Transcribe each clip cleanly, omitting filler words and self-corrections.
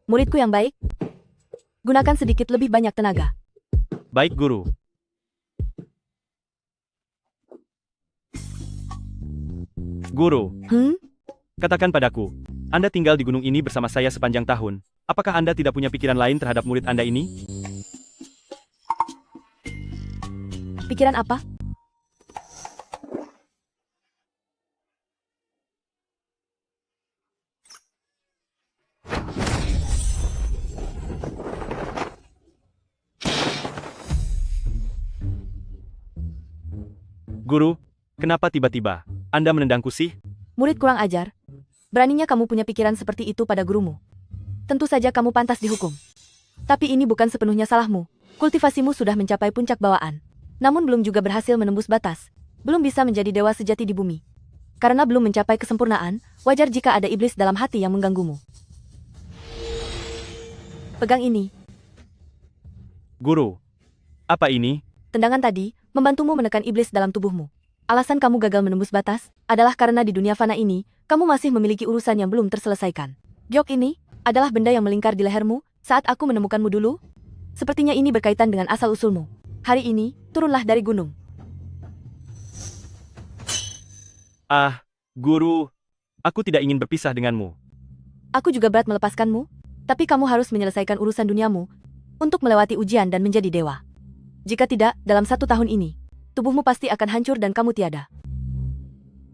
Muridku yang baik, gunakan sedikit lebih banyak tenaga. Baik, Guru. Guru, katakan padaku, Anda tinggal di gunung ini bersama saya sepanjang tahun. Apakah Anda tidak punya pikiran lain terhadap murid Anda ini? Pikiran apa? Guru, kenapa tiba-tiba Anda menendangku sih? Murid kurang ajar. Beraninya kamu punya pikiran seperti itu pada gurumu. Tentu saja kamu pantas dihukum. Tapi ini bukan sepenuhnya salahmu. Kultivasimu sudah mencapai puncak bawaan. Namun belum juga berhasil menembus batas. Belum bisa menjadi dewa sejati di bumi. Karena belum mencapai kesempurnaan, wajar jika ada iblis dalam hati yang mengganggumu. Pegang ini. Guru, apa ini? Tendangan tadi membantumu menekan iblis dalam tubuhmu. Alasan kamu gagal menembus batas adalah karena di dunia fana ini, kamu masih memiliki urusan yang belum terselesaikan. Giok ini adalah benda yang melingkar di lehermu saat aku menemukanmu dulu. Sepertinya ini berkaitan dengan asal-usulmu. Hari ini, turunlah dari gunung. Ah, Guru, aku tidak ingin berpisah denganmu. Aku juga berat melepaskanmu, tapi kamu harus menyelesaikan urusan duniamu untuk melewati ujian dan menjadi dewa. Jika tidak, dalam 1 tahun ini, tubuhmu pasti akan hancur dan kamu tiada.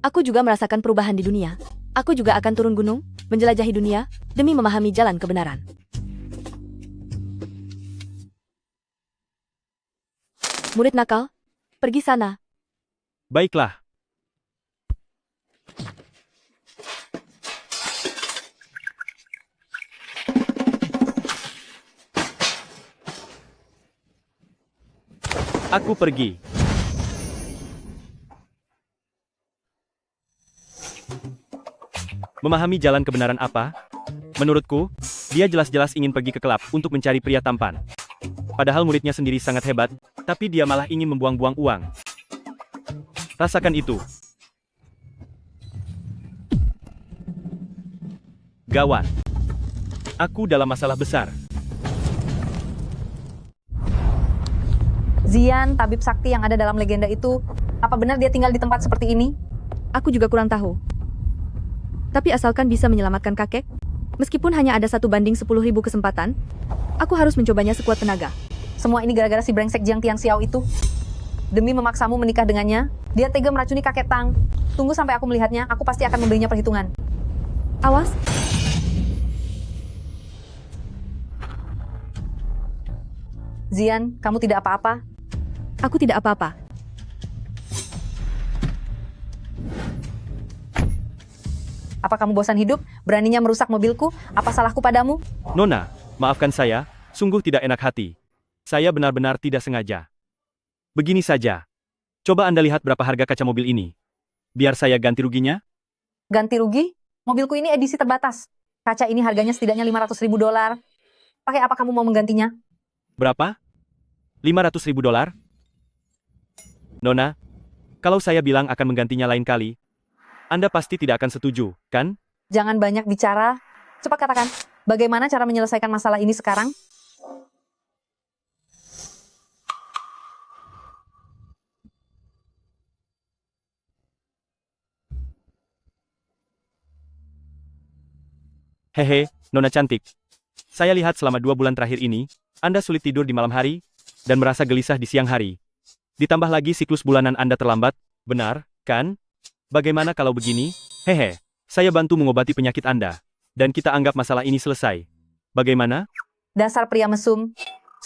Aku juga merasakan perubahan di dunia. Aku juga akan turun gunung, menjelajahi dunia, demi memahami jalan kebenaran. Murid nakal, pergi sana. Baiklah. Aku pergi. Memahami jalan kebenaran apa? Menurutku, dia jelas-jelas ingin pergi ke kelab untuk mencari pria tampan. Padahal muridnya sendiri sangat hebat, tapi dia malah ingin membuang-buang uang. Rasakan itu. Gawat. Aku dalam masalah besar. Zian, tabib sakti yang ada dalam legenda itu, apa benar dia tinggal di tempat seperti ini? Aku juga kurang tahu. Tapi asalkan bisa menyelamatkan kakek, meskipun hanya ada 1/10.000 kesempatan, aku harus mencobanya sekuat tenaga. Semua ini gara-gara si brengsek Jiang Tianxiao itu. Demi memaksamu menikah dengannya, dia tega meracuni kakek Tang. Tunggu sampai aku melihatnya, aku pasti akan memberinya perhitungan. Awas. Zian, kamu tidak apa-apa? Aku tidak apa-apa. Apa kamu bosan hidup? Beraninya merusak mobilku? Apa salahku padamu? Nona, maafkan saya, sungguh tidak enak hati. Saya benar-benar tidak sengaja. Begini saja. Coba Anda lihat berapa harga kaca mobil ini. Biar saya ganti ruginya. Ganti rugi? Mobilku ini edisi terbatas. Kaca ini harganya setidaknya $500.000. Pakai apa kamu mau menggantinya? Berapa? $500.000? Nona, kalau saya bilang akan menggantinya lain kali, Anda pasti tidak akan setuju, kan? Jangan banyak bicara. Cepat katakan, bagaimana cara menyelesaikan masalah ini sekarang? Hehe, Nona cantik. Saya lihat selama 2 bulan terakhir ini, Anda sulit tidur di malam hari, dan merasa gelisah di siang hari. Ditambah lagi siklus bulanan Anda terlambat, benar, kan? Bagaimana kalau begini? Hehe, saya bantu mengobati penyakit Anda. Dan kita anggap masalah ini selesai. Bagaimana? Dasar pria mesum.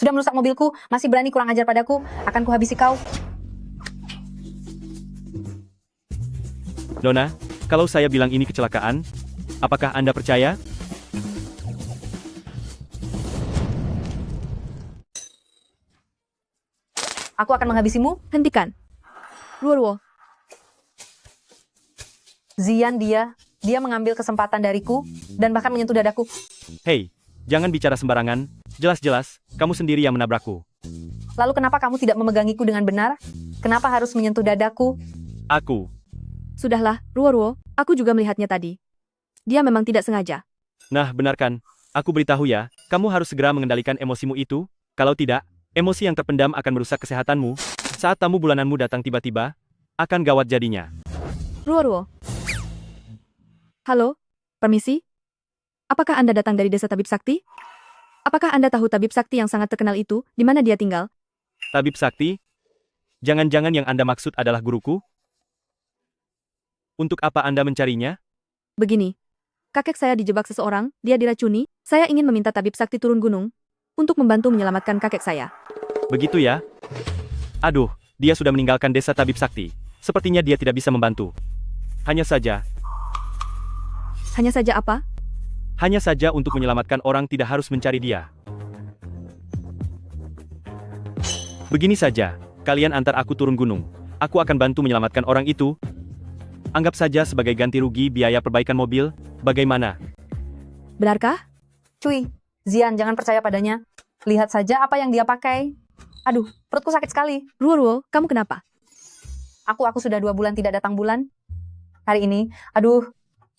Sudah merusak mobilku, masih berani kurang ajar padaku, akan kuhabisi kau. Nona, kalau saya bilang ini kecelakaan, apakah Anda percaya? Aku akan menghabisimu. Hentikan. Ruo. Zian, dia mengambil kesempatan dariku, dan bahkan menyentuh dadaku. Hei, jangan bicara sembarangan, jelas-jelas, kamu sendiri yang menabrakku. Lalu kenapa kamu tidak memegangiku dengan benar? Kenapa harus menyentuh dadaku? Aku. Sudahlah, Ruo, aku juga melihatnya tadi. Dia memang tidak sengaja. Nah, benarkan, Aku beritahu ya, kamu harus segera mengendalikan emosimu itu, kalau tidak, emosi yang terpendam akan merusak kesehatanmu. Saat tamu bulananmu datang tiba-tiba, akan gawat jadinya. Ruo. Halo, permisi? Apakah Anda datang dari desa Tabib Sakti? Apakah Anda tahu Tabib Sakti yang sangat terkenal itu, di mana dia tinggal? Tabib Sakti? Jangan-jangan yang Anda maksud adalah guruku? Untuk apa Anda mencarinya? Begini, kakek saya dijebak seseorang, dia diracuni, saya ingin meminta Tabib Sakti turun gunung, untuk membantu menyelamatkan kakek saya. Begitu ya? Aduh, dia sudah meninggalkan desa Tabib Sakti. Sepertinya dia tidak bisa membantu. Hanya saja apa? Hanya saja untuk menyelamatkan orang tidak harus mencari dia. Begini saja, kalian antar aku turun gunung. Aku akan bantu menyelamatkan orang itu. Anggap saja sebagai ganti rugi biaya perbaikan mobil, bagaimana? Benarkah? Cuy, Zian, jangan percaya padanya. Lihat saja apa yang dia pakai. Aduh, perutku sakit sekali. Ruo, kamu kenapa? Aku sudah 2 bulan tidak datang bulan. Hari ini, aduh,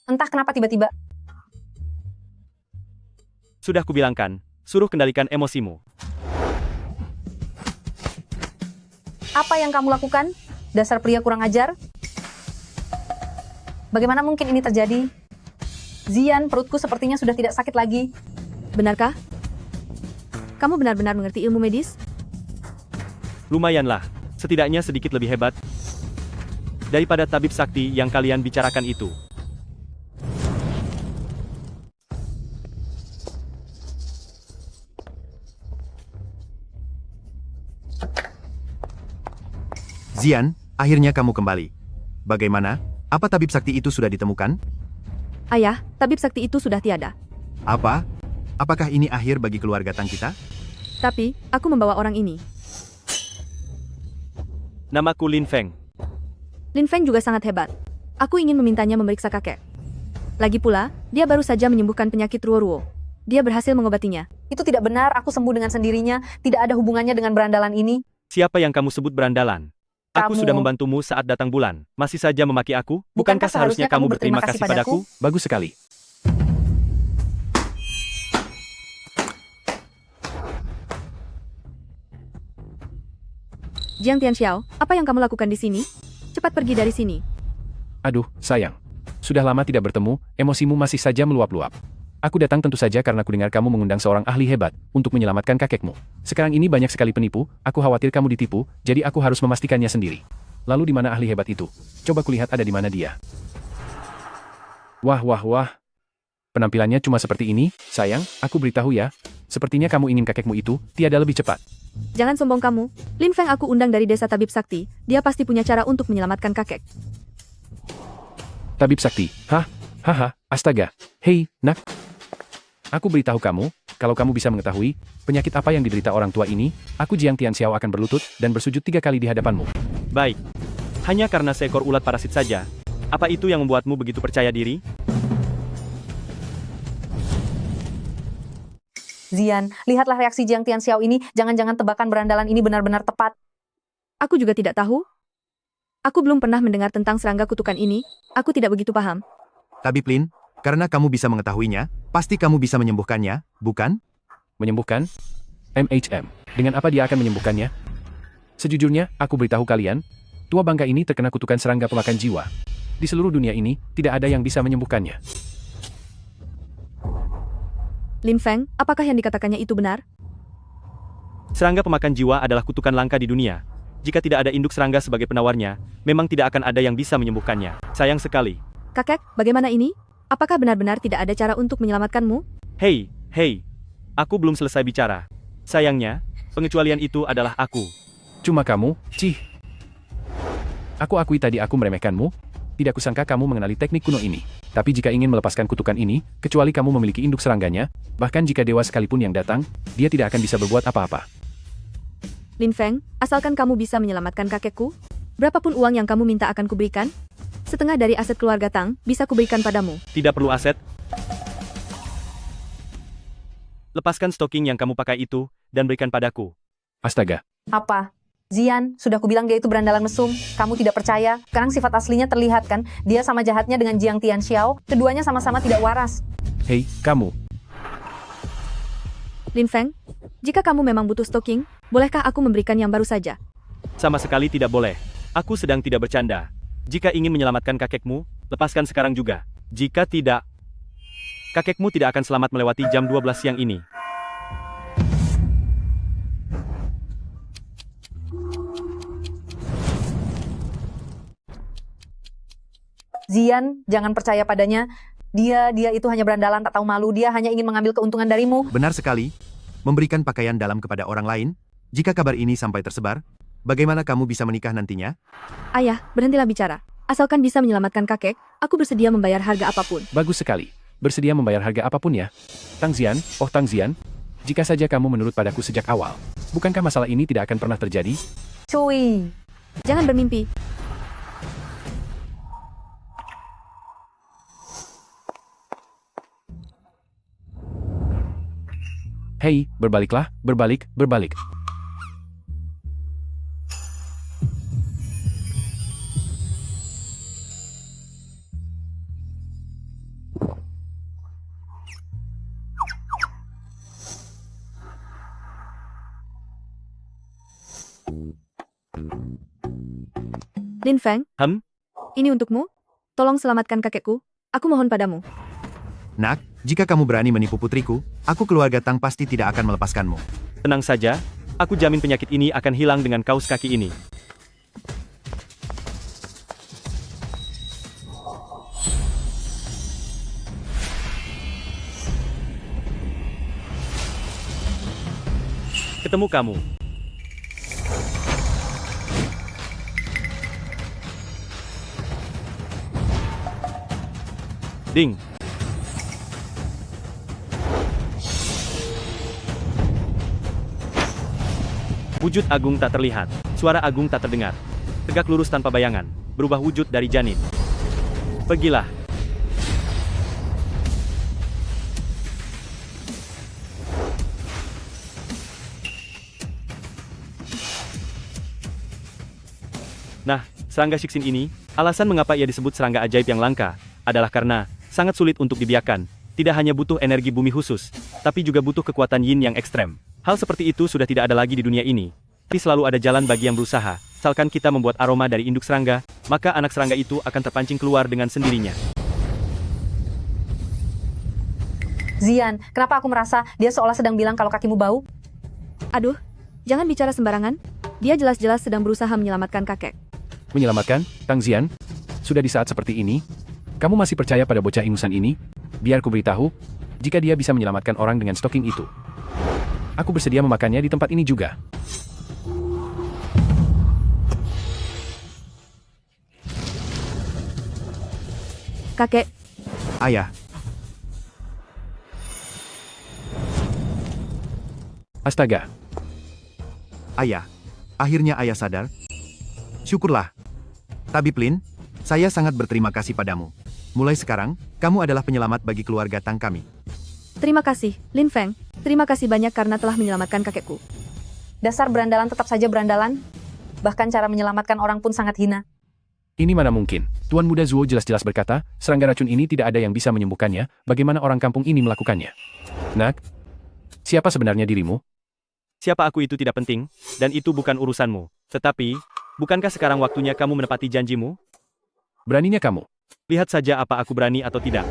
entah kenapa tiba-tiba. Sudah kubilangkan, suruh kendalikan emosimu. Apa yang kamu lakukan? Dasar pria kurang ajar. Bagaimana mungkin ini terjadi? Zian, perutku sepertinya sudah tidak sakit lagi. Benarkah? Kamu benar-benar mengerti ilmu medis? Lumayanlah, setidaknya sedikit lebih hebat daripada Tabib Sakti yang kalian bicarakan itu. Zian, akhirnya kamu kembali. Bagaimana? Apa tabib sakti itu sudah ditemukan? Ayah, Tabib Sakti itu sudah tiada. Apa? Apakah ini akhir bagi keluarga Tang kita? Tapi, aku membawa orang ini. Namaku Lin Feng. Lin Feng juga sangat hebat. Aku ingin memintanya memeriksa kakek. Lagi pula, dia baru saja menyembuhkan penyakit Ruo. Dia berhasil mengobatinya. Itu tidak benar, aku sembuh dengan sendirinya. Tidak ada hubungannya dengan berandalan ini. Siapa yang kamu sebut berandalan? Aku Kamu. sudah membantumu saat datang bulan. Masih saja memaki aku? Bukankah Bukankah seharusnya kamu berterima kasih padaku? Bagus sekali. Jiang Tianxiao, apa yang kamu lakukan di sini? Cepat pergi dari sini. Aduh, sayang. Sudah lama tidak bertemu, emosimu masih saja meluap-luap. Aku datang tentu saja karena kudengar kamu mengundang seorang ahli hebat untuk menyelamatkan kakekmu. Sekarang ini banyak sekali penipu, aku khawatir kamu ditipu, jadi aku harus memastikannya sendiri. Lalu di mana ahli hebat itu? Coba kulihat ada di mana dia. Wah. Penampilannya cuma seperti ini, sayang, aku beritahu ya. Sepertinya kamu ingin kakekmu itu tiada lebih cepat. Jangan sombong kamu. Lin Feng aku undang dari desa Tabib Sakti. Dia pasti punya cara untuk menyelamatkan kakek. Tabib Sakti, haha, astaga. Hei, nak. Aku beritahu kamu, kalau kamu bisa mengetahui penyakit apa yang diderita orang tua ini, aku Jiang Tianxiao akan berlutut dan bersujud 3 kali di hadapanmu. Baik. Hanya karena seekor ulat parasit saja. Apa itu yang membuatmu begitu percaya diri? Zian, lihatlah reaksi Jiang Tianxiao ini. Jangan-jangan tebakan berandalan ini benar-benar tepat. Aku juga tidak tahu. Aku belum pernah mendengar tentang serangga kutukan ini. Aku tidak begitu paham. Tabib Lin, karena kamu bisa mengetahuinya, pasti kamu bisa menyembuhkannya, bukan? Menyembuhkan? Dengan apa dia akan menyembuhkannya? Sejujurnya, aku beritahu kalian, tua bangka ini terkena kutukan serangga pemakan jiwa. Di seluruh dunia ini, tidak ada yang bisa menyembuhkannya. Lin Feng, apakah yang dikatakannya itu benar? Serangga pemakan jiwa adalah kutukan langka di dunia. Jika tidak ada induk serangga sebagai penawarnya, memang tidak akan ada yang bisa menyembuhkannya. Sayang sekali. Kakek, bagaimana ini? Apakah benar-benar tidak ada cara untuk menyelamatkanmu? Hei. Aku belum selesai bicara. Sayangnya, pengecualian itu adalah aku. Cuma kamu, cih. Aku akui tadi aku meremehkanmu. Tidak kusangka kamu mengenali teknik kuno ini. Tapi jika ingin melepaskan kutukan ini, kecuali kamu memiliki induk serangganya, bahkan jika dewa sekalipun yang datang, dia tidak akan bisa berbuat apa-apa. Lin Feng, asalkan kamu bisa menyelamatkan kakekku, berapapun uang yang kamu minta akan kuberikan. Setengah dari aset keluarga Tang bisa kuberikan padamu. Tidak perlu aset. Lepaskan stocking yang kamu pakai itu, dan berikan padaku. Astaga. Apa? Zian, sudah kubilang dia itu berandalan mesum. Kamu tidak percaya? Sekarang sifat aslinya terlihat kan? Dia sama jahatnya dengan Jiang Tianxiao. Keduanya sama-sama tidak waras. Hei, kamu. Lin Feng, jika kamu memang butuh stocking, bolehkah aku memberikan yang baru saja? Sama sekali tidak boleh. Aku sedang tidak bercanda. Jika ingin menyelamatkan kakekmu, lepaskan sekarang juga. Jika tidak, kakekmu tidak akan selamat melewati jam 12 siang ini. Zian, jangan percaya padanya. Dia itu hanya berandalan tak tahu malu. Dia hanya ingin mengambil keuntungan darimu. Benar sekali. Memberikan pakaian dalam kepada orang lain. Jika kabar ini sampai tersebar, bagaimana kamu bisa menikah nantinya? Ayah, berhentilah bicara. Asalkan bisa menyelamatkan kakek, aku bersedia membayar harga apapun. Bagus sekali. Bersedia membayar harga apapun ya. Tang Zian, oh Tang Zian, jika saja kamu menurut padaku sejak awal, bukankah masalah ini tidak akan pernah terjadi? Cuy. Jangan bermimpi. Hei, berbaliklah, berbalik. Lin Feng, ini untukmu. Tolong selamatkan kakekku. Aku mohon padamu. Nak, jika kamu berani menipu putriku, aku keluarga Tang pasti tidak akan melepaskanmu. Tenang saja, aku jamin penyakit ini akan hilang dengan kaos kaki ini. Ketemu kamu. Ding. Wujud agung tak terlihat, suara agung tak terdengar. Tegak lurus tanpa bayangan, berubah wujud dari janin. Pergilah. Nah, serangga Shixin ini, alasan mengapa ia disebut serangga ajaib yang langka, adalah karena sangat sulit untuk dibiarkan. Tidak hanya butuh energi bumi khusus, tapi juga butuh kekuatan yin yang ekstrem. Hal seperti itu sudah tidak ada lagi di dunia ini. Tapi selalu ada jalan bagi yang berusaha. Misalkan kita membuat aroma dari induk serangga, maka anak serangga itu akan terpancing keluar dengan sendirinya. Zian, kenapa aku merasa dia seolah sedang bilang kalau kakimu bau? Aduh, jangan bicara sembarangan. Dia jelas-jelas sedang berusaha menyelamatkan kakek. Menyelamatkan, Tang Zian? Sudah di saat seperti ini? Kamu masih percaya pada bocah ingusan ini? Biar ku beritahu, jika dia bisa menyelamatkan orang dengan stocking itu, aku bersedia memakannya di tempat ini juga. Kakek, Ayah, Astaga, ayah. Akhirnya ayah sadar. Syukurlah. Tabib Lin, saya sangat berterima kasih padamu. Mulai sekarang, kamu adalah penyelamat bagi keluarga Tang kami. terima kasih, Lin Feng. Terima kasih banyak karena telah menyelamatkan kakekku. Dasar berandalan tetap saja berandalan. Bahkan cara menyelamatkan orang pun sangat hina. ini mana mungkin? Tuan Muda Zuo jelas-jelas berkata, serangga racun ini tidak ada yang bisa menyembuhkannya, bagaimana orang kampung ini melakukannya? Nak, siapa sebenarnya dirimu? Siapa aku itu tidak penting, dan itu bukan urusanmu. Tetapi, bukankah sekarang waktunya kamu menepati janjimu? Beraninya kamu? Lihat saja apa aku berani atau tidak.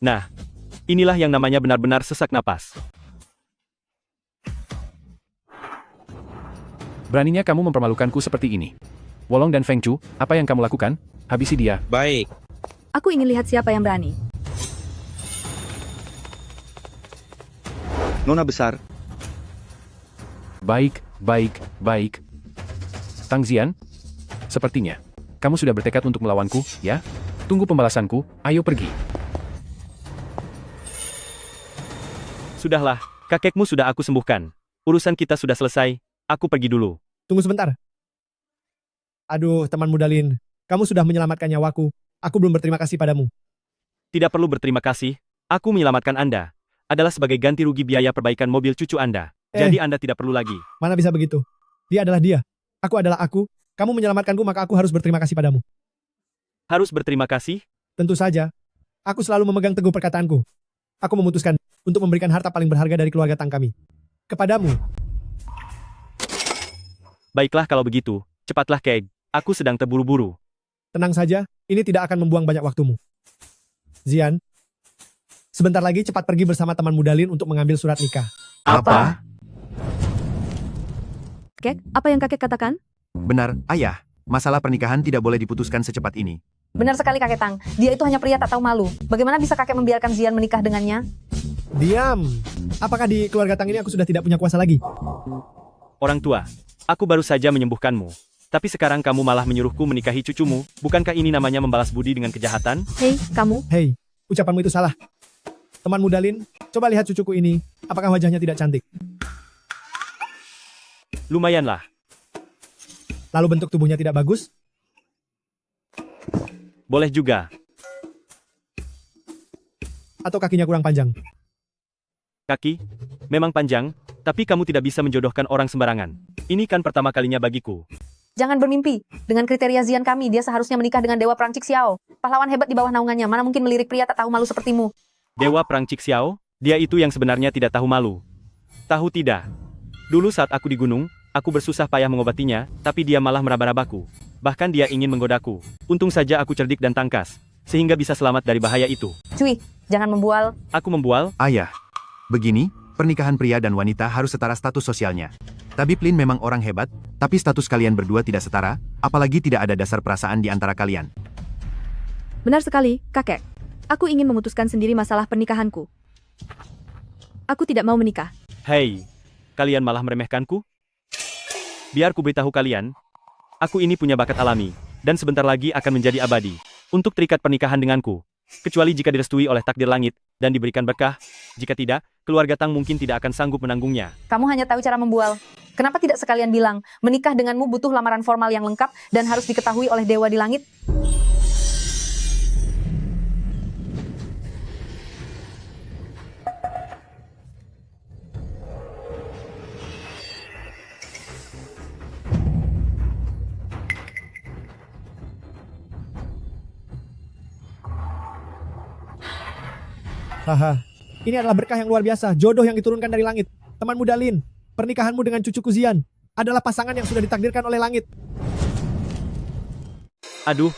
Nah, inilah yang namanya benar-benar sesak napas. Beraninya kamu mempermalukanku seperti ini. Wolong dan Feng Chu, apa yang kamu lakukan? Habisi dia. Baik, Aku ingin lihat siapa yang berani. Nona besar. Baik. Tang Zian, sepertinya kamu sudah bertekad untuk melawanku, ya? Tunggu pembalasanku, ayo pergi. Sudahlah, kakekmu sudah aku sembuhkan. Urusan kita sudah selesai, aku pergi dulu. Tunggu sebentar. Aduh, teman muda Lin. Kamu sudah menyelamatkan nyawaku. Aku belum berterima kasih padamu. Tidak perlu berterima kasih, aku menyelamatkan Anda. Adalah sebagai ganti rugi biaya perbaikan mobil cucu Anda. Jadi Anda tidak perlu lagi. Mana bisa begitu? Dia adalah dia. Aku adalah aku. Kamu menyelamatkanku maka aku harus berterima kasih padamu. Harus berterima kasih? Tentu saja. Aku selalu memegang teguh perkataanku. Aku memutuskan untuk memberikan harta paling berharga dari keluarga Tang kami. Kepadamu. Baiklah kalau begitu, cepatlah Keg. Aku sedang terburu-buru. Tenang saja, ini tidak akan membuang banyak waktumu. Zian, sebentar lagi cepat pergi bersama teman Mudalin untuk mengambil surat nikah. Apa? Kek, apa yang kakek katakan? Benar, ayah. Masalah pernikahan tidak boleh diputuskan secepat ini. Benar sekali kakek Tang. Dia itu hanya pria tak tahu malu. Bagaimana bisa kakek membiarkan Zian menikah dengannya? Diam. Apakah di keluarga Tang ini aku sudah tidak punya kuasa lagi? Orang tua, aku baru saja menyembuhkanmu. Tapi sekarang kamu malah menyuruhku menikahi cucumu. Bukankah ini namanya membalas budi dengan kejahatan? Hei, kamu. Hei, ucapanmu itu salah. Teman Mudalin, coba lihat cucuku ini. Apakah wajahnya tidak cantik? Lumayanlah. Lalu bentuk tubuhnya tidak bagus? Boleh juga. Atau kakinya kurang panjang? Kaki, memang panjang, tapi kamu tidak bisa menjodohkan orang sembarangan. Ini kan pertama kalinya bagiku. Jangan bermimpi. Dengan kriteria Zian kami, dia seharusnya menikah dengan Dewa Perang Cixiao. Pahlawan hebat di bawah naungannya, mana mungkin melirik pria tak tahu malu sepertimu. Dewa Perang Cixiao, dia itu yang sebenarnya tidak tahu malu. Tahu tidak? Dulu saat aku di gunung, aku bersusah payah mengobatinya, tapi dia malah meraba-rabaku. Bahkan dia ingin menggodaku. Untung saja aku cerdik dan tangkas, sehingga bisa selamat dari bahaya itu. Cuy, jangan membual. Aku membual, Ayah. Begini, pernikahan pria dan wanita harus setara status sosialnya. Tapi Plin memang orang hebat, tapi status kalian berdua tidak setara, apalagi tidak ada dasar perasaan di antara kalian. Benar sekali, kakek. Aku ingin memutuskan sendiri masalah pernikahanku. Aku tidak mau menikah. hei, kalian malah meremehkanku? Biar ku beritahu kalian, aku ini punya bakat alami, dan sebentar lagi akan menjadi abadi. Untuk terikat pernikahan denganku. Kecuali jika direstui oleh takdir langit, dan diberikan berkah. Jika tidak, keluarga Tang mungkin tidak akan sanggup menanggungnya. Kamu hanya tahu cara membual. Kenapa tidak sekalian bilang, menikah denganmu butuh lamaran formal yang lengkap dan harus diketahui oleh dewa di langit? Haha, ini adalah berkah yang luar biasa, jodoh yang diturunkan dari langit. Teman Mudalin, pernikahanmu dengan cucuku Zian adalah pasangan yang sudah ditakdirkan oleh langit. Aduh,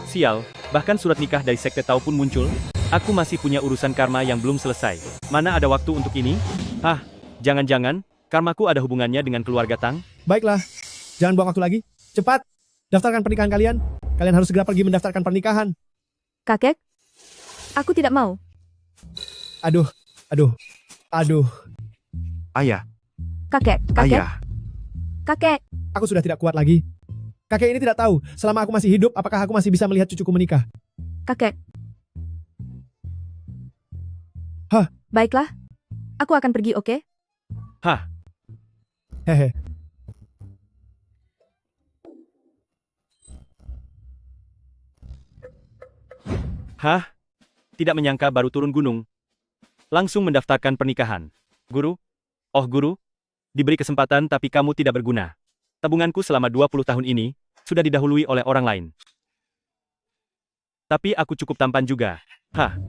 sial, bahkan surat nikah dari Sekte Tao pun muncul. Aku masih punya urusan karma yang belum selesai. Mana ada waktu untuk ini? Hah, jangan-jangan, karmaku ada hubungannya dengan keluarga Tang? Baiklah, jangan buang waktu lagi. Cepat, daftarkan pernikahan kalian. Kalian harus segera pergi mendaftarkan pernikahan. Kakek, aku tidak mau. Aduh. Ayah, Kakek, ayah. kakek. Aku sudah tidak kuat lagi. Kakek ini tidak tahu, selama aku masih hidup, apakah aku masih bisa melihat cucuku menikah. Kakek. Hah? Baiklah. Aku akan pergi, oke? Hah, Hehe. hah? Tidak menyangka baru turun gunung. Langsung mendaftarkan pernikahan. Guru? Oh guru? Diberi kesempatan tapi kamu tidak berguna. Tabunganku selama 20 tahun ini, sudah didahului oleh orang lain. Tapi aku cukup tampan juga. Hah,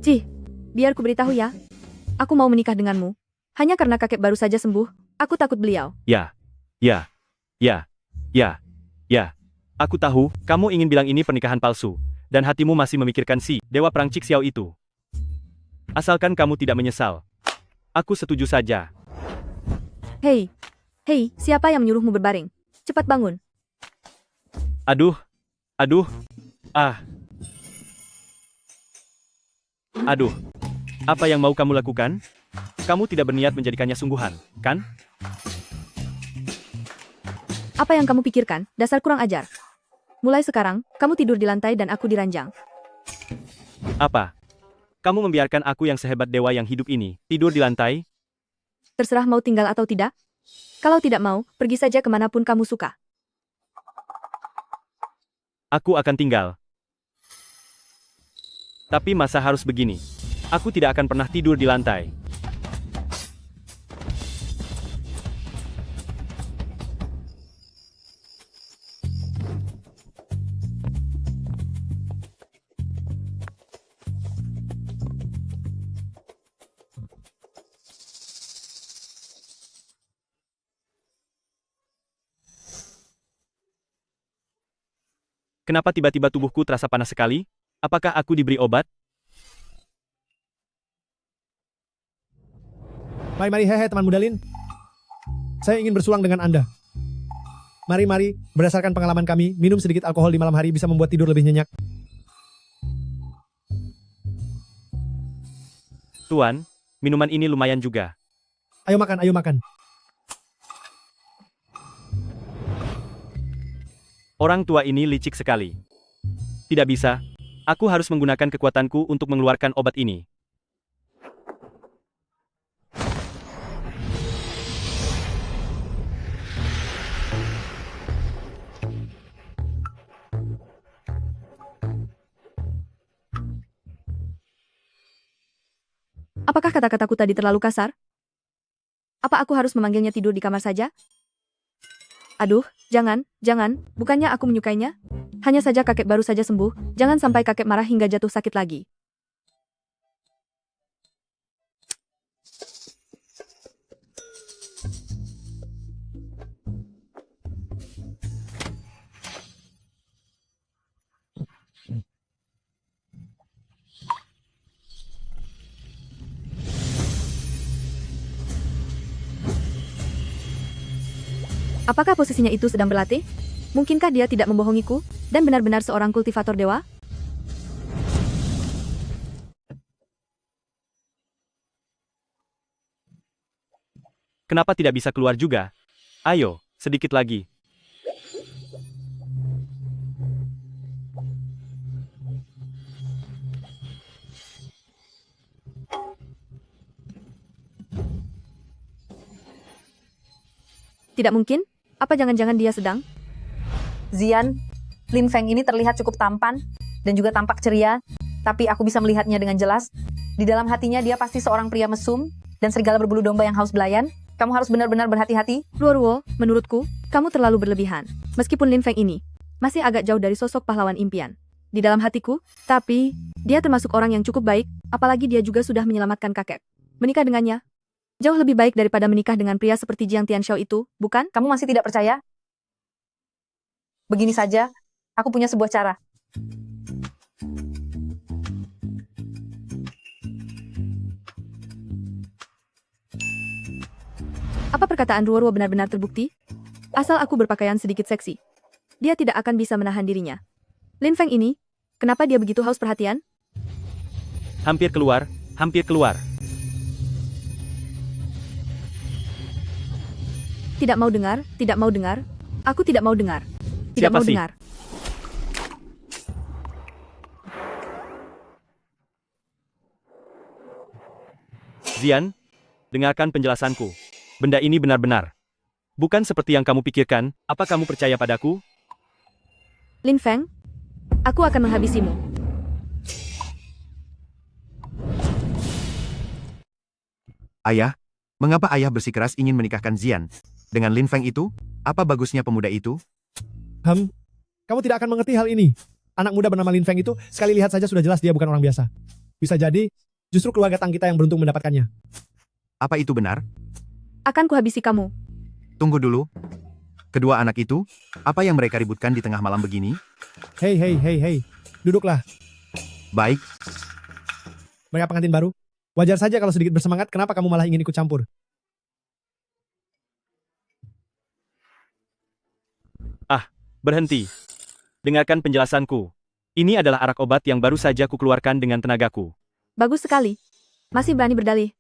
Cih, biar ku beritahu ya. Aku mau menikah denganmu. Hanya karena kakek baru saja sembuh, aku takut beliau. ya. Aku tahu, kamu ingin bilang ini pernikahan palsu. Dan hatimu masih memikirkan si Dewa Perang Cixiao itu. Asalkan kamu tidak menyesal. Aku setuju saja. Hei, siapa yang menyuruhmu berbaring? Cepat bangun. Aduh, ah. Aduh, apa yang mau kamu lakukan? Kamu tidak berniat menjadikannya sungguhan, kan? Apa yang kamu pikirkan? Dasar kurang ajar. Mulai sekarang, kamu tidur di lantai dan aku di ranjang. Apa? Kamu membiarkan aku yang sehebat dewa yang hidup ini tidur di lantai? Terserah mau tinggal atau tidak. Kalau tidak mau, pergi saja kemanapun kamu suka. Aku akan tinggal. Tapi masa harus begini? Aku tidak akan pernah tidur di lantai. Kenapa tiba-tiba tubuhku terasa panas sekali? Apakah aku diberi obat? Mari hehe teman muda Lin. Saya ingin bersulang dengan Anda. Mari, berdasarkan pengalaman kami, minum sedikit alkohol di malam hari bisa membuat tidur lebih nyenyak. Tuan, minuman ini lumayan juga. Ayo makan. Orang tua ini licik sekali. Tidak bisa. Aku harus menggunakan kekuatanku untuk mengeluarkan obat ini. Apakah kata-kataku tadi terlalu kasar? Apa aku harus memanggilnya tidur di kamar saja? Aduh, jangan, bukannya aku menyukainya? Hanya saja kakek baru saja sembuh, jangan sampai kakek marah hingga jatuh sakit lagi. Apakah posisinya itu sedang berlatih? Mungkinkah dia tidak membohongiku, dan benar-benar seorang kultivator dewa? Kenapa tidak bisa keluar juga? Ayo, sedikit lagi. Tidak mungkin? Apa jangan-jangan dia sedang? Zian, Lin Feng ini terlihat cukup tampan dan juga tampak ceria, tapi aku bisa melihatnya dengan jelas. Di dalam hatinya dia pasti seorang pria mesum dan serigala berbulu domba yang haus belayan. Kamu harus benar-benar berhati-hati. Luoruo, menurutku, kamu terlalu berlebihan. Meskipun Lin Feng ini masih agak jauh dari sosok pahlawan impian di dalam hatiku, tapi dia termasuk orang yang cukup baik, apalagi dia juga sudah menyelamatkan kakek. Menikah dengannya jauh lebih baik daripada menikah dengan pria seperti Jiang Tianxiao itu, bukan? Kamu masih tidak percaya? Begini saja, aku punya sebuah cara. Apa perkataan Luoruo benar-benar terbukti? Asal aku berpakaian sedikit seksi, dia tidak akan bisa menahan dirinya. Lin Feng ini, kenapa dia begitu haus perhatian? Hampir keluar, hampir keluar. Tidak mau dengar. Aku tidak mau dengar. Tidak Siapa mau sih? dengar. Zian, dengarkan penjelasanku. Benda ini benar-benar bukan seperti yang kamu pikirkan. Apa kamu percaya padaku? Lin Feng, aku akan menghabisimu. Ayah, mengapa ayah bersikeras ingin menikahkan Zian dengan Lin Feng itu? Apa bagusnya pemuda itu? Kamu tidak akan mengerti hal ini. Anak muda bernama Lin Feng itu, sekali lihat saja sudah jelas dia bukan orang biasa. Bisa jadi, justru keluarga Tang kita yang beruntung mendapatkannya. Apa itu benar? Akan kuhabisi kamu. Tunggu dulu. Kedua anak itu, apa yang mereka ributkan di tengah malam begini? Hei, duduklah. Baik, Mereka pengantin baru. Wajar saja kalau sedikit bersemangat, kenapa kamu malah ingin ikut campur? Berhenti. Dengarkan penjelasanku. Ini adalah arak obat yang baru saja kukeluarkan dengan tenagaku. Bagus sekali. Masih berani berdalih.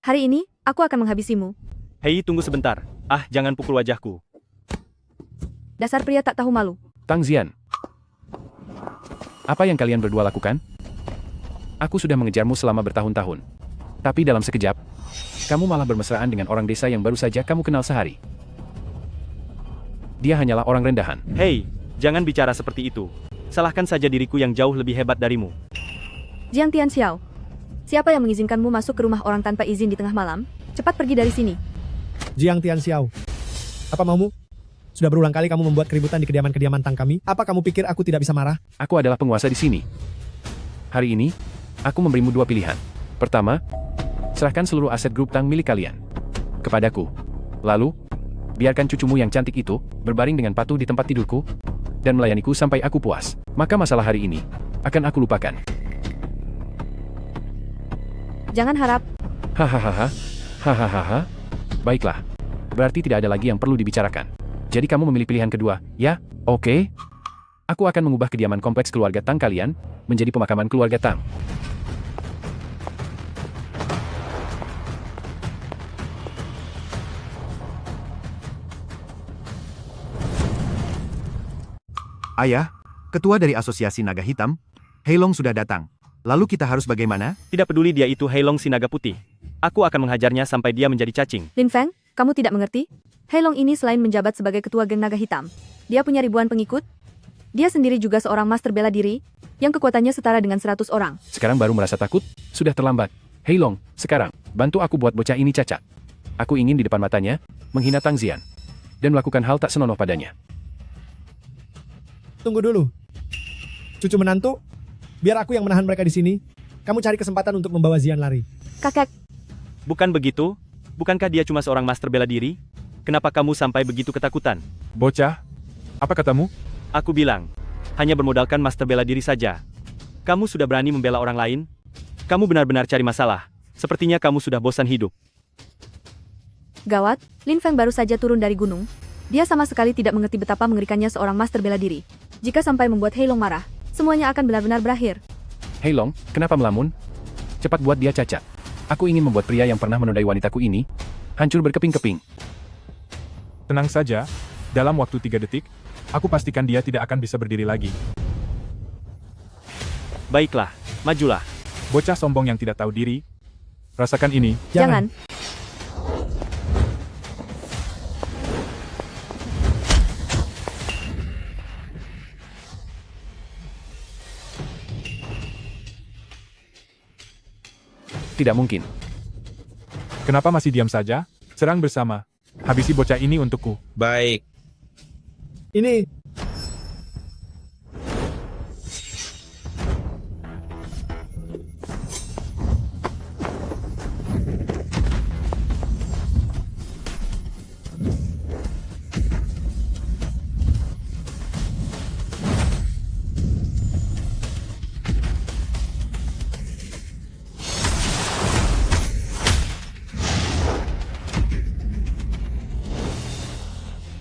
Hari ini, aku akan menghabisimu. Hei, tunggu sebentar. Jangan pukul wajahku. Dasar pria tak tahu malu. Tang Zian. Apa yang kalian berdua lakukan? Aku sudah mengejarmu selama bertahun-tahun. Tapi dalam sekejap, kamu malah bermesraan dengan orang desa yang baru saja kamu kenal sehari. Dia hanyalah orang rendahan. Hei, jangan bicara seperti itu. Salahkan saja diriku yang jauh lebih hebat darimu. Jiang Tianxiao, siapa yang mengizinkanmu masuk ke rumah orang tanpa izin di tengah malam? Cepat pergi dari sini. Jiang Tianxiao. Apa maumu? Sudah berulang kali kamu membuat keributan di kediaman-kediaman Tang kami. Apa kamu pikir aku tidak bisa marah? Aku adalah penguasa di sini. Hari ini, aku memberimu dua pilihan. Pertama, serahkan seluruh aset grup Tang milik kalian kepadaku. Lalu, biarkan cucumu yang cantik itu berbaring dengan patuh di tempat tidurku. dan melayaniku sampai aku puas, maka masalah hari ini akan aku lupakan. Jangan harap. Hahaha. Hahaha. Baiklah. Berarti tidak ada lagi yang perlu dibicarakan. Jadi kamu memilih pilihan kedua, ya? Oke. Aku akan mengubah kediaman kompleks keluarga Tang kalian menjadi pemakaman keluarga Tang. Ayah, ketua dari Asosiasi Naga Hitam, Heilong sudah datang. Lalu kita harus bagaimana? Tidak peduli dia itu Heilong si naga putih. Aku akan menghajarnya sampai dia menjadi cacing. Lin Feng, kamu tidak mengerti? Heilong ini selain menjabat sebagai ketua geng naga hitam, dia punya ribuan pengikut. Dia sendiri juga seorang master bela diri, yang kekuatannya setara dengan 100 orang. Sekarang baru merasa takut? Sudah terlambat. Heilong, sekarang, bantu aku buat bocah ini cacat. Aku ingin di depan matanya, menghina Tang Zian, dan melakukan hal tak senonoh padanya. Tunggu dulu. Cucu menantu, biar aku yang menahan mereka di sini. Kamu cari kesempatan untuk membawa Zian lari. Kakek, Bukan begitu? Bukankah dia cuma seorang master bela diri? Kenapa kamu sampai begitu ketakutan? Bocah, apa katamu? Aku bilang, hanya bermodalkan master bela diri saja. Kamu sudah berani membela orang lain? Kamu benar-benar cari masalah. Sepertinya kamu sudah bosan hidup. gawat, Lin Feng baru saja turun dari gunung. Dia sama sekali tidak mengerti betapa mengerikannya seorang master bela diri. Jika sampai membuat Heilong marah, semuanya akan benar-benar berakhir. Heilong, kenapa melamun? Cepat buat dia cacat. Aku ingin membuat pria yang pernah menodai wanitaku ini hancur berkeping-keping. Tenang saja, dalam waktu 3 detik, aku pastikan dia tidak akan bisa berdiri lagi. Baiklah, majulah. Bocah sombong yang tidak tahu diri. Rasakan ini. Jangan. Tidak mungkin. Kenapa masih diam saja? Serang bersama. Habisi bocah ini untukku. Baik. Ini,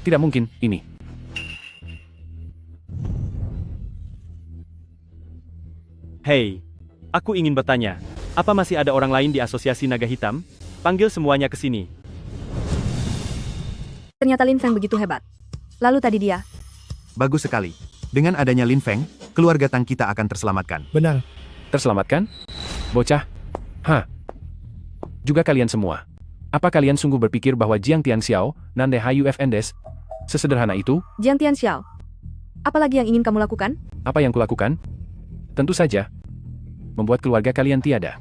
Tidak mungkin, ini. Hei, aku ingin bertanya, apa masih ada orang lain di Asosiasi Naga Hitam? Panggil semuanya ke sini. Ternyata Lin Feng begitu hebat. Lalu tadi dia, Bagus sekali. Dengan adanya Lin Feng, keluarga Tang kita akan terselamatkan. benar. Terselamatkan? Bocah? Hah? Juga kalian semua. Apa kalian sungguh berpikir bahwa Jiang Tianxiao, Nande Hayu Fendes, sesederhana itu? Jiang Tianxiao. Apalagi yang ingin kamu lakukan? Apa yang kulakukan? Tentu saja, membuat keluarga kalian tiada.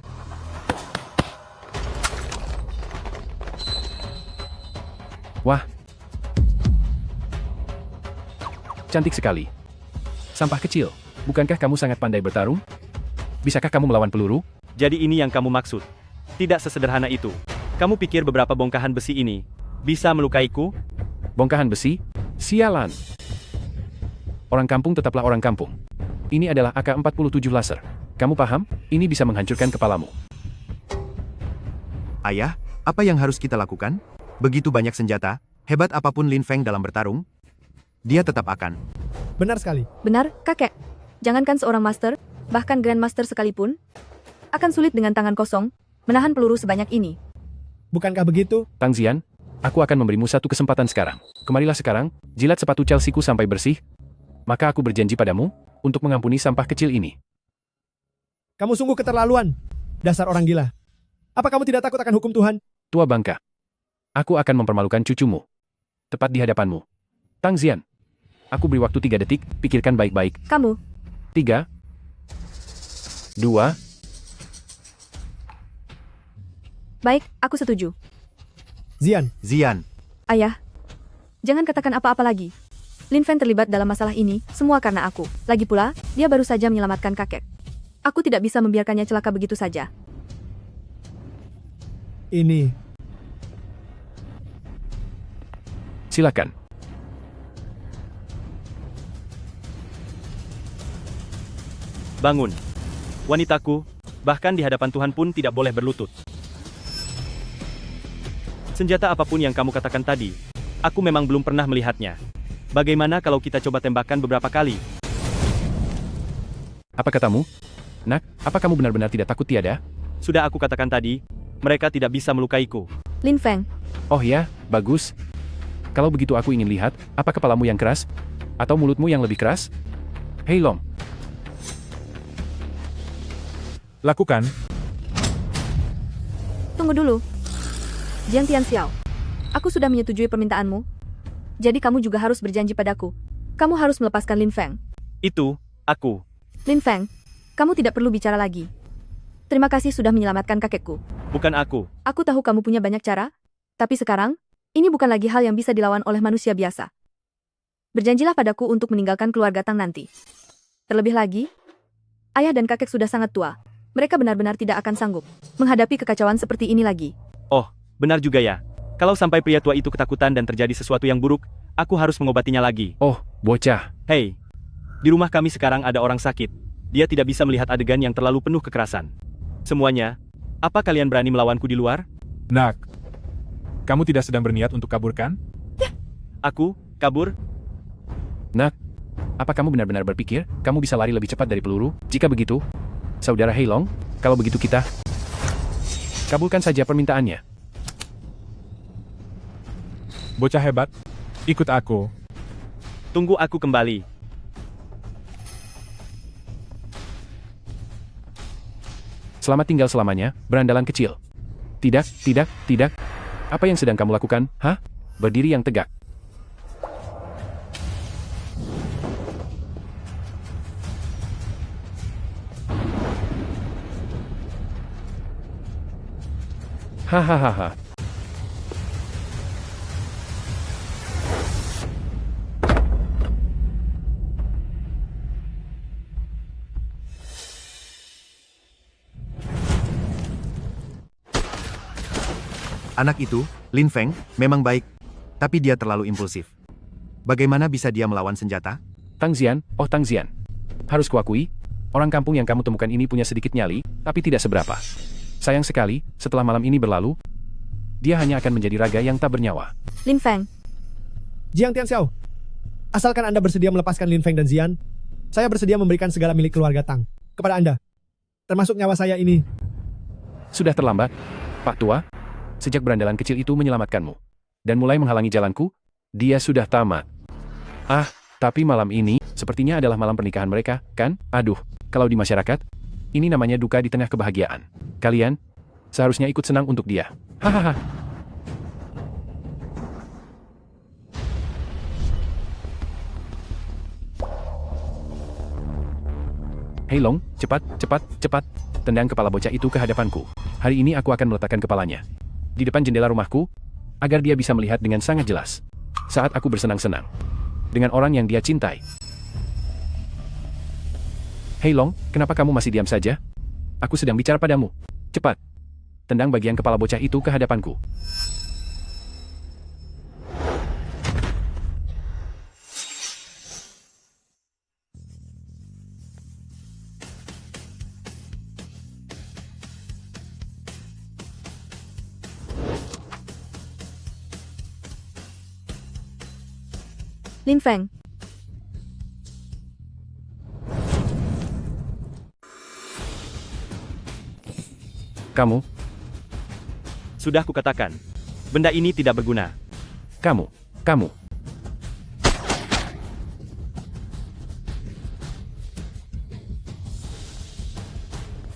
Wah. Cantik sekali. Sampah kecil, bukankah kamu sangat pandai bertarung? Bisakah kamu melawan peluru? Jadi ini yang kamu maksud. Tidak sesederhana itu. Kamu pikir beberapa bongkahan besi ini bisa melukaiku? Bongkahan besi? Sialan. Orang kampung tetaplah orang kampung. Ini adalah AK-47 laser. Kamu paham? Ini bisa menghancurkan kepalamu. Ayah, apa yang harus kita lakukan? Begitu banyak senjata, hebat apapun Lin Feng dalam bertarung, dia tetap akan. Benar sekali. Benar, kakek. Jangankan seorang master, bahkan grandmaster sekalipun, akan sulit dengan tangan kosong menahan peluru sebanyak ini. Bukankah begitu? Tang Zian, aku akan memberimu satu kesempatan sekarang. Kemarilah sekarang, jilat sepatu Chelsea-ku sampai bersih. Maka aku berjanji padamu untuk mengampuni sampah kecil ini. Kamu sungguh keterlaluan. Dasar orang gila. Apa kamu tidak takut akan hukum Tuhan? Tua bangka. Aku akan mempermalukan cucumu. Tepat di hadapanmu. Tang Zian, aku beri waktu 3 detik, pikirkan baik-baik. Kamu, 3, 2, baik, aku setuju. Zian, Zian, Ayah, jangan katakan apa-apa lagi. Lin Feng terlibat dalam masalah ini, semua karena aku. Lagi pula, dia baru saja menyelamatkan kakek. Aku tidak bisa membiarkannya celaka begitu saja. ini. silakan. Bangun. Wanitaku, bahkan di hadapan Tuhan pun tidak boleh berlutut. Senjata apapun yang kamu katakan tadi, aku memang belum pernah melihatnya. Bagaimana kalau kita coba tembakan beberapa kali? Apa katamu? Nak, apa kamu benar-benar tidak takut tiada? Sudah aku katakan tadi, mereka tidak bisa melukaiku. Lin Feng, Oh ya, bagus. Kalau begitu aku ingin lihat, apa kepalamu yang keras? Atau mulutmu yang lebih keras? Hei Long, Lakukan. tunggu dulu. Jiang Tianxiao, aku sudah menyetujui permintaanmu. Jadi kamu juga harus berjanji padaku. Kamu harus melepaskan Lin Feng. Itu, aku. Lin Feng, kamu tidak perlu bicara lagi. Terima kasih sudah menyelamatkan kakekku. Bukan aku. Aku tahu kamu punya banyak cara, tapi sekarang, ini bukan lagi hal yang bisa dilawan oleh manusia biasa. Berjanjilah padaku untuk meninggalkan keluarga Tang nanti. Terlebih lagi, ayah dan kakek sudah sangat tua. Mereka benar-benar tidak akan sanggup menghadapi kekacauan seperti ini lagi. Oh, benar juga ya. Kalau sampai pria tua itu ketakutan dan terjadi sesuatu yang buruk, aku harus mengobatinya lagi. oh, bocah. Hei, di rumah kami sekarang ada orang sakit. Dia tidak bisa melihat adegan yang terlalu penuh kekerasan. Semuanya, apa kalian berani melawanku di luar? Nak, kamu tidak sedang berniat untuk kabur kan? Aku, kabur? Nak, apa kamu benar-benar berpikir kamu bisa lari lebih cepat dari peluru? Jika begitu, saudara Hei Long, kalau begitu kita kabulkan saja permintaannya. Bocah hebat, ikut aku. Tunggu aku kembali. Selamat tinggal selamanya, berandalan kecil. Tidak, tidak, tidak. Apa yang sedang kamu lakukan, hah? Berdiri yang tegak. Hahaha. Anak itu, Lin Feng, memang baik, tapi dia terlalu impulsif. Bagaimana bisa dia melawan senjata? Tang Zian, oh Tang Zian. Harus kuakui, orang kampung yang kamu temukan ini punya sedikit nyali, tapi tidak seberapa. Sayang sekali, setelah malam ini berlalu, dia hanya akan menjadi raga yang tak bernyawa. Lin Feng, Jiang Tianxiao, asalkan Anda bersedia melepaskan Lin Feng dan Zian, saya bersedia memberikan segala milik keluarga Tang kepada Anda, termasuk nyawa saya ini. Sudah terlambat, Pak Tua. Sejak berandalan kecil itu menyelamatkanmu dan mulai menghalangi jalanku, dia sudah tamat. Ah, tapi malam ini sepertinya adalah malam pernikahan mereka, kan? Aduh, kalau di masyarakat, ini namanya duka di tengah kebahagiaan. Kalian seharusnya ikut senang untuk dia. Hahaha. Hei Long, cepat, cepat, cepat. Tendang kepala bocah itu ke hadapanku. Hari ini aku akan meletakkan kepalanya di depan jendela rumahku, agar dia bisa melihat dengan sangat jelas saat aku bersenang-senang dengan orang yang dia cintai. Hei Long, kenapa kamu masih diam saja? Aku sedang bicara padamu. Cepat, tendang bagian kepala bocah itu ke hadapanku. Lin Feng, Kamu, Sudah kukatakan, benda ini tidak berguna. kamu.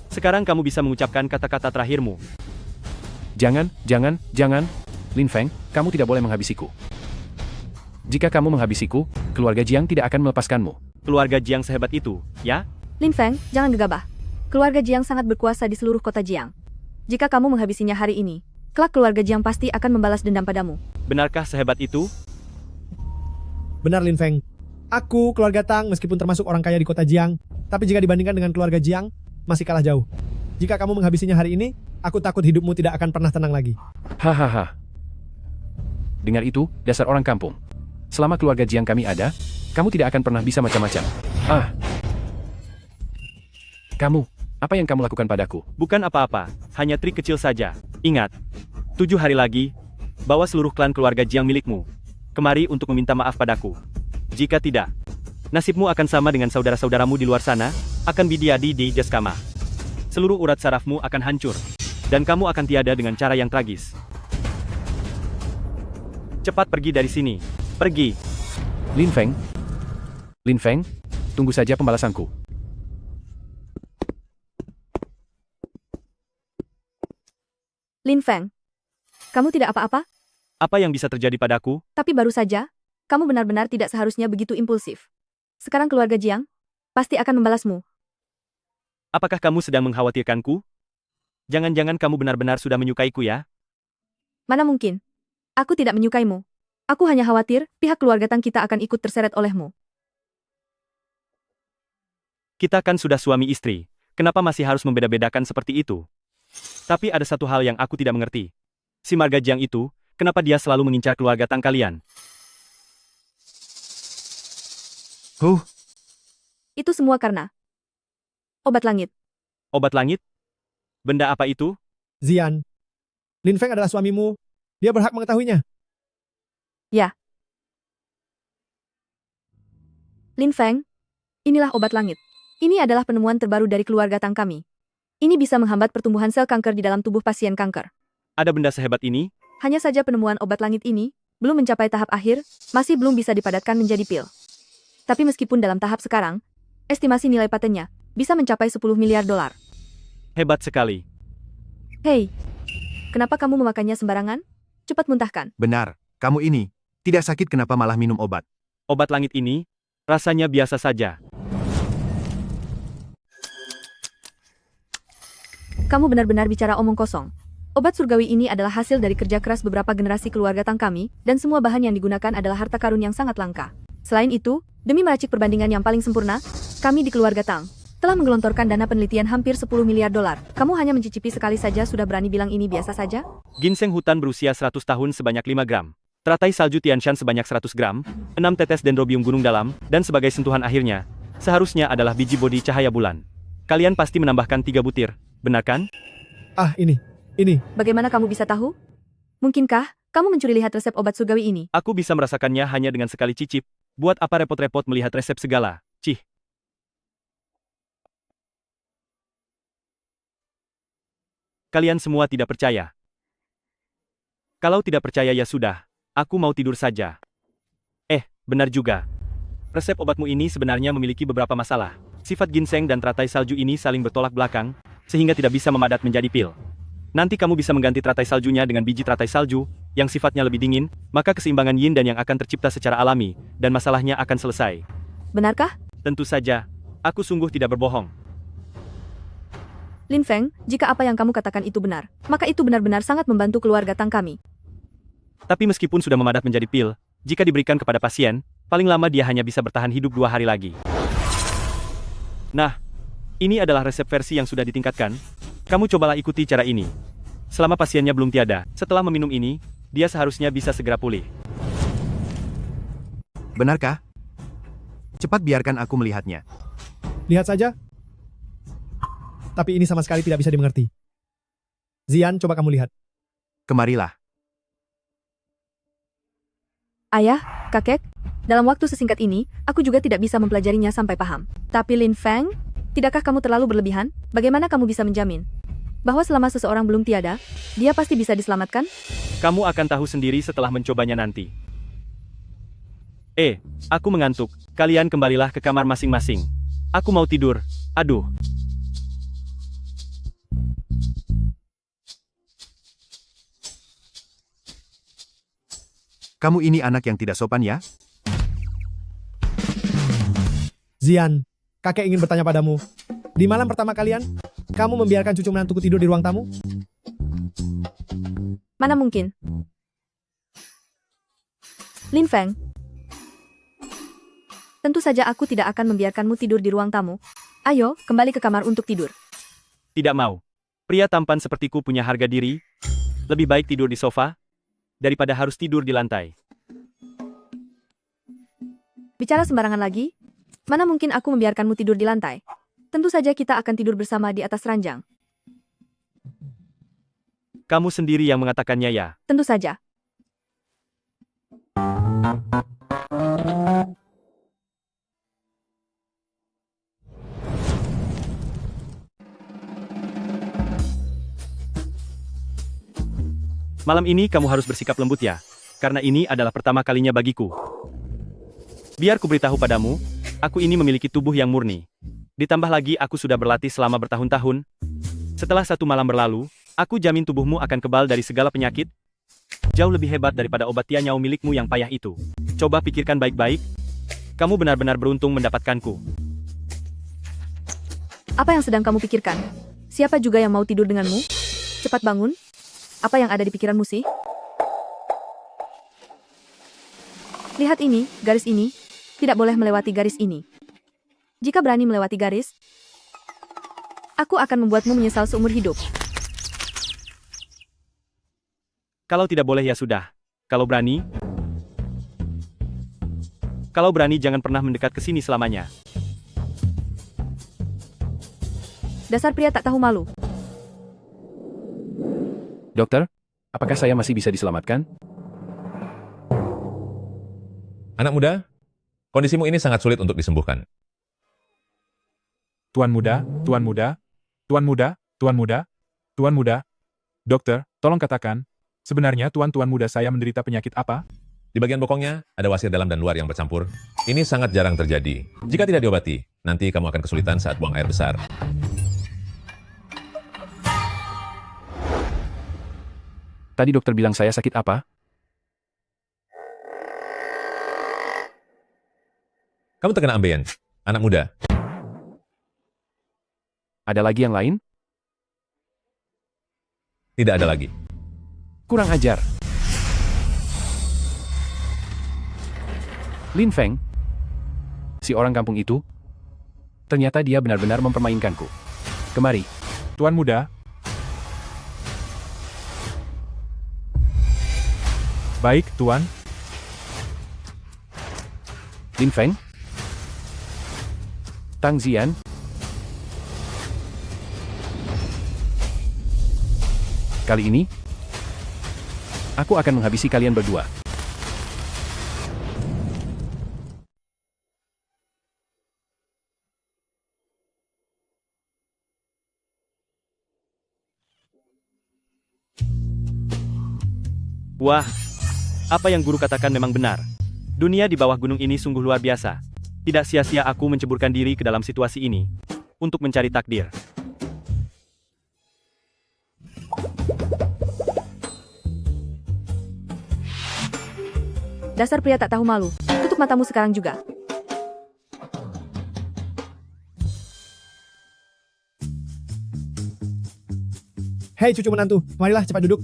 Sekarang kamu bisa mengucapkan kata-kata terakhirmu. Jangan. Lin Feng, kamu tidak boleh menghabisiku. Jika kamu menghabisiku, keluarga Jiang tidak akan melepaskanmu. Keluarga Jiang sehebat itu, ya? Lin Feng, jangan gegabah. Keluarga Jiang sangat berkuasa di seluruh kota Jiang. Jika kamu menghabisinya hari ini, kelak keluarga Jiang pasti akan membalas dendam padamu. Benarkah sehebat itu? Benar Lin Feng. Aku, keluarga Tang, meskipun termasuk orang kaya di kota Jiang, tapi jika dibandingkan dengan keluarga Jiang, masih kalah jauh. Jika kamu menghabisinya hari ini, aku takut hidupmu tidak akan pernah tenang lagi. Hahaha. Dengar itu, dasar orang kampung. Selama keluarga Jiang kami ada, kamu tidak akan pernah bisa macam-macam. Ah, Kamu, apa yang kamu lakukan padaku? Bukan apa-apa, hanya trik kecil saja. Ingat, 7 hari lagi, bawa seluruh klan keluarga Jiang milikmu kemari untuk meminta maaf padaku. Jika tidak, nasibmu akan sama dengan saudara-saudaramu di luar sana, akan bidiadi di Jaskama. Seluruh urat sarafmu akan hancur, dan kamu akan tiada dengan cara yang tragis. Cepat pergi dari sini. Pergi. Lin Feng? Lin Feng, tunggu saja pembalasanku. Lin Feng, kamu tidak apa-apa? Apa yang bisa terjadi padaku? Tapi baru saja, kamu benar-benar tidak seharusnya begitu impulsif. Sekarang keluarga Jiang pasti akan membalasmu. Apakah kamu sedang mengkhawatirkanku? Jangan-jangan kamu benar-benar sudah menyukaiku ya? Mana mungkin? Aku tidak menyukaimu. Aku hanya khawatir pihak keluarga Tang kita akan ikut terseret olehmu. Kita kan sudah suami istri, kenapa masih harus membeda-bedakan seperti itu? Tapi ada satu hal yang aku tidak mengerti. Si marga Jiang itu, kenapa dia selalu mengincar keluarga Tang kalian? Itu semua karena obat langit. Obat langit? Benda apa itu? Zian, Lin Feng adalah suamimu. Dia berhak mengetahuinya. Lin Feng, inilah obat langit. Ini adalah penemuan terbaru dari keluarga Tang kami. Ini bisa menghambat pertumbuhan sel kanker di dalam tubuh pasien kanker. Ada benda sehebat ini? Hanya saja penemuan obat langit ini belum mencapai tahap akhir, masih belum bisa dipadatkan menjadi pil. Tapi meskipun dalam tahap sekarang, estimasi nilai patennya bisa mencapai 10 miliar dolar. Hebat sekali. Hei, kenapa kamu memakannya sembarangan? Cepat muntahkan. Benar, kamu ini. Tidak sakit kenapa malah minum obat? Obat langit ini, rasanya biasa saja. Kamu benar-benar bicara omong kosong. Obat surgawi ini adalah hasil dari kerja keras beberapa generasi keluarga Tang kami, dan semua bahan yang digunakan adalah harta karun yang sangat langka. Selain itu, demi meracik perbandingan yang paling sempurna, kami di keluarga Tang telah menggelontorkan dana penelitian hampir 10 miliar dolar. Kamu hanya mencicipi sekali saja sudah berani bilang ini biasa saja? Ginseng hutan berusia 100 tahun sebanyak 5 gram. Teratai salju Tianshan sebanyak 100 gram, 6 tetes dendrobium gunung dalam, dan sebagai sentuhan akhirnya, seharusnya adalah biji bodi cahaya bulan. Kalian pasti menambahkan 3 butir, benar kan? Ah, ini. Bagaimana kamu bisa tahu? Mungkinkah kamu mencuri lihat resep obat surgawi ini? Aku bisa merasakannya hanya dengan sekali cicip. Buat apa repot-repot melihat resep segala? Cih. Kalian semua tidak percaya. Kalau tidak percaya ya sudah, aku mau tidur saja. Benar juga. Resep obatmu ini sebenarnya memiliki beberapa masalah. Sifat ginseng dan teratai salju ini saling bertolak belakang, sehingga tidak bisa memadat menjadi pil. Nanti kamu bisa mengganti teratai saljunya dengan biji teratai salju, yang sifatnya lebih dingin, maka keseimbangan yin dan yang akan tercipta secara alami, dan masalahnya akan selesai. Benarkah? Tentu saja, aku sungguh tidak berbohong. Lin Feng, jika apa yang kamu katakan itu benar, maka itu benar-benar sangat membantu keluarga Tang kami. Tapi meskipun sudah memadat menjadi pil, jika diberikan kepada pasien, paling lama dia hanya bisa bertahan hidup 2 hari lagi. Nah, ini adalah resep versi yang sudah ditingkatkan. Kamu cobalah ikuti cara ini. Selama pasiennya belum tiada, setelah meminum ini, dia seharusnya bisa segera pulih. Benarkah? Cepat biarkan aku melihatnya. Lihat saja. Tapi ini sama sekali tidak bisa dimengerti. Zian, coba kamu lihat. Kemarilah. Ayah, kakek, dalam waktu sesingkat ini, aku juga tidak bisa mempelajarinya sampai paham. Tapi Lin Feng, tidakkah kamu terlalu berlebihan? Bagaimana kamu bisa menjamin bahwa selama seseorang belum tiada, dia pasti bisa diselamatkan? Kamu akan tahu sendiri setelah mencobanya nanti. Aku mengantuk. Kalian kembalilah ke kamar masing-masing. Aku mau tidur. Aduh. Kamu ini anak yang tidak sopan ya? Zian, kakek ingin bertanya padamu. Di malam pertama kalian, kamu membiarkan cucu menantuku tidur di ruang tamu? Mana mungkin? Lin Feng, tentu saja aku tidak akan membiarkanmu tidur di ruang tamu. Ayo, kembali ke kamar untuk tidur. Tidak mau. Pria tampan sepertiku punya harga diri. Lebih baik tidur di sofa daripada harus tidur di lantai. Bicara sembarangan lagi? Mana mungkin aku membiarkanmu tidur di lantai? Tentu saja kita akan tidur bersama di atas ranjang. Kamu sendiri yang mengatakannya ya. Tentu saja. Malam ini kamu harus bersikap lembut ya, karena ini adalah pertama kalinya bagiku. Biar ku beritahu padamu, aku ini memiliki tubuh yang murni. Ditambah lagi aku sudah berlatih selama bertahun-tahun. Setelah 1 malam berlalu, aku jamin tubuhmu akan kebal dari segala penyakit. Jauh lebih hebat daripada obat tianyao milikmu yang payah itu. Coba pikirkan baik-baik. Kamu benar-benar beruntung mendapatkanku. Apa yang sedang kamu pikirkan? Siapa juga yang mau tidur denganmu? Cepat bangun. Apa yang ada di pikiranmu sih? Lihat ini, garis ini. Tidak boleh melewati garis ini. Jika berani melewati garis, aku akan membuatmu menyesal seumur hidup. Kalau tidak boleh ya sudah. Kalau berani jangan pernah mendekat ke sini selamanya. Dasar pria tak tahu malu. Dokter, apakah saya masih bisa diselamatkan? Anak muda, kondisimu ini sangat sulit untuk disembuhkan. Tuan muda, tuan muda, tuan muda, tuan muda, tuan muda. Dokter, tolong katakan, sebenarnya tuan muda saya menderita penyakit apa? Di bagian bokongnya, ada wasir dalam dan luar yang bercampur. Ini sangat jarang terjadi. Jika tidak diobati, nanti kamu akan kesulitan saat buang air besar. Tadi dokter bilang saya sakit apa? Kamu terkena ambeien, anak muda. Ada lagi yang lain? Tidak ada lagi. Kurang ajar. Lin Feng, si orang kampung itu, ternyata dia benar-benar mempermainkanku. Kemari. Tuan muda. Baik, tuan. Lin Feng? Tang Zian? Kali ini, aku akan menghabisi kalian berdua. Wah, apa yang guru katakan memang benar. Dunia di bawah gunung ini sungguh luar biasa. Tidak sia-sia aku menceburkan diri ke dalam situasi ini untuk mencari takdir. Dasar pria tak tahu malu. Tutup matamu sekarang juga. Hei cucu menantu, marilah cepat duduk.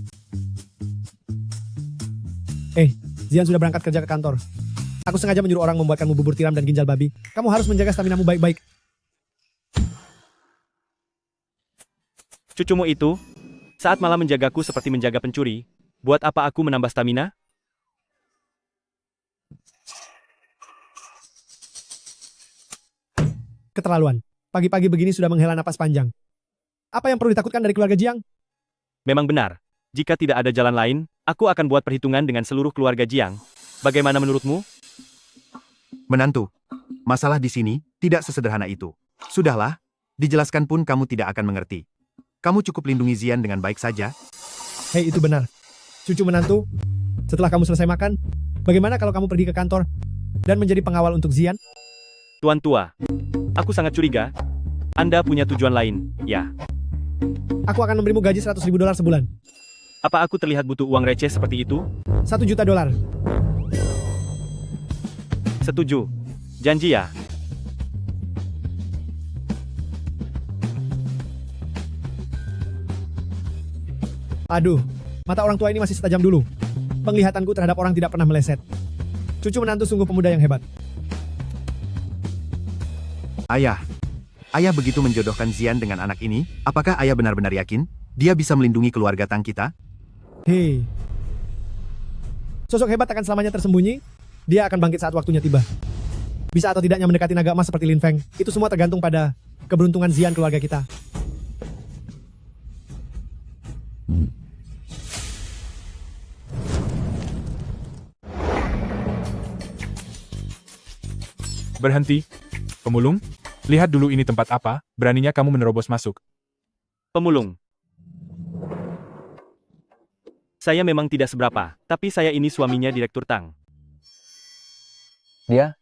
Zian sudah berangkat kerja ke kantor. Aku sengaja menyuruh orang membuatkanmu bubur tiram dan ginjal babi. Kamu harus menjaga staminamu baik-baik. Cucumu itu, saat malam menjagaku seperti menjaga pencuri, buat apa aku menambah stamina? Keterlaluan. Pagi-pagi begini sudah menghela napas panjang. Apa yang perlu ditakutkan dari keluarga Jiang? Memang benar. Jika tidak ada jalan lain, aku akan buat perhitungan dengan seluruh keluarga Jiang. Bagaimana menurutmu? Menantu, masalah di sini tidak sesederhana itu. Sudahlah, dijelaskan pun kamu tidak akan mengerti. Kamu cukup lindungi Zian dengan baik saja. Hei, itu benar. Cucu menantu, setelah kamu selesai makan, bagaimana kalau kamu pergi ke kantor dan menjadi pengawal untuk Zian? Tuan tua, aku sangat curiga. Anda punya tujuan lain, ya? Aku akan memberimu gaji $100.000 sebulan. Apa aku terlihat butuh uang receh seperti itu? $1 juta. Setuju. Janji ya? Aduh, mata orang tua ini masih setajam dulu. Penglihatanku terhadap orang tidak pernah meleset. Cucu menantu sungguh pemuda yang hebat. Ayah begitu menjodohkan Zian dengan anak ini, apakah ayah benar-benar yakin dia bisa melindungi keluarga Tang kita? Hei. Sosok hebat akan selamanya tersembunyi. Dia akan bangkit saat waktunya tiba. Bisa atau tidaknya mendekati naga emas seperti Lin Feng, itu semua tergantung pada keberuntungan Zian keluarga kita. Berhenti. Pemulung, lihat dulu ini tempat apa, beraninya kamu menerobos masuk. Pemulung. Saya memang tidak seberapa, tapi saya ini suaminya Direktur Tang. Dia?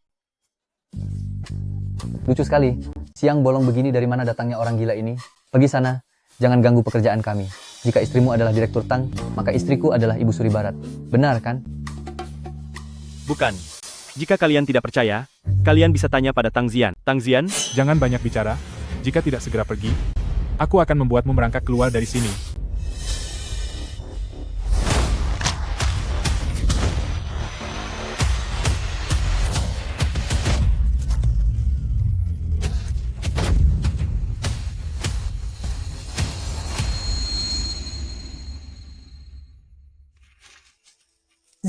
Lucu sekali. Siang bolong begini dari mana datangnya orang gila ini? Pergi sana, jangan ganggu pekerjaan kami. Jika istrimu adalah Direktur Tang, maka istriku adalah Ibu Suri Barat. Benar kan? Bukan. Jika kalian tidak percaya, kalian bisa tanya pada Tang Zian. Tang Zian, Jangan banyak bicara. Jika tidak segera pergi, aku akan membuatmu merangkak keluar dari sini.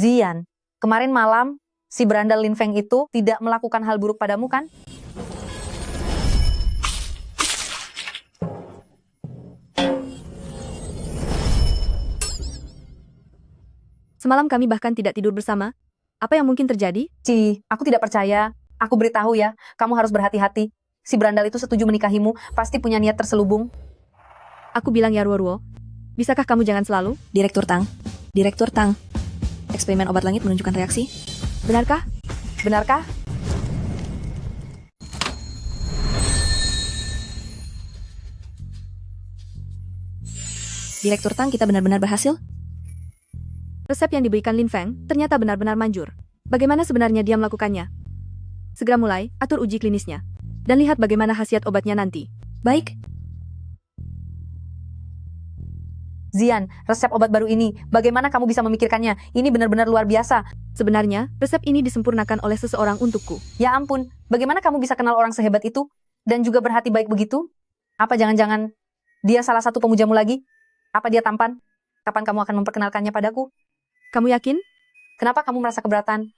Zian, kemarin malam si berandal Lin Feng itu tidak melakukan hal buruk padamu kan? Semalam kami bahkan tidak tidur bersama. Apa yang mungkin terjadi? Aku tidak percaya. Aku beritahu ya, kamu harus berhati-hati. Si berandal itu setuju menikahimu, pasti punya niat terselubung. Aku bilang ya Ruo, bisakah kamu jangan selalu? Direktur Tang, eksperimen obat langit menunjukkan reaksi. Benarkah? Benarkah? Direktur Tang, kita benar-benar berhasil. Resep yang diberikan Lin Feng ternyata benar-benar manjur. Bagaimana sebenarnya dia melakukannya? Segera mulai, atur uji klinisnya. Dan lihat bagaimana khasiat obatnya nanti. Baik, Zian, resep obat baru ini, bagaimana kamu bisa memikirkannya? Ini benar-benar luar biasa. Sebenarnya, resep ini disempurnakan oleh seseorang untukku. Ya ampun, bagaimana kamu bisa kenal orang sehebat itu? Dan juga berhati baik begitu? Apa jangan-jangan dia salah satu pemujamu lagi? Apa dia tampan? Kapan kamu akan memperkenalkannya padaku? Kamu yakin? Kenapa kamu merasa keberatan?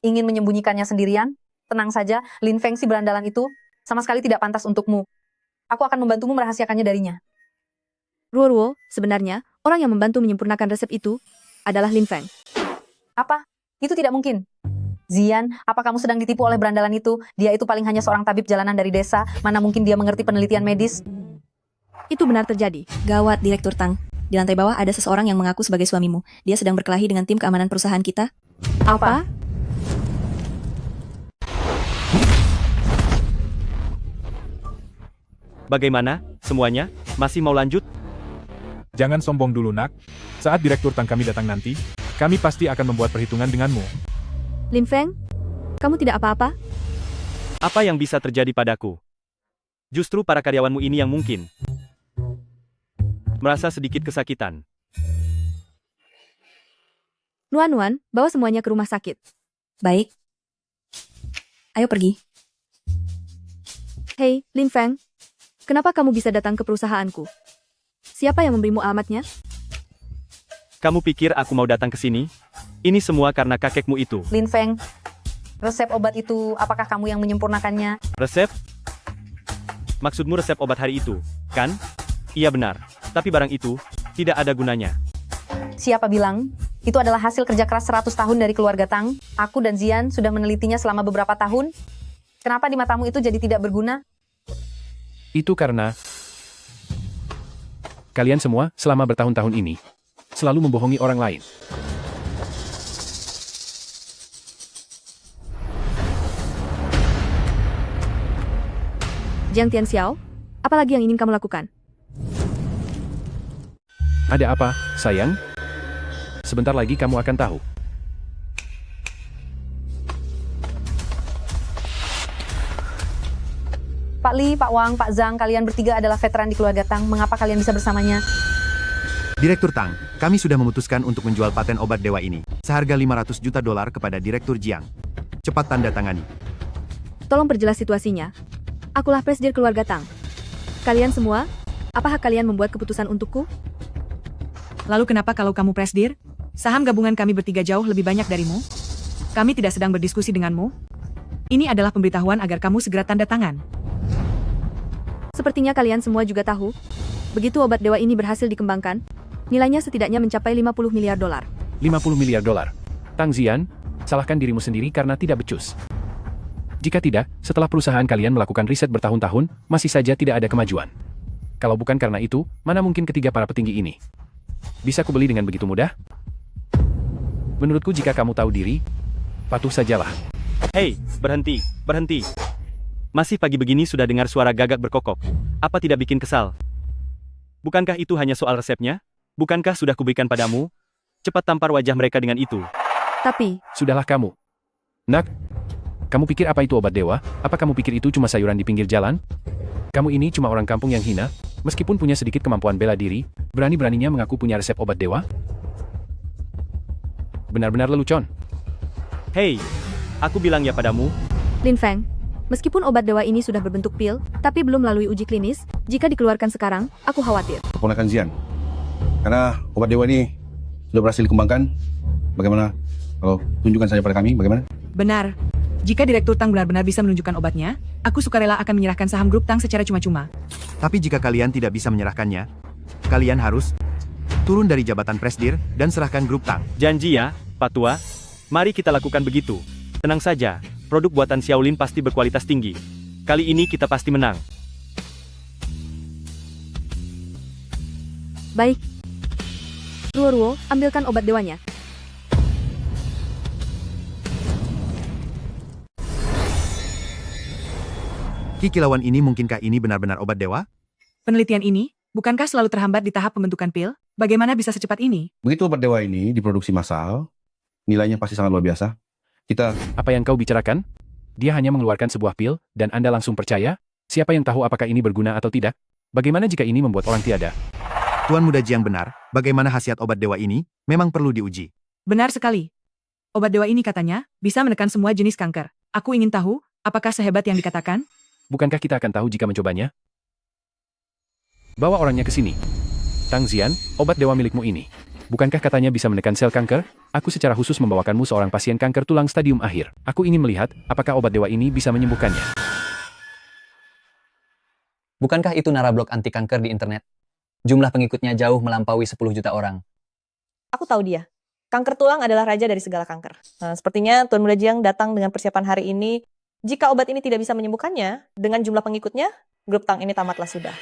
Ingin menyembunyikannya sendirian? Tenang saja, Lin Feng si berandalan itu sama sekali tidak pantas untukmu. Aku akan membantumu merahasiakannya darinya. Ruo, sebenarnya, orang yang membantu menyempurnakan resep itu adalah Lin Feng. Apa? Itu tidak mungkin. Zian, apa kamu sedang ditipu oleh berandalan itu? Dia itu paling hanya seorang tabib jalanan dari desa, mana mungkin dia mengerti penelitian medis? Itu benar terjadi. gawat Direktur Tang. Di lantai bawah ada seseorang yang mengaku sebagai suamimu. Dia sedang berkelahi dengan tim keamanan perusahaan kita. Apa? Bagaimana? Semuanya? Masih mau lanjut? Jangan sombong dulu, nak. Saat Direktur Tang kami datang nanti, kami pasti akan membuat perhitungan denganmu. Lin Feng? Kamu tidak apa-apa? Apa yang bisa terjadi padaku? Justru para karyawanmu ini yang mungkin merasa sedikit kesakitan. Nuan, bawa semuanya ke rumah sakit. Baik. Ayo pergi. Hei, Lin Feng. Kenapa kamu bisa datang ke perusahaanku? Siapa yang memberimu alamatnya? Kamu pikir aku mau datang ke sini? Ini semua karena kakekmu itu. Lin Feng, resep obat itu apakah kamu yang menyempurnakannya? Resep? Maksudmu resep obat hari itu, kan? Iya benar. Tapi barang itu tidak ada gunanya. Siapa bilang? Itu adalah hasil kerja keras 100 tahun dari keluarga Tang. Aku dan Zian sudah menelitinya selama beberapa tahun. Kenapa di matamu itu jadi tidak berguna? Itu karena kalian semua selama bertahun-tahun ini selalu membohongi orang lain. Jiang Tianxiao, apalagi yang ingin kamu lakukan? Ada apa, sayang? Sebentar lagi kamu akan tahu. Pak Li, Pak Wang, Pak Zhang, kalian bertiga adalah veteran di keluarga Tang. Mengapa kalian bisa bersamanya? Direktur Tang, kami sudah memutuskan untuk menjual paten obat dewa ini, seharga 500 juta dolar kepada Direktur Jiang. Cepat tanda tangani. Tolong perjelas situasinya. Akulah presdir keluarga Tang. Kalian semua, apa hak kalian membuat keputusan untukku? Lalu kenapa kalau kamu presdir? Saham gabungan kami bertiga jauh lebih banyak darimu. Kami tidak sedang berdiskusi denganmu. Ini adalah pemberitahuan agar kamu segera tanda tangan. Sepertinya kalian semua juga tahu, begitu obat dewa ini berhasil dikembangkan, nilainya setidaknya mencapai 50 miliar dolar. 50 miliar dolar. Tang Zian, salahkan dirimu sendiri karena tidak becus. Jika tidak, setelah perusahaan kalian melakukan riset bertahun-tahun, masih saja tidak ada kemajuan. Kalau bukan karena itu, mana mungkin ketiga para petinggi ini? Bisa kubeli dengan begitu mudah? Menurutku jika kamu tahu diri, patuh sajalah. Hei, berhenti, berhenti. Masih pagi begini sudah dengar suara gagak berkokok. Apa tidak bikin kesal? Bukankah itu hanya soal resepnya? Bukankah sudah kuberikan padamu? Cepat tampar wajah mereka dengan itu. Tapi, Sudahlah kamu. Nak, kamu pikir apa itu obat dewa? Apa kamu pikir itu cuma sayuran di pinggir jalan? Kamu ini cuma orang kampung yang hina, meskipun punya sedikit kemampuan bela diri, berani-beraninya mengaku punya resep obat dewa? Benar-benar lelucon. Hei, aku bilang ya padamu, Lin Feng, meskipun obat dewa ini sudah berbentuk pil, tapi belum melalui uji klinis, jika dikeluarkan sekarang, aku khawatir. Keponakan Zian. Karena obat dewa ini sudah berhasil dikembangkan. Bagaimana kalau tunjukkan saja pada kami, bagaimana? Benar. Jika Direktur Tang benar-benar bisa menunjukkan obatnya, aku sukarela akan menyerahkan saham grup Tang secara cuma-cuma. Tapi jika kalian tidak bisa menyerahkannya, kalian harus turun dari jabatan Presdir dan serahkan grup Tang. janji ya, Pak Tua. Mari kita lakukan begitu. Tenang saja, produk buatan Xiaolin pasti berkualitas tinggi. Kali ini kita pasti menang. Baik. Ruo, ambilkan obat dewanya. Kikilauan ini mungkinkah ini benar-benar obat dewa? Penelitian ini, bukankah selalu terhambat di tahap pembentukan pil? Bagaimana bisa secepat ini? Begitu obat dewa ini diproduksi massal, nilainya pasti sangat luar biasa. Kita Apa yang kau bicarakan? Dia hanya mengeluarkan sebuah pil, dan Anda langsung percaya? Siapa yang tahu apakah ini berguna atau tidak? Bagaimana jika ini membuat orang tiada? Tuan Muda Jiang benar, bagaimana khasiat obat dewa ini, memang perlu diuji. Benar sekali. Obat dewa ini katanya, bisa menekan semua jenis kanker. Aku ingin tahu, apakah sehebat yang dikatakan? Bukankah kita akan tahu jika mencobanya? Bawa orangnya ke sini. Tang Zian, obat dewa milikmu ini. Bukankah katanya bisa menekan sel kanker? Aku secara khusus membawakanmu seorang pasien kanker tulang stadium akhir. Aku ingin melihat, apakah obat dewa ini bisa menyembuhkannya. Bukankah itu narablog anti kanker di internet? Jumlah pengikutnya jauh melampaui 10 juta orang. Aku tahu dia. Kanker tulang adalah raja dari segala kanker. Nah, sepertinya Tuan Muda Jiang datang dengan persiapan hari ini. Jika obat ini tidak bisa menyembuhkannya, dengan jumlah pengikutnya, grup Tang ini tamatlah sudah.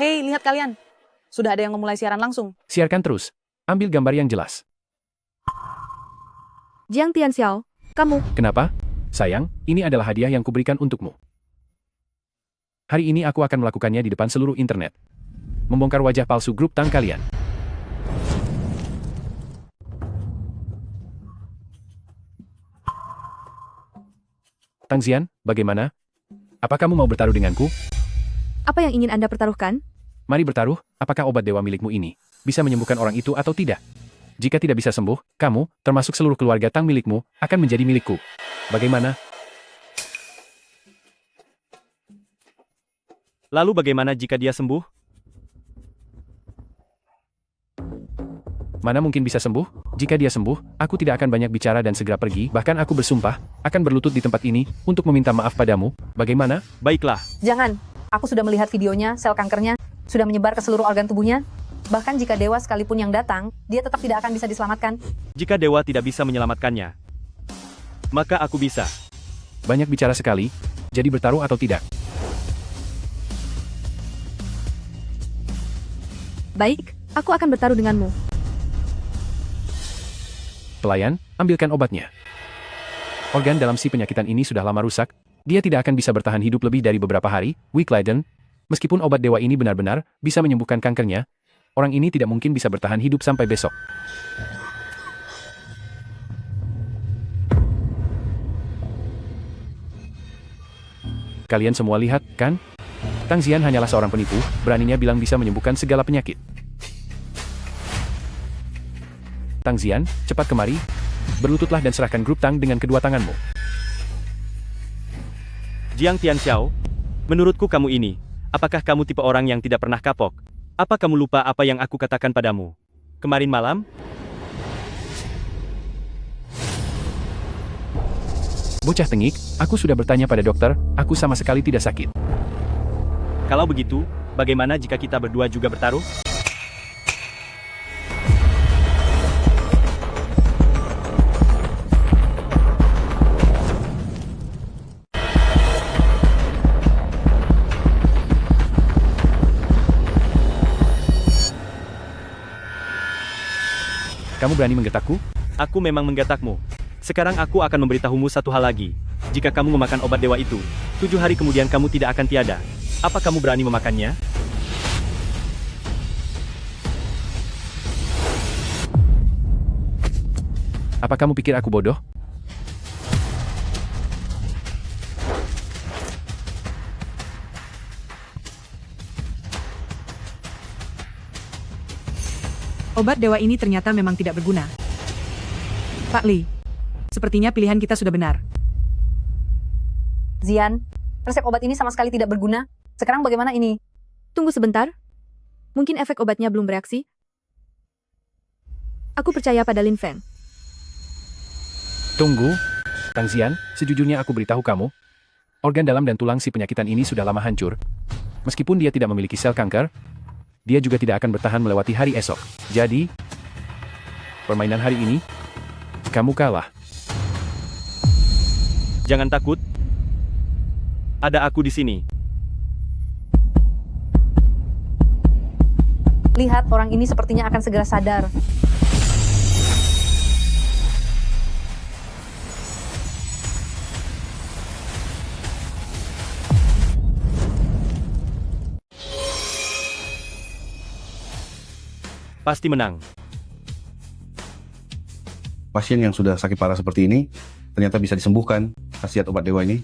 Hei, lihat kalian. Sudah ada yang memulai siaran langsung. Siarkan terus. Ambil gambar yang jelas. Jiang Tianxiao, kamu. Kenapa? Sayang, ini adalah hadiah yang kuberikan untukmu. Hari ini aku akan melakukannya di depan seluruh internet. Membongkar wajah palsu grup Tang kalian. Tang Zian, bagaimana? Apa kamu mau bertaruh denganku? Apa yang ingin Anda pertaruhkan? Mari bertaruh, apakah obat dewa milikmu ini bisa menyembuhkan orang itu atau tidak? Jika tidak bisa sembuh, kamu, termasuk seluruh keluarga Tang milikmu, akan menjadi milikku. Bagaimana? Lalu bagaimana jika dia sembuh? Mana mungkin bisa sembuh? Jika dia sembuh, aku tidak akan banyak bicara dan segera pergi. Bahkan aku bersumpah, akan berlutut di tempat ini untuk meminta maaf padamu. Bagaimana? Baiklah. Jangan. Aku sudah melihat videonya, sel kankernya sudah menyebar ke seluruh organ tubuhnya. Bahkan jika dewa sekalipun yang datang, dia tetap tidak akan bisa diselamatkan. Jika dewa tidak bisa menyelamatkannya, maka aku bisa. Banyak bicara sekali, jadi bertaruh atau tidak? Baik, aku akan bertaruh denganmu. Pelayan, ambilkan obatnya. Organ dalam si penyakitan ini sudah lama rusak, dia tidak akan bisa bertahan hidup lebih dari beberapa hari. Wikliden, meskipun obat dewa ini benar-benar bisa menyembuhkan kankernya, orang ini tidak mungkin bisa bertahan hidup sampai besok. Kalian semua lihat, kan? Tang Zian hanyalah seorang penipu, beraninya bilang bisa menyembuhkan segala penyakit. Tang Zian, cepat kemari. Berlututlah dan serahkan grup Tang dengan kedua tanganmu. Jiang Tianxiao, menurutku kamu ini, apakah kamu tipe orang yang tidak pernah kapok? Apa kamu lupa apa yang aku katakan padamu kemarin malam? Bocah tengik, aku sudah bertanya pada dokter, aku sama sekali tidak sakit. Kalau begitu, bagaimana jika kita berdua juga bertaruh? Kamu berani menggetakku? Aku memang menggatakmu. Sekarang aku akan memberitahumu satu hal lagi. Jika kamu memakan obat dewa itu, 7 hari kemudian kamu tidak akan tiada. Apa kamu berani memakannya? Apa kamu pikir aku bodoh? Obat dewa ini ternyata memang tidak berguna. Pak Lee, sepertinya pilihan kita sudah benar. Zian, resep obat ini sama sekali tidak berguna. Sekarang bagaimana ini? Tunggu sebentar. Mungkin efek obatnya belum bereaksi. Aku percaya pada Lin Feng. Tunggu, Tang Xian, sejujurnya aku beritahu kamu, organ dalam dan tulang si penyakitan ini sudah lama hancur. Meskipun dia tidak memiliki sel kanker, dia juga tidak akan bertahan melewati hari esok. Jadi, permainan hari ini, kamu kalah. Jangan takut. Ada aku di sini. Lihat, orang ini sepertinya akan segera sadar. Pasti menang. Pasien yang sudah sakit parah seperti ini, ternyata bisa disembuhkan. Khasiat obat dewa ini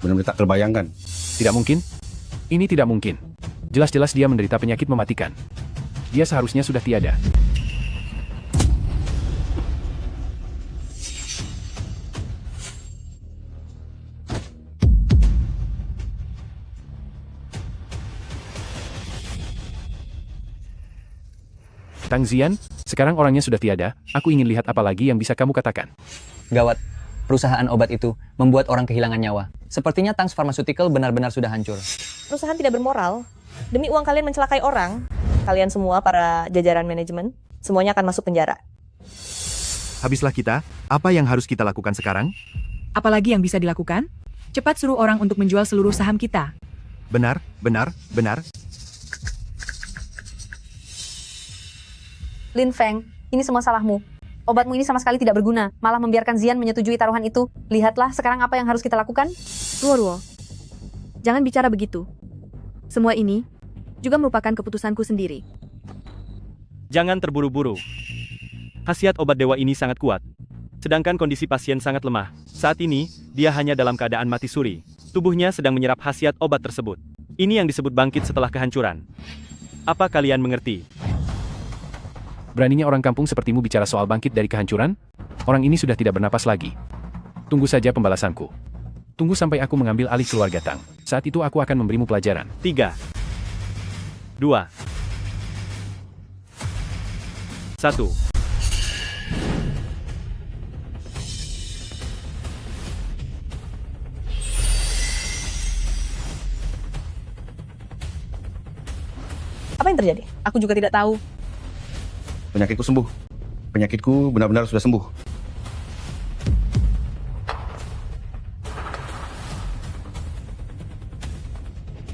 benar-benar tak terbayangkan. Tidak mungkin. Ini tidak mungkin. Jelas-jelas dia menderita penyakit mematikan. Dia seharusnya sudah tiada. Tang Xian, sekarang orangnya sudah tiada, aku ingin lihat apa lagi yang bisa kamu katakan. Gawat, perusahaan obat itu membuat orang kehilangan nyawa. Sepertinya Tang Pharmaceutical benar-benar sudah hancur. Perusahaan tidak bermoral. Demi uang kalian mencelakai orang. Kalian semua para jajaran manajemen, semuanya akan masuk penjara. Habislah kita, apa yang harus kita lakukan sekarang? Apalagi yang bisa dilakukan? Cepat suruh orang untuk menjual seluruh saham kita. Benar, benar, benar. Lin Feng, ini semua salahmu. Obatmu ini sama sekali tidak berguna, malah membiarkan Zian menyetujui taruhan itu. Lihatlah sekarang apa yang harus kita lakukan. Ruo, jangan bicara begitu. Semua ini juga merupakan keputusanku sendiri. Jangan terburu-buru. Khasiat obat dewa ini sangat kuat. Sedangkan kondisi pasien sangat lemah. Saat ini, dia hanya dalam keadaan mati suri. Tubuhnya sedang menyerap khasiat obat tersebut. Ini yang disebut bangkit setelah kehancuran. Apa kalian mengerti? Beraninya orang kampung sepertimu bicara soal bangkit dari kehancuran? Orang ini sudah tidak bernapas lagi. Tunggu saja pembalasanku. Tunggu sampai aku mengambil alih keluarga Tang. Saat itu aku akan memberimu pelajaran. 3, 2, 1. Apa yang terjadi? Aku juga tidak tahu. Penyakitku sembuh. Penyakitku benar-benar sudah sembuh.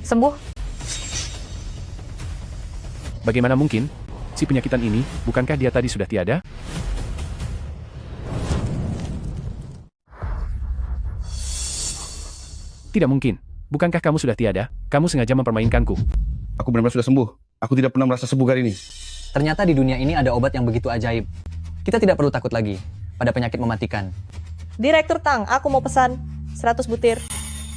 Sembuh? Bagaimana mungkin? Si penyakitan ini, bukankah dia tadi sudah tiada? Tidak mungkin. Bukankah kamu sudah tiada? Kamu sengaja mempermainkanku. Aku benar-benar sudah sembuh. Aku tidak pernah merasa sebugar ini. Ternyata di dunia ini ada obat yang begitu ajaib. Kita tidak perlu takut lagi pada penyakit mematikan. Direktur Tang, aku mau pesan 100 butir.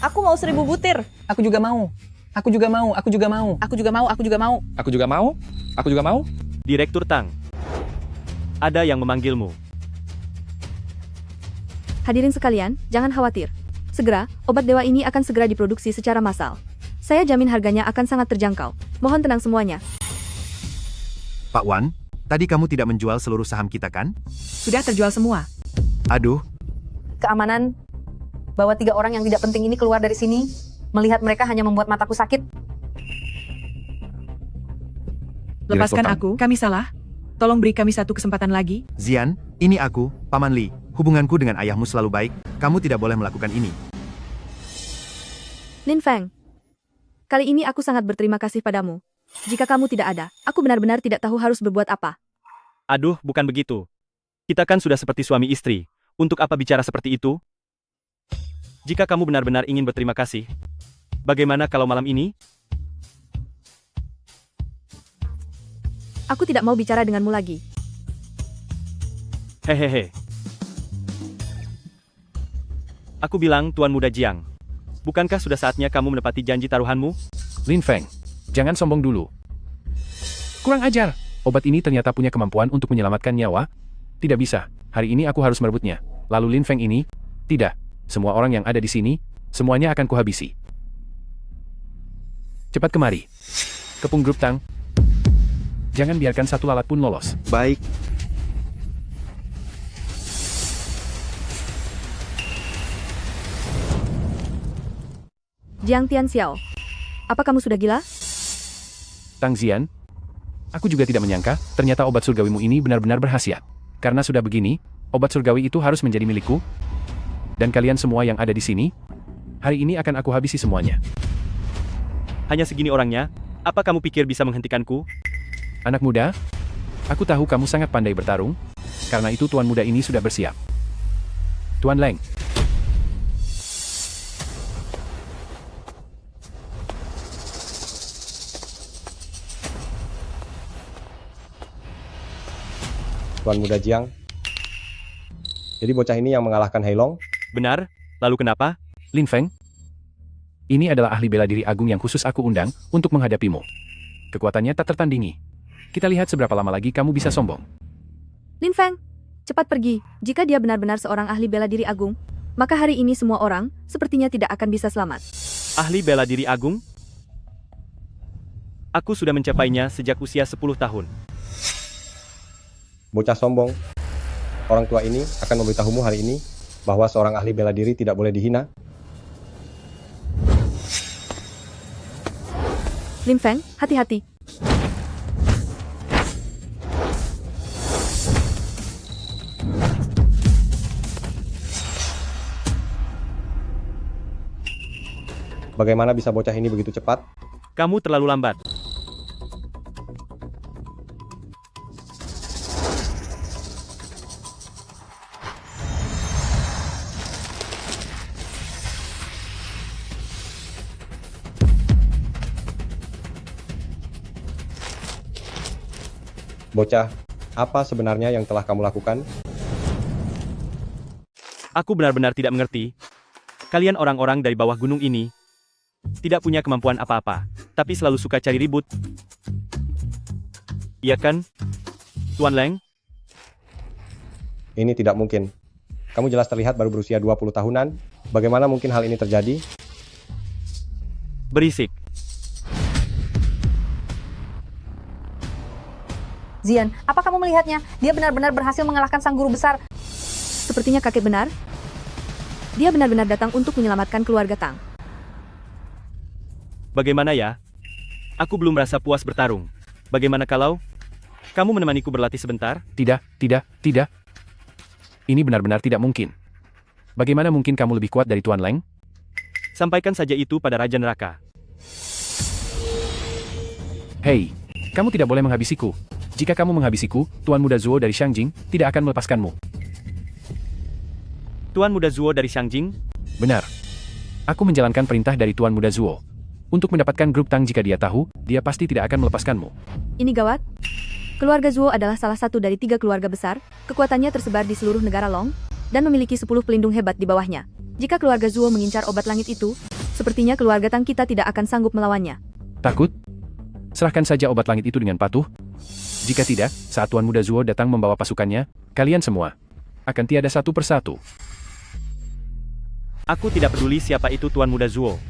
Aku mau 1000 butir. Aku juga mau. Aku juga mau. Aku juga mau. Aku juga mau, aku juga mau. Aku juga mau. Aku juga mau. Direktur Tang. Ada yang memanggilmu. Hadirin sekalian, jangan khawatir. Segera, obat dewa ini akan segera diproduksi secara massal. Saya jamin harganya akan sangat terjangkau. Mohon tenang semuanya. Pak Wan, tadi kamu tidak menjual seluruh saham kita kan? Sudah terjual semua. Aduh, Keamanan, bahwa 3 orang yang tidak penting ini keluar dari sini. Melihat mereka hanya membuat mataku sakit. Lepaskan Tang. aku, kami salah. Tolong beri kami satu kesempatan lagi. Zian, ini aku, Paman Li. Hubunganku dengan ayahmu selalu baik, kamu tidak boleh melakukan ini. Lin Feng, kali ini aku sangat berterima kasih padamu. Jika kamu tidak ada, aku benar-benar tidak tahu harus berbuat apa. Aduh, bukan begitu. Kita kan sudah seperti suami istri. Untuk apa bicara seperti itu? Jika kamu benar-benar ingin berterima kasih, bagaimana kalau malam ini? Aku tidak mau bicara denganmu lagi. Hehehe. Aku bilang, Tuan Muda Jiang. Bukankah sudah saatnya kamu menepati janji taruhanmu? Lin Feng, jangan sombong dulu. Kurang ajar. Obat ini ternyata punya kemampuan untuk menyelamatkan nyawa. Tidak bisa. Hari ini aku harus merebutnya. Lalu Lin Feng ini? Tidak. Semua orang yang ada di sini, semuanya akan kuhabisi. Cepat kemari. Kepung Grup Tang. Jangan biarkan satu lalat pun lolos. Baik. Jiang Tianxiao, apa kamu sudah gila? Tang Zian, aku juga tidak menyangka, ternyata obat surgawimu ini benar-benar berkhasiat. Karena sudah begini, obat surgawi itu harus menjadi milikku. Dan kalian semua yang ada di sini, hari ini akan aku habisi semuanya. Hanya segini orangnya, apa kamu pikir bisa menghentikanku? Anak muda, aku tahu kamu sangat pandai bertarung, karena itu tuan muda ini sudah bersiap. Tuan Leng. Tuan Muda Jiang. Jadi bocah ini yang mengalahkan Heilong? Benar, lalu kenapa? Lin Feng, ini adalah ahli bela diri agung yang khusus aku undang untuk menghadapimu. Kekuatannya tak tertandingi. Kita lihat seberapa lama lagi kamu bisa sombong. Lin Feng, cepat pergi. Jika dia benar-benar seorang ahli bela diri agung, maka hari ini semua orang sepertinya tidak akan bisa selamat. Ahli bela diri agung? Aku sudah mencapainya sejak usia 10 tahun. Bocah sombong. Orang tua ini akan memberitahumu hari ini bahwa seorang ahli bela diri tidak boleh dihina. Lin Feng, hati-hati. Bagaimana bisa bocah ini begitu cepat? Kamu terlalu lambat. Bocah, apa sebenarnya yang telah kamu lakukan? Aku benar-benar tidak mengerti. Kalian orang-orang dari bawah gunung ini tidak punya kemampuan apa-apa, tapi selalu suka cari ribut. Iya kan, Tuan Leng? Ini tidak mungkin. Kamu jelas terlihat baru berusia 20 tahunan. Bagaimana mungkin hal ini terjadi? Berisik. Zian, apa kamu melihatnya? Dia benar-benar berhasil mengalahkan sang guru besar. Sepertinya kakek benar. Dia benar-benar datang untuk menyelamatkan keluarga Tang. Bagaimana ya? Aku belum merasa puas bertarung. Bagaimana kalau kamu menemaniku berlatih sebentar? Tidak. Ini benar-benar tidak mungkin. Bagaimana mungkin kamu lebih kuat dari Tuan Leng? Sampaikan saja itu pada Raja Neraka. Hei, kamu tidak boleh menghabisiku. Jika kamu menghabisiku, Tuan Muda Zuo dari Xiangjing tidak akan melepaskanmu. Tuan Muda Zuo dari Xiangjing? Benar. Aku menjalankan perintah dari Tuan Muda Zuo. Untuk mendapatkan grup Tang jika dia tahu, dia pasti tidak akan melepaskanmu. Ini gawat. Keluarga Zuo adalah salah satu dari 3 keluarga besar, kekuatannya tersebar di seluruh negara Long, dan memiliki 10 pelindung hebat di bawahnya. Jika keluarga Zuo mengincar obat langit itu, sepertinya keluarga Tang kita tidak akan sanggup melawannya. Takut? Serahkan saja obat langit itu dengan patuh. Jika tidak, saat Tuan Muda Zuo datang membawa pasukannya, kalian semua akan tiada satu persatu. Aku tidak peduli siapa itu Tuan Muda Zuo.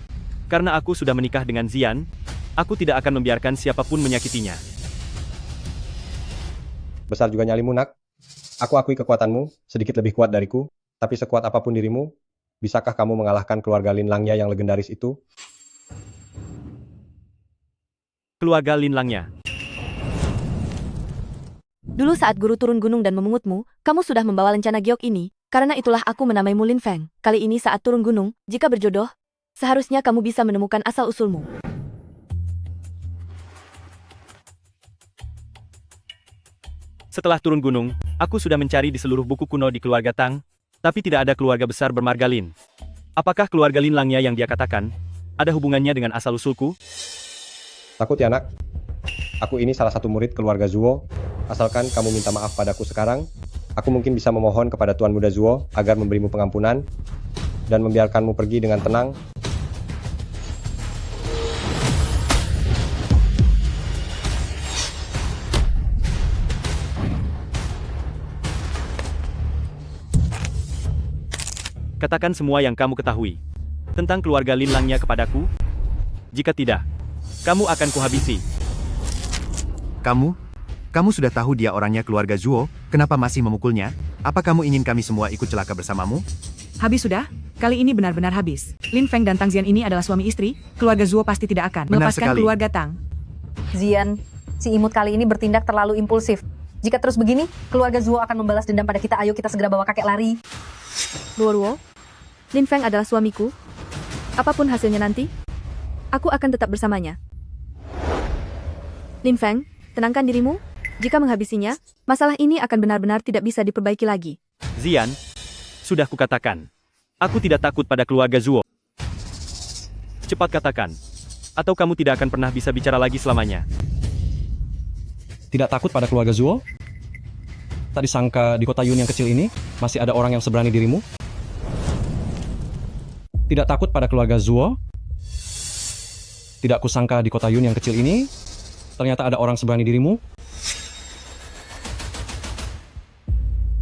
Karena aku sudah menikah dengan Zian, aku tidak akan membiarkan siapapun menyakitinya. Besar juga nyalimu, nak. Aku akui kekuatanmu, sedikit lebih kuat dariku, tapi sekuat apapun dirimu, Bisakah kamu mengalahkan keluarga Lin Langya yang legendaris itu? Keluarga Lin Langya. Dulu saat guru turun gunung dan memungutmu, kamu sudah membawa lencana giok ini, karena itulah aku menamaimu Lin Feng. Kali ini saat turun gunung, jika berjodoh, seharusnya kamu bisa menemukan asal-usulmu. Setelah turun gunung, aku sudah mencari di seluruh buku kuno di keluarga Tang, tapi tidak ada keluarga besar bermarga Lin. Apakah keluarga Lin Langya yang dia katakan ada hubungannya dengan asal-usulku? Takut ya nak? Aku ini salah satu murid keluarga Zuo. Asalkan kamu minta maaf padaku sekarang, aku mungkin bisa memohon kepada Tuan Muda Zuo agar memberimu pengampunan dan membiarkanmu pergi dengan tenang. Katakan semua yang kamu ketahui tentang keluarga Lin Langya kepadaku. Jika tidak, kamu akan kuhabisi. Kamu sudah tahu dia orangnya keluarga Zuo, kenapa masih memukulnya? Apa kamu ingin kami semua ikut celaka bersamamu? Habis sudah? Kali ini benar-benar habis. Lin Feng dan Tang Zian ini adalah suami istri, keluarga Zuo pasti tidak akan Benar melepaskan sekali. keluarga Tang. Zian, si imut kali ini bertindak terlalu impulsif. Jika terus begini, keluarga Zuo akan membalas dendam pada kita. Ayo kita segera bawa kakek lari. Ruo, Lin Feng adalah suamiku. Apapun hasilnya nanti, aku akan tetap bersamanya. Lin Feng, tenangkan dirimu. Jika menghabisinya, masalah ini akan benar-benar tidak bisa diperbaiki lagi. Zian, sudah kukatakan, aku tidak takut pada keluarga Zuo. Cepat katakan, atau kamu tidak akan pernah bisa bicara lagi selamanya. Tidak takut pada keluarga Zuo? Tak disangka di kota Yun yang kecil ini masih ada orang yang seberani dirimu? Tidak takut pada keluarga Zuo? Tidak kusangka di kota Yun yang kecil ini ternyata ada orang seberani dirimu?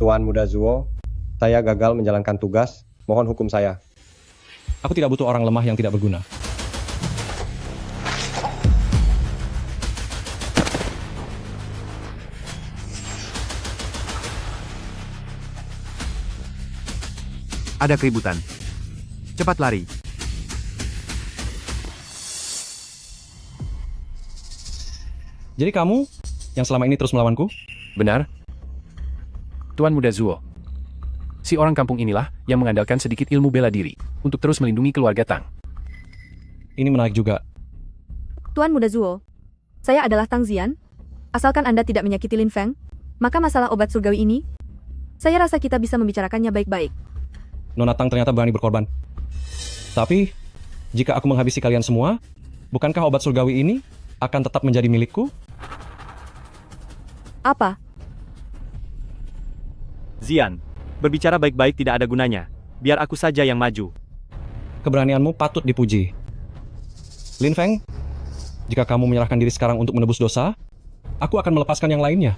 Tuan Muda Zuo, saya gagal menjalankan tugas, mohon hukum saya. Aku tidak butuh orang lemah yang tidak berguna. Ada keributan. Cepat lari. Jadi kamu yang selama ini terus melawanku? Benar. Tuan Muda Zuo. Si orang kampung inilah yang mengandalkan sedikit ilmu bela diri untuk terus melindungi keluarga Tang. Ini menarik juga. Tuan Muda Zuo, saya adalah Tang Zian. Asalkan Anda tidak menyakiti Lin Feng, maka masalah obat surgawi ini, saya rasa kita bisa membicarakannya baik-baik. Nona Tang ternyata berani berkorban. Tapi, jika aku menghabisi kalian semua, bukankah obat surgawi ini akan tetap menjadi milikku? Apa? Zian, berbicara baik-baik tidak ada gunanya. Biar aku saja yang maju. Keberanianmu patut dipuji. Lin Feng, jika kamu menyerahkan diri sekarang untuk menebus dosa, aku akan melepaskan yang lainnya.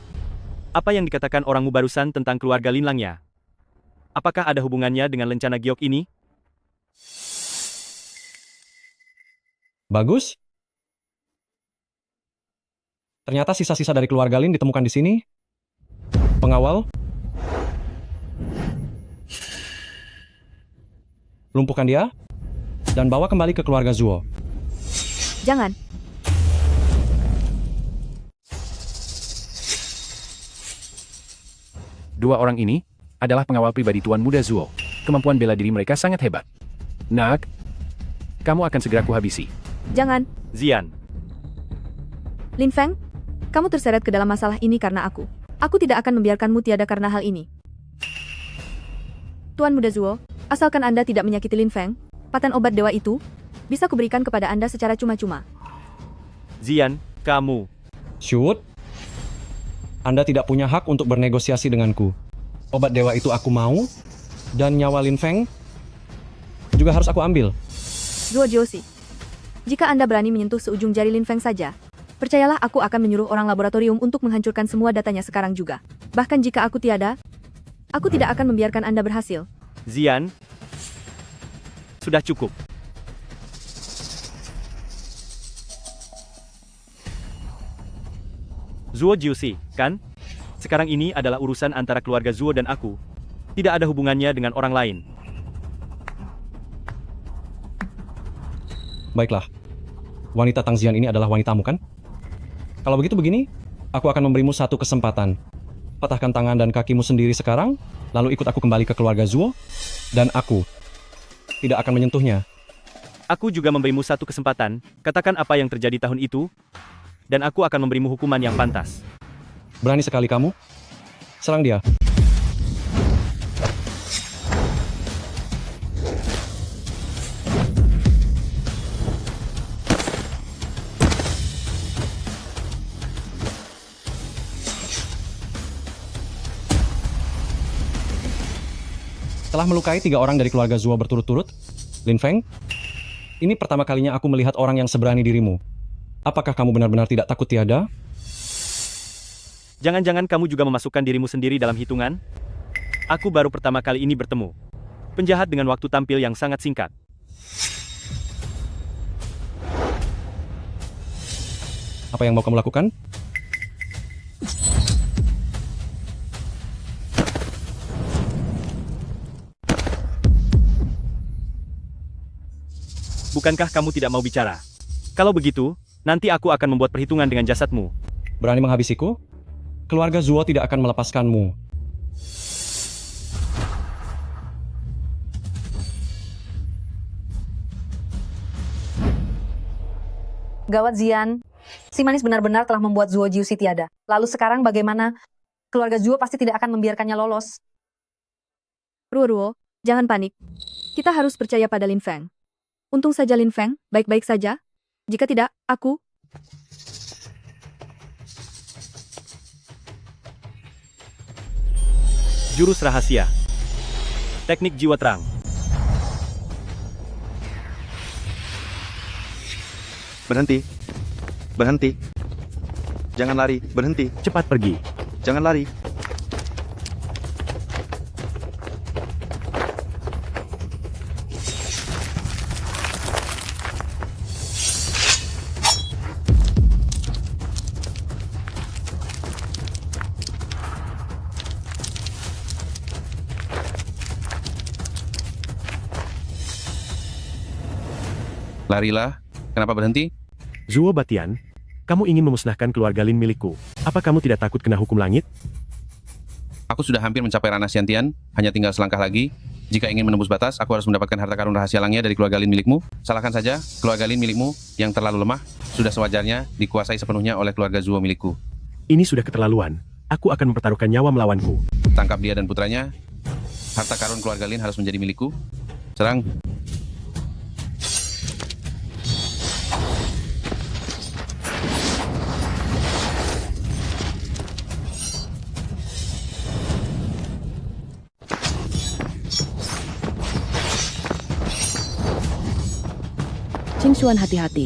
Apa yang dikatakan orangmu barusan tentang keluarga Lin Langya? Apakah ada hubungannya dengan lencana giok ini? Bagus. Ternyata sisa-sisa dari keluarga Lin ditemukan di sini. Pengawal, lumpuhkan dia, dan bawa kembali ke keluarga Zuo. Jangan. Dua orang ini adalah pengawal pribadi Tuan Muda Zuo. Kemampuan bela diri mereka sangat hebat. Nak, kamu akan segera kuhabisi. Jangan. Zian. Lin Feng, kamu terseret ke dalam masalah ini karena aku. Aku tidak akan membiarkanmu tiada karena hal ini. Tuan Muda Zuo, asalkan Anda tidak menyakiti Lin Feng, patan obat dewa itu bisa kuberikan kepada Anda secara cuma-cuma. Zian, kamu. Shoot. Anda tidak punya hak untuk bernegosiasi denganku. Obat dewa itu aku mau, dan nyawa Lin Feng juga harus aku ambil. Zuo Jioxi, jika Anda berani menyentuh seujung jari Lin Feng saja, percayalah aku akan menyuruh orang laboratorium untuk menghancurkan semua datanya sekarang juga. Bahkan jika aku tiada, aku tidak akan membiarkan Anda berhasil. Zian, sudah cukup. Zuo Jioxi, kan? Sekarang ini adalah urusan antara keluarga Zuo dan aku. Tidak ada hubungannya dengan orang lain. Baiklah. Wanita Tang Zian ini adalah wanitamu, kan? Kalau begitu begini, aku akan memberimu satu kesempatan. Patahkan tangan dan kakimu sendiri sekarang, lalu ikut aku kembali ke keluarga Zuo, dan aku tidak akan menyentuhnya. Aku juga memberimu satu kesempatan, katakan apa yang terjadi tahun itu, dan aku akan memberimu hukuman yang pantas. Berani sekali kamu? Serang dia. Telah melukai 3 orang dari keluarga Zuo berturut-turut, Lin Feng, ini pertama kalinya aku melihat orang yang seberani dirimu. Apakah kamu benar-benar tidak takut tiada? Jangan-jangan kamu juga memasukkan dirimu sendiri dalam hitungan? Aku baru pertama kali ini bertemu. Penjahat dengan waktu tampil yang sangat singkat. Apa yang mau kamu lakukan? Bukankah kamu tidak mau bicara? Kalau begitu, nanti aku akan membuat perhitungan dengan jasadmu. Berani menghabisiku? Keluarga Zuo tidak akan melepaskanmu. Gawat Zian, si manis benar-benar telah membuat Zuo Jiusi tiada. Lalu sekarang bagaimana? Keluarga Zuo pasti tidak akan membiarkannya lolos. Ruo, jangan panik. Kita harus percaya pada Lin Feng. Untung saja Lin Feng baik-baik saja. Jika tidak, aku... Jurus rahasia. Teknik jiwa terang. Berhenti. Berhenti. Jangan lari. Berhenti. Cepat pergi. Jangan lari. Larilah. Kenapa berhenti? Zuo Batian, kamu ingin memusnahkan keluarga Lin milikku. Apa kamu tidak takut kena hukum langit? Aku sudah hampir mencapai ranah Xiantian, hanya tinggal selangkah lagi. Jika ingin menembus batas, aku harus mendapatkan harta karun rahasia langit dari keluarga Lin milikmu. Salahkan saja, keluarga Lin milikmu yang terlalu lemah, sudah sewajarnya dikuasai sepenuhnya oleh keluarga Zuo milikku. Ini sudah keterlaluan. Aku akan mempertaruhkan nyawa melawanku. Tangkap dia dan putranya. Harta karun keluarga Lin harus menjadi milikku. Serang. Qingxuan hati-hati.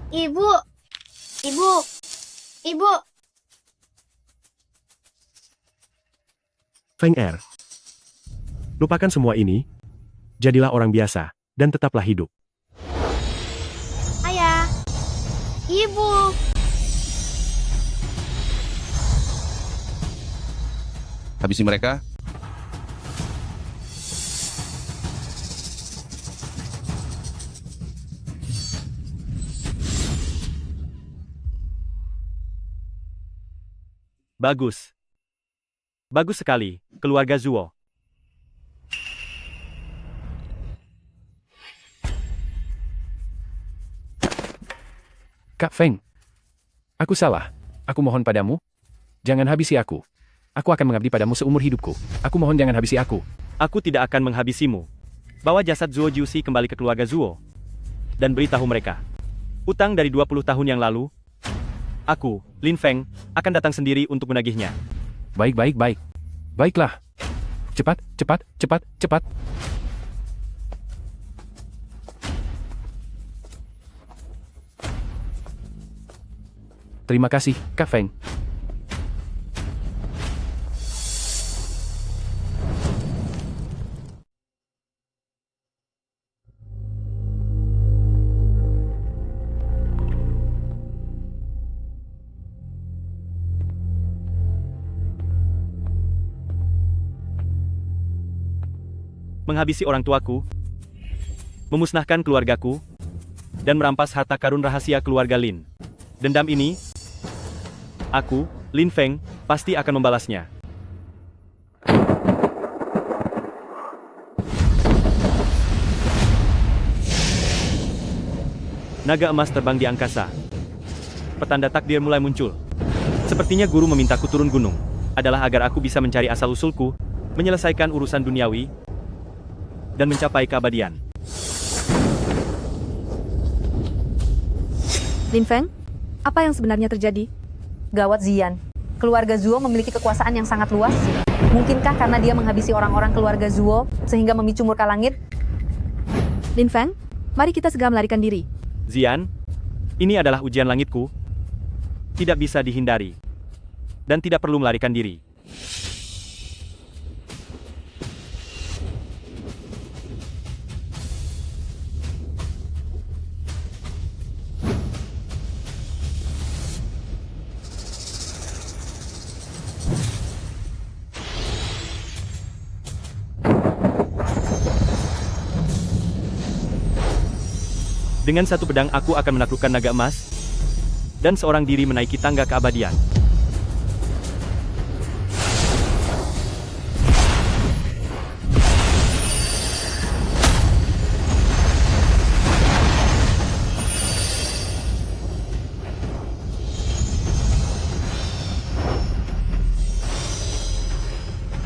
Ibu, ibu, ibu. Feng Er. Lupakan semua ini. Jadilah orang biasa, dan tetaplah hidup. Ayah, ibu. Habisi mereka. Bagus. Bagus sekali, keluarga Zuo. Kak Feng. Aku salah. Aku mohon padamu. Jangan habisi aku. Aku akan mengabdi padamu seumur hidupku. Aku mohon jangan habisi aku. Aku tidak akan menghabisimu. Bawa jasad Zuo Jiusi kembali ke keluarga Zuo. Dan beritahu mereka. Utang dari 20 tahun yang lalu. Aku, Lin Feng, akan datang sendiri untuk menagihnya. Baik. Baiklah. Cepat. Terima kasih, Kak Feng. menghabisi orang tuaku, memusnahkan keluargaku, dan merampas harta karun rahasia keluarga Lin. Dendam ini, aku, Lin Feng, pasti akan membalasnya. Naga emas terbang di angkasa. Petanda takdir mulai muncul. Sepertinya guru memintaku turun gunung. Adalah agar aku bisa mencari asal-usulku, menyelesaikan urusan duniawi, dan mencapai keabadian. Lin Feng, apa yang sebenarnya terjadi? Gawat Zian, keluarga Zuo memiliki kekuasaan yang sangat luas. Mungkinkah karena dia menghabisi orang-orang keluarga Zuo sehingga memicu murka langit? Lin Feng, mari kita segera melarikan diri. Zian, ini adalah ujian langitku. Tidak bisa dihindari. Dan tidak perlu melarikan diri. Dengan satu pedang aku akan menaklukkan naga emas, dan seorang diri menaiki tangga keabadian.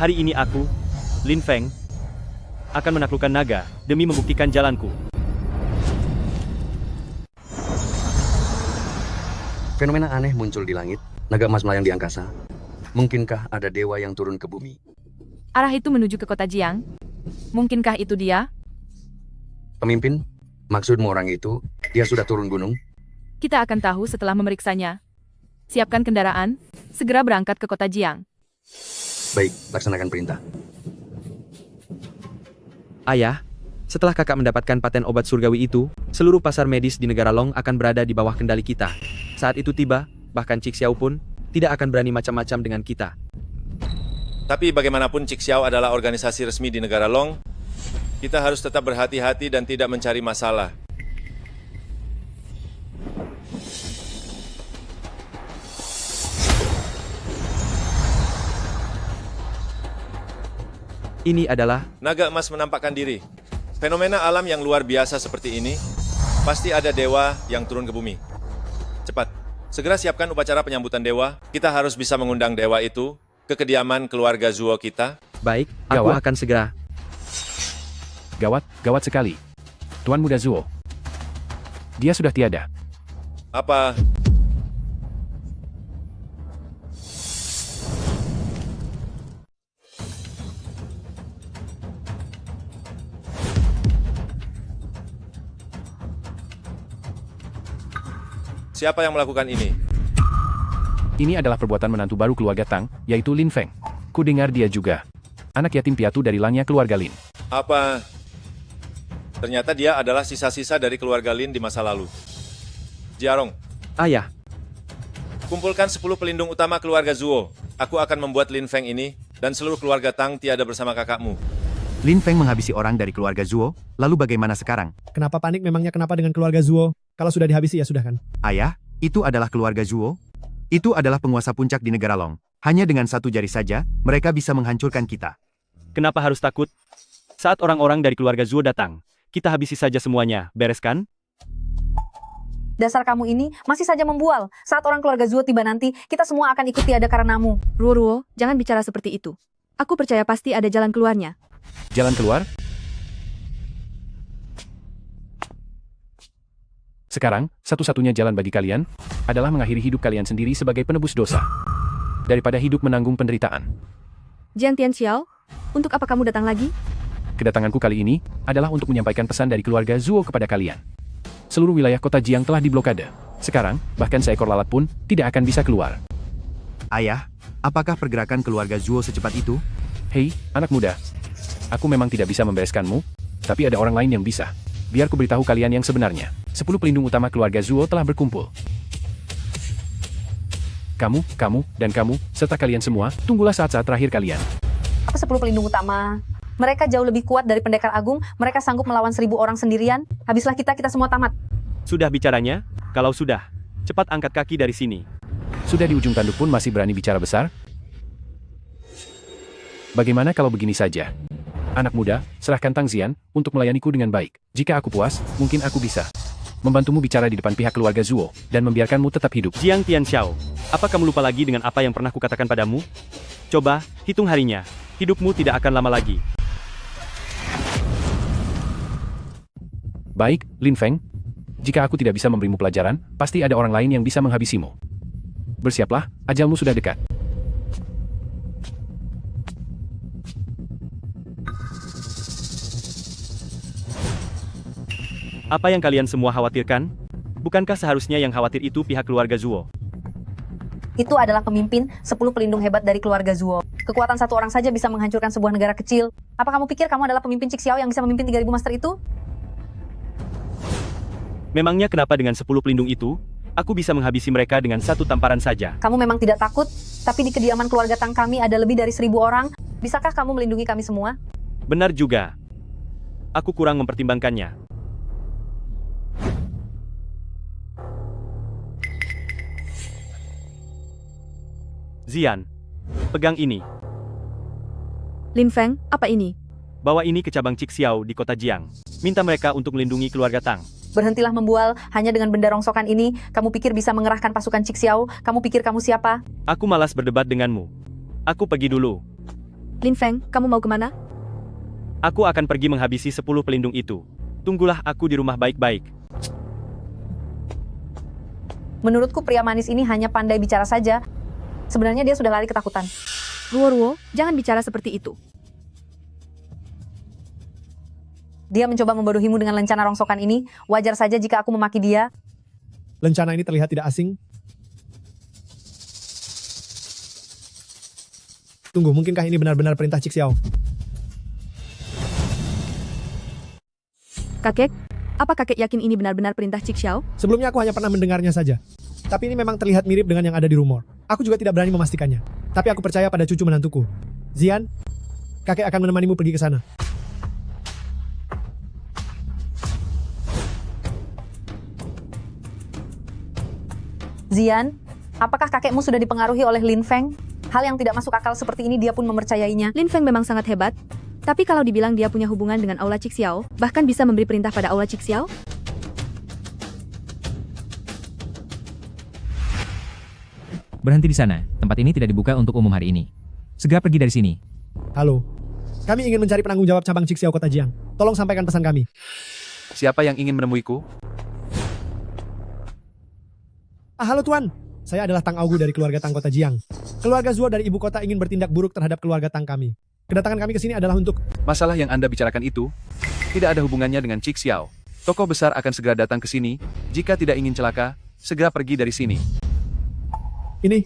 Hari ini aku, Lin Feng, akan menaklukkan naga demi membuktikan jalanku. Fenomena aneh muncul di langit, naga emas melayang di angkasa. Mungkinkah ada dewa yang turun ke bumi? Arah itu menuju ke kota Jiang. Mungkinkah itu dia? Pemimpin, maksudmu orang itu, dia sudah turun gunung? Kita akan tahu setelah memeriksanya. Siapkan kendaraan, segera berangkat ke kota Jiang. Baik, laksanakan perintah. Ayah, setelah kakak mendapatkan paten obat surgawi itu, seluruh pasar medis di negara Long akan berada di bawah kendali kita. Saat itu tiba, bahkan Cik Xiao pun tidak akan berani macam-macam dengan kita. Tapi bagaimanapun Cik Xiao adalah organisasi resmi di negara Long, kita harus tetap berhati-hati dan tidak mencari masalah. Ini adalah Naga emas menampakkan diri. Fenomena alam yang luar biasa seperti ini, pasti ada dewa yang turun ke bumi. Cepat, segera siapkan upacara penyambutan dewa. Kita harus bisa mengundang dewa itu ke kediaman keluarga Zuo kita. Baik, aku akan segera. Gawat, gawat sekali. Tuan Muda Zuo. Dia sudah tiada. Apa? Siapa yang melakukan ini? Ini adalah perbuatan menantu baru keluarga Tang, yaitu Lin Feng. Ku dengar dia juga anak yatim piatu dari langnya keluarga Lin. Apa? Ternyata dia adalah sisa-sisa dari keluarga Lin di masa lalu. Jiarong. Ayah. Kumpulkan 10 pelindung utama keluarga Zuo. Aku akan membuat Lin Feng ini, dan seluruh keluarga Tang tiada bersama kakakmu. Lin Feng menghabisi orang dari keluarga Zuo, lalu bagaimana sekarang? Kenapa panik memangnya kenapa dengan keluarga Zuo? Kalau sudah dihabisi ya sudah kan? Ayah, itu adalah keluarga Zuo. Itu adalah penguasa puncak di negara Long. Hanya dengan satu jari saja, mereka bisa menghancurkan kita. Kenapa harus takut? Saat orang-orang dari keluarga Zuo datang, kita habisi saja semuanya, beres kan? Dasar kamu ini masih saja membual. Saat orang keluarga Zuo tiba nanti, kita semua akan ikut tiada karenamu. Ruo, jangan bicara seperti itu. Aku percaya pasti ada jalan keluarnya. Jalan keluar? Sekarang, satu-satunya jalan bagi kalian adalah mengakhiri hidup kalian sendiri sebagai penebus dosa. Daripada hidup menanggung penderitaan. Jian Tianxiao, untuk apa kamu datang lagi? Kedatanganku kali ini adalah untuk menyampaikan pesan dari keluarga Zuo kepada kalian. Seluruh wilayah kota Jiang telah diblokade. Sekarang, bahkan seekor lalat pun tidak akan bisa keluar. Ayah, apakah pergerakan keluarga Zuo secepat itu? Hei, anak muda. Aku memang tidak bisa membereskanmu, tapi ada orang lain yang bisa. Biar ku beritahu kalian yang sebenarnya. 10 pelindung utama keluarga Zuo telah berkumpul. Kamu, dan kamu, serta kalian semua, tunggulah saat-saat terakhir kalian. Apa 10 pelindung utama? Mereka jauh lebih kuat dari pendekar agung, mereka sanggup melawan 1000 orang sendirian, habislah kita semua tamat. Sudah bicaranya? Kalau sudah, cepat angkat kaki dari sini. Sudah di ujung tanduk pun masih berani bicara besar? Bagaimana kalau begini saja? Anak muda, serahkan Tang Zian untuk melayaniku dengan baik. Jika aku puas, mungkin aku bisa membantumu bicara di depan pihak keluarga Zuo dan membiarkanmu tetap hidup. Jiang Tianxiao, apa kamu lupa lagi dengan apa yang pernah kukatakan padamu? Coba, hitung harinya. Hidupmu tidak akan lama lagi. Baik, Lin Feng. Jika aku tidak bisa memberimu pelajaran, pasti ada orang lain yang bisa menghabisimu. Bersiaplah, ajalmu sudah dekat. Apa yang kalian semua khawatirkan? Bukankah seharusnya yang khawatir itu pihak keluarga Zuo? Itu adalah pemimpin 10 pelindung hebat dari keluarga Zuo. Kekuatan satu orang saja bisa menghancurkan sebuah negara kecil. Apa kamu pikir kamu adalah pemimpin Cixiao yang bisa memimpin 3000 master itu? Memangnya kenapa dengan 10 pelindung itu, aku bisa menghabisi mereka dengan satu tamparan saja? Kamu memang tidak takut, tapi di kediaman keluarga Tang kami ada lebih dari 1000 orang. Bisakah kamu melindungi kami semua? Benar juga. Aku kurang mempertimbangkannya. Zian, pegang ini. Lin Feng, apa ini? Bawa ini ke cabang Cixiao di kota Jiang. Minta mereka untuk melindungi keluarga Tang. Berhentilah membual, hanya dengan benda rongsokan ini, kamu pikir bisa mengerahkan pasukan Cixiao? Kamu pikir kamu siapa? Aku malas berdebat denganmu. Aku pergi dulu. Lin Feng, kamu mau kemana? Aku akan pergi menghabisi 10 pelindung itu. Tunggulah aku di rumah baik-baik. Menurutku pria manis ini hanya pandai bicara saja. Sebenarnya dia sudah lari ketakutan. Ruo, jangan bicara seperti itu. Dia mencoba membodohimu dengan lencana rongsokan ini. Wajar saja jika aku memaki dia. Lencana ini terlihat tidak asing. Tunggu, mungkinkah ini benar-benar perintah Cixiao? Kakek, apa kakek yakin ini benar-benar perintah Cixiao? Sebelumnya aku hanya pernah mendengarnya saja. Tapi ini memang terlihat mirip dengan yang ada di rumor. Aku juga tidak berani memastikannya. Tapi aku percaya pada cucu menantuku. Zian, kakek akan menemanimu pergi ke sana. Zian, apakah kakekmu sudah dipengaruhi oleh Lin Feng? Hal yang tidak masuk akal seperti ini dia pun mempercayainya. Lin Feng memang sangat hebat. Tapi kalau dibilang dia punya hubungan dengan Aula Cixiao, bahkan bisa memberi perintah pada Aula Cixiao? Berhenti di sana, tempat ini tidak dibuka untuk umum hari ini. Segera pergi dari sini. Halo, kami ingin mencari penanggung jawab cabang Cixiao Kota Jiang. Tolong sampaikan pesan kami. Siapa yang ingin menemuiku? Halo Tuan, saya adalah Tang Augu dari keluarga Tang Kota Jiang. Keluarga Zuo dari ibu kota ingin bertindak buruk terhadap keluarga Tang kami. Kedatangan kami ke sini adalah untuk... Masalah yang Anda bicarakan itu tidak ada hubungannya dengan Cixiao. Tokoh besar akan segera datang ke sini. Jika tidak ingin celaka, segera pergi dari sini. Ini.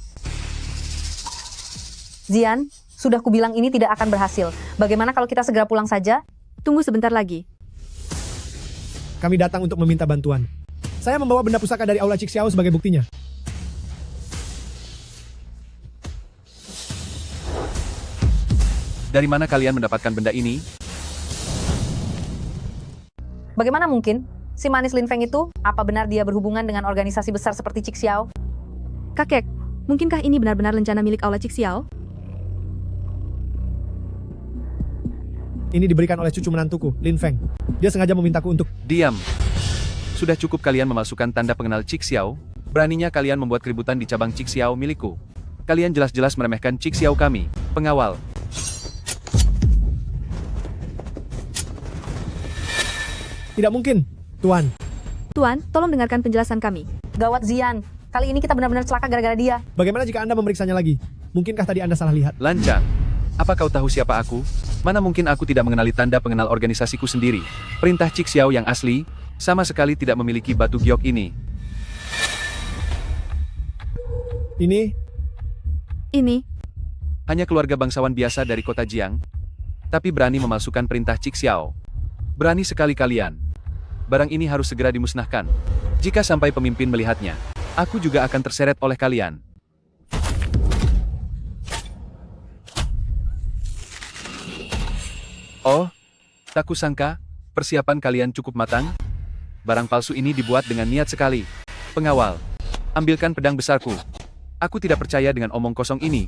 Zian, sudah kubilang ini tidak akan berhasil. Bagaimana kalau kita segera pulang saja? Tunggu sebentar lagi. Kami datang untuk meminta bantuan. Saya membawa benda pusaka dari Aula Cixiao sebagai buktinya. Dari mana kalian mendapatkan benda ini? Bagaimana mungkin? Si manis Lin Feng itu, apa benar dia berhubungan dengan organisasi besar seperti Cixiao? Kakek, mungkinkah ini benar-benar lencana milik Aula Cixiao? Ini diberikan oleh cucu menantuku, Lin Feng. Dia sengaja memintaku untuk... Diam. Sudah cukup kalian memalsukan tanda pengenal Cixiao. Beraninya kalian membuat keributan di cabang Cixiao milikku. Kalian jelas-jelas meremehkan Cixiao kami, pengawal. Tidak mungkin, Tuan. Tuan, tolong dengarkan penjelasan kami. Gawat Zian, kali ini kita benar-benar celaka gara-gara dia. Bagaimana jika Anda memeriksanya lagi? Mungkinkah tadi Anda salah lihat? Lancang. Apa kau tahu siapa aku? Mana mungkin aku tidak mengenali tanda pengenal organisasiku sendiri. Perintah Cixiao yang asli, sama sekali tidak memiliki batu giok ini. Ini. Hanya keluarga bangsawan biasa dari kota Jiang, tapi berani memalsukan perintah Cixiao. Berani sekali kalian. Barang ini harus segera dimusnahkan. Jika sampai pemimpin melihatnya, aku juga akan terseret oleh kalian. Oh, tak kusangka, persiapan kalian cukup matang. Barang palsu ini dibuat dengan niat sekali. Pengawal, ambilkan pedang besarku. Aku tidak percaya dengan omong kosong ini.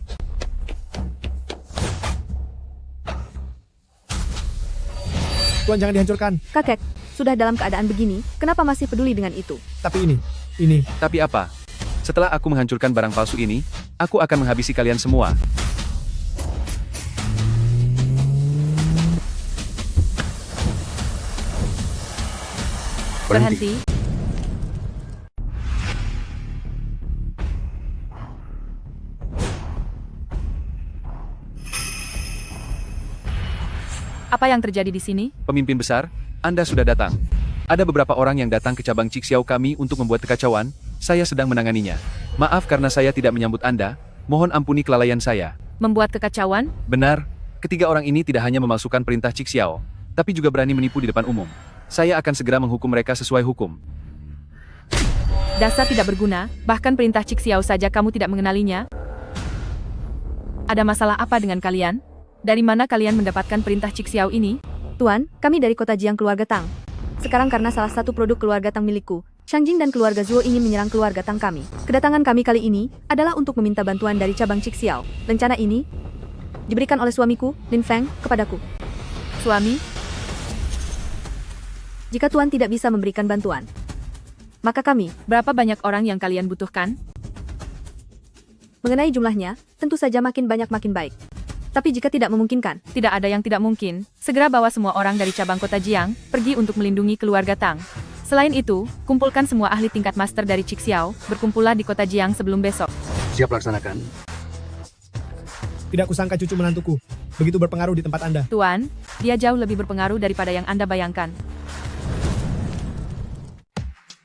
Tuan jangan dihancurkan. Kakek, sudah dalam keadaan begini, kenapa masih peduli dengan itu? Tapi ini. Tapi apa? Setelah aku menghancurkan barang palsu ini, aku akan menghabisi kalian semua. Berhenti. Apa yang terjadi di sini? Pemimpin besar, Anda sudah datang. Ada beberapa orang yang datang ke cabang Cixiao kami untuk membuat kekacauan. Saya sedang menanganinya. Maaf karena saya tidak menyambut Anda. Mohon ampuni kelalaian saya. Membuat kekacauan? Benar, ketiga orang ini tidak hanya memalsukan perintah Cixiao, tapi juga berani menipu di depan umum. Saya akan segera menghukum mereka sesuai hukum. Dasar tidak berguna, bahkan perintah Cixiao saja kamu tidak mengenalinya. Ada masalah apa dengan kalian? Dari mana kalian mendapatkan perintah Cixiao ini? Tuan, kami dari kota Jiang keluarga Tang. Sekarang karena salah satu produk keluarga Tang milikku, Shangjing dan keluarga Zuo ingin menyerang keluarga Tang kami. Kedatangan kami kali ini adalah untuk meminta bantuan dari cabang Cixiao. Rencana ini diberikan oleh suamiku, Lin Feng, kepadaku. Suami? Jika Tuan tidak bisa memberikan bantuan, maka kami. Berapa banyak orang yang kalian butuhkan? Mengenai jumlahnya, tentu saja makin banyak makin baik. Tapi jika tidak memungkinkan, tidak ada yang tidak mungkin. Segera bawa semua orang dari cabang kota Jiang, pergi untuk melindungi keluarga Tang. Selain itu, kumpulkan semua ahli tingkat master dari Cixiao, berkumpullah di kota Jiang sebelum besok. Siap laksanakan. Tidak kusangka cucu menantuku begitu berpengaruh di tempat Anda. Tuan, dia jauh lebih berpengaruh daripada yang Anda bayangkan.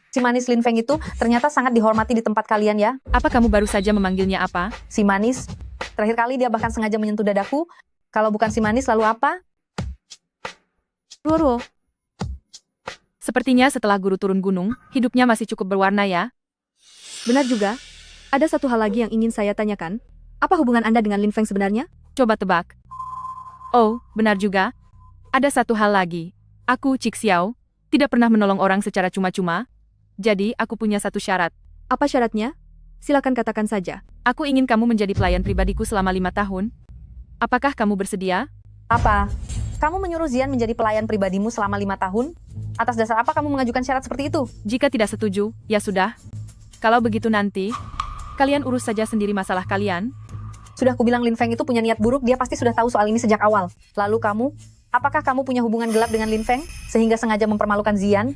Si manis Lin Feng itu ternyata sangat dihormati di tempat kalian ya. Apa kamu baru saja memanggilnya apa? Si manis. Terakhir kali dia bahkan sengaja menyentuh dadaku. Kalau bukan si manis lalu apa? Ruo. Sepertinya setelah guru turun gunung, hidupnya masih cukup berwarna ya. Benar juga. Ada satu hal lagi yang ingin saya tanyakan. Apa hubungan Anda dengan Lin Feng sebenarnya? Coba tebak. Oh, benar juga. Ada satu hal lagi. Aku, Cixiao, tidak pernah menolong orang secara cuma-cuma. Jadi, aku punya satu syarat. Apa syaratnya? Silakan katakan saja. Aku ingin kamu menjadi pelayan pribadiku selama 5 tahun. Apakah kamu bersedia? Apa? Kamu menyuruh Zian menjadi pelayan pribadimu selama 5 tahun? Atas dasar apa kamu mengajukan syarat seperti itu? Jika tidak setuju, ya sudah. Kalau begitu nanti, kalian urus saja sendiri masalah kalian. Sudah kubilang Lin Feng itu punya niat buruk, dia pasti sudah tahu soal ini sejak awal. Lalu kamu, apakah kamu punya hubungan gelap dengan Lin Feng, sehingga sengaja mempermalukan Zian?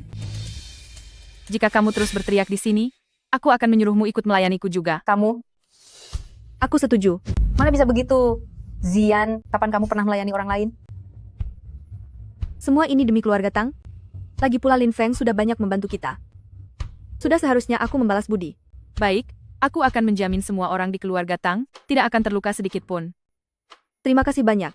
Jika kamu terus berteriak di sini, aku akan menyuruhmu ikut melayaniku juga. Kamu? Aku setuju. Mana bisa begitu? Zian, kapan kamu pernah melayani orang lain? Semua ini demi keluarga Tang. Lagi pula Lin Feng sudah banyak membantu kita. Sudah seharusnya aku membalas budi. Baik, aku akan menjamin semua orang di keluarga Tang tidak akan terluka sedikit pun. Terima kasih banyak.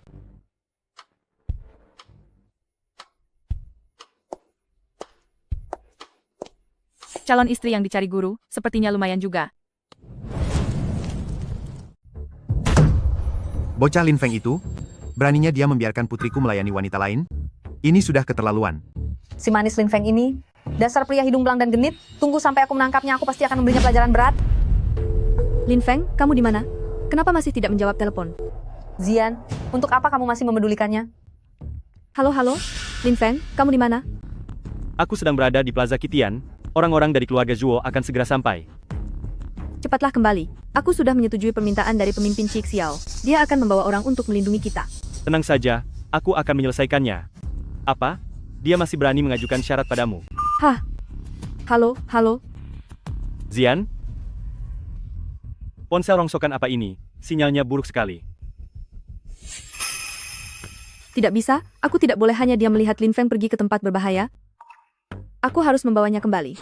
Calon istri yang dicari guru, sepertinya lumayan juga. Bocah Lin Feng itu, beraninya dia membiarkan putriku melayani wanita lain? Ini sudah keterlaluan. Si manis Lin Feng ini, dasar pria hidung belang dan genit, tunggu sampai aku menangkapnya, aku pasti akan memberinya pelajaran berat. Lin Feng, kamu di mana? Kenapa masih tidak menjawab telepon? Zian, untuk apa kamu masih memedulikannya? Halo, Lin Feng, kamu di mana? Aku sedang berada di Plaza Kitian. Orang-orang dari keluarga Zuo akan segera sampai. Cepatlah kembali. Aku sudah menyetujui permintaan dari pemimpin Cixiao. Dia akan membawa orang untuk melindungi kita. Tenang saja, aku akan menyelesaikannya. Apa? Dia masih berani mengajukan syarat padamu. Hah? Halo. Zian? Ponsel rongsokan apa ini? Sinyalnya buruk sekali. Tidak bisa, aku tidak boleh hanya dia melihat Lin Feng pergi ke tempat berbahaya. Aku harus membawanya kembali.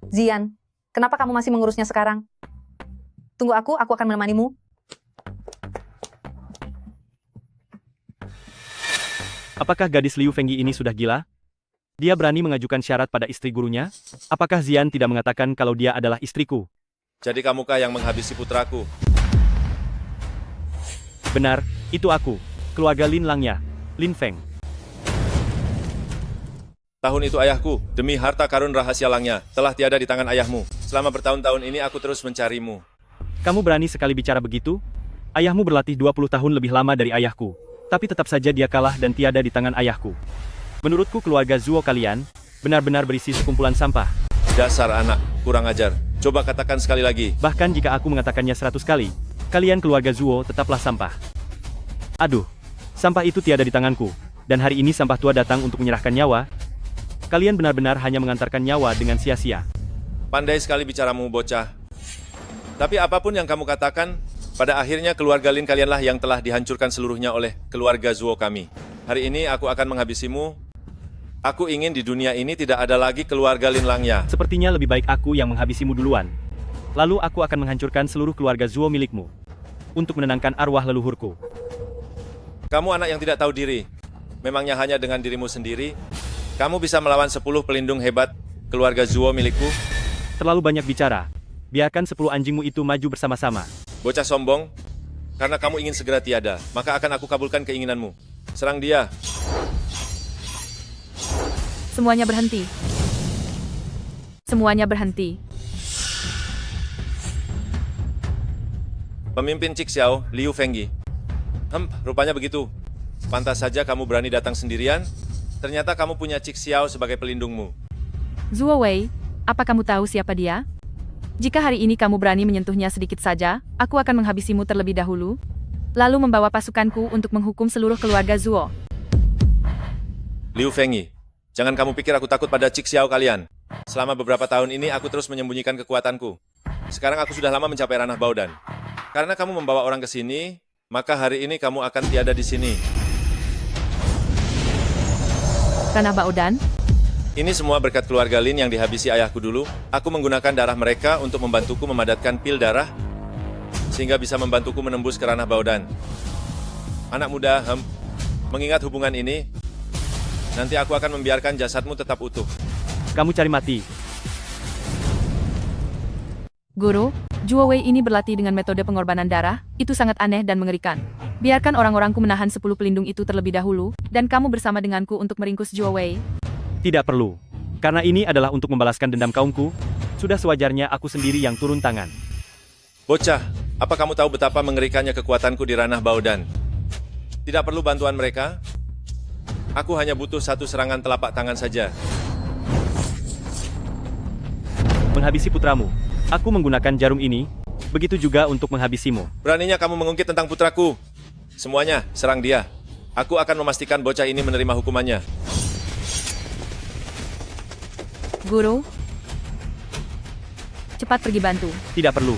Zian, kenapa kamu masih mengurusnya sekarang? Tunggu aku akan menemanimu. Apakah gadis Liu Fengyi ini sudah gila? Dia berani mengajukan syarat pada istri gurunya? Apakah Zian tidak mengatakan kalau dia adalah istriku? Jadi kamukah yang menghabisi putraku? Benar, itu aku, keluarga Lin Langya. Lin Feng. Tahun itu ayahku, demi harta karun rahasia langnya, telah tiada di tangan ayahmu. Selama bertahun-tahun ini aku terus mencarimu. Kamu berani sekali bicara begitu? Ayahmu berlatih 20 tahun lebih lama dari ayahku. Tapi tetap saja dia kalah dan tiada di tangan ayahku. Menurutku keluarga Zuo kalian, benar-benar berisi sekumpulan sampah. Dasar anak, kurang ajar. Coba katakan sekali lagi. Bahkan jika aku mengatakannya 100 kali, kalian keluarga Zuo tetaplah sampah. Aduh, sampah itu tiada di tanganku. Dan hari ini sampah tua datang untuk menyerahkan nyawa. Kalian benar-benar hanya mengantarkan nyawa dengan sia-sia. Pandai sekali bicaramu, bocah. Tapi apapun yang kamu katakan, pada akhirnya keluarga Lin kalianlah yang telah dihancurkan seluruhnya oleh keluarga Zuo kami. Hari ini aku akan menghabisimu. Aku ingin di dunia ini tidak ada lagi keluarga Lin Langya. Sepertinya lebih baik aku yang menghabisimu duluan. Lalu aku akan menghancurkan seluruh keluarga Zuo milikmu. Untuk menenangkan arwah leluhurku. Kamu anak yang tidak tahu diri. Memangnya hanya dengan dirimu sendiri? Kamu bisa melawan 10 pelindung hebat keluarga Zuo milikku? Terlalu banyak bicara. Biarkan 10 anjingmu itu maju bersama-sama. Bocah sombong, karena kamu ingin segera tiada, maka akan aku kabulkan keinginanmu. Serang dia. Semuanya berhenti. Semuanya berhenti. Pemimpin Cixiao, Liu Fengyi. Rupanya begitu. Pantas saja kamu berani datang sendirian. Ternyata kamu punya Cixiao sebagai pelindungmu. Zuo Wei, apa kamu tahu siapa dia? Jika hari ini kamu berani menyentuhnya sedikit saja, aku akan menghabisimu terlebih dahulu, lalu membawa pasukanku untuk menghukum seluruh keluarga Zuo. Liu Fengyi, jangan kamu pikir aku takut pada Cixiao kalian. Selama beberapa tahun ini aku terus menyembunyikan kekuatanku. Sekarang aku sudah lama mencapai ranah Baodan. Karena kamu membawa orang ke sini, maka hari ini kamu akan tiada di sini. Ranah Baodan? Ini semua berkat keluarga Lin yang dihabisi ayahku dulu. Aku menggunakan darah mereka untuk membantuku memadatkan pil darah, sehingga bisa membantuku menembus ke ranah Baodan. Anak muda, mengingat hubungan ini, nanti aku akan membiarkan jasadmu tetap utuh. Kamu cari mati. Guru, Zuo Wei ini berlatih dengan metode pengorbanan darah, itu sangat aneh dan mengerikan. Biarkan orang-orangku menahan 10 pelindung itu terlebih dahulu, dan kamu bersama denganku untuk meringkus Zuo Wei. Tidak perlu. Karena ini adalah untuk membalaskan dendam kaumku, sudah sewajarnya aku sendiri yang turun tangan. Bocah, apa kamu tahu betapa mengerikannya kekuatanku di ranah Baodan? Tidak perlu bantuan mereka. Aku hanya butuh satu serangan telapak tangan saja. Menghabisi putramu. Aku menggunakan jarum ini, begitu juga untuk menghabisimu. Beraninya kamu mengungkit tentang putraku. Semuanya, serang dia. Aku akan memastikan bocah ini menerima hukumannya. Guru, cepat pergi bantu. Tidak perlu.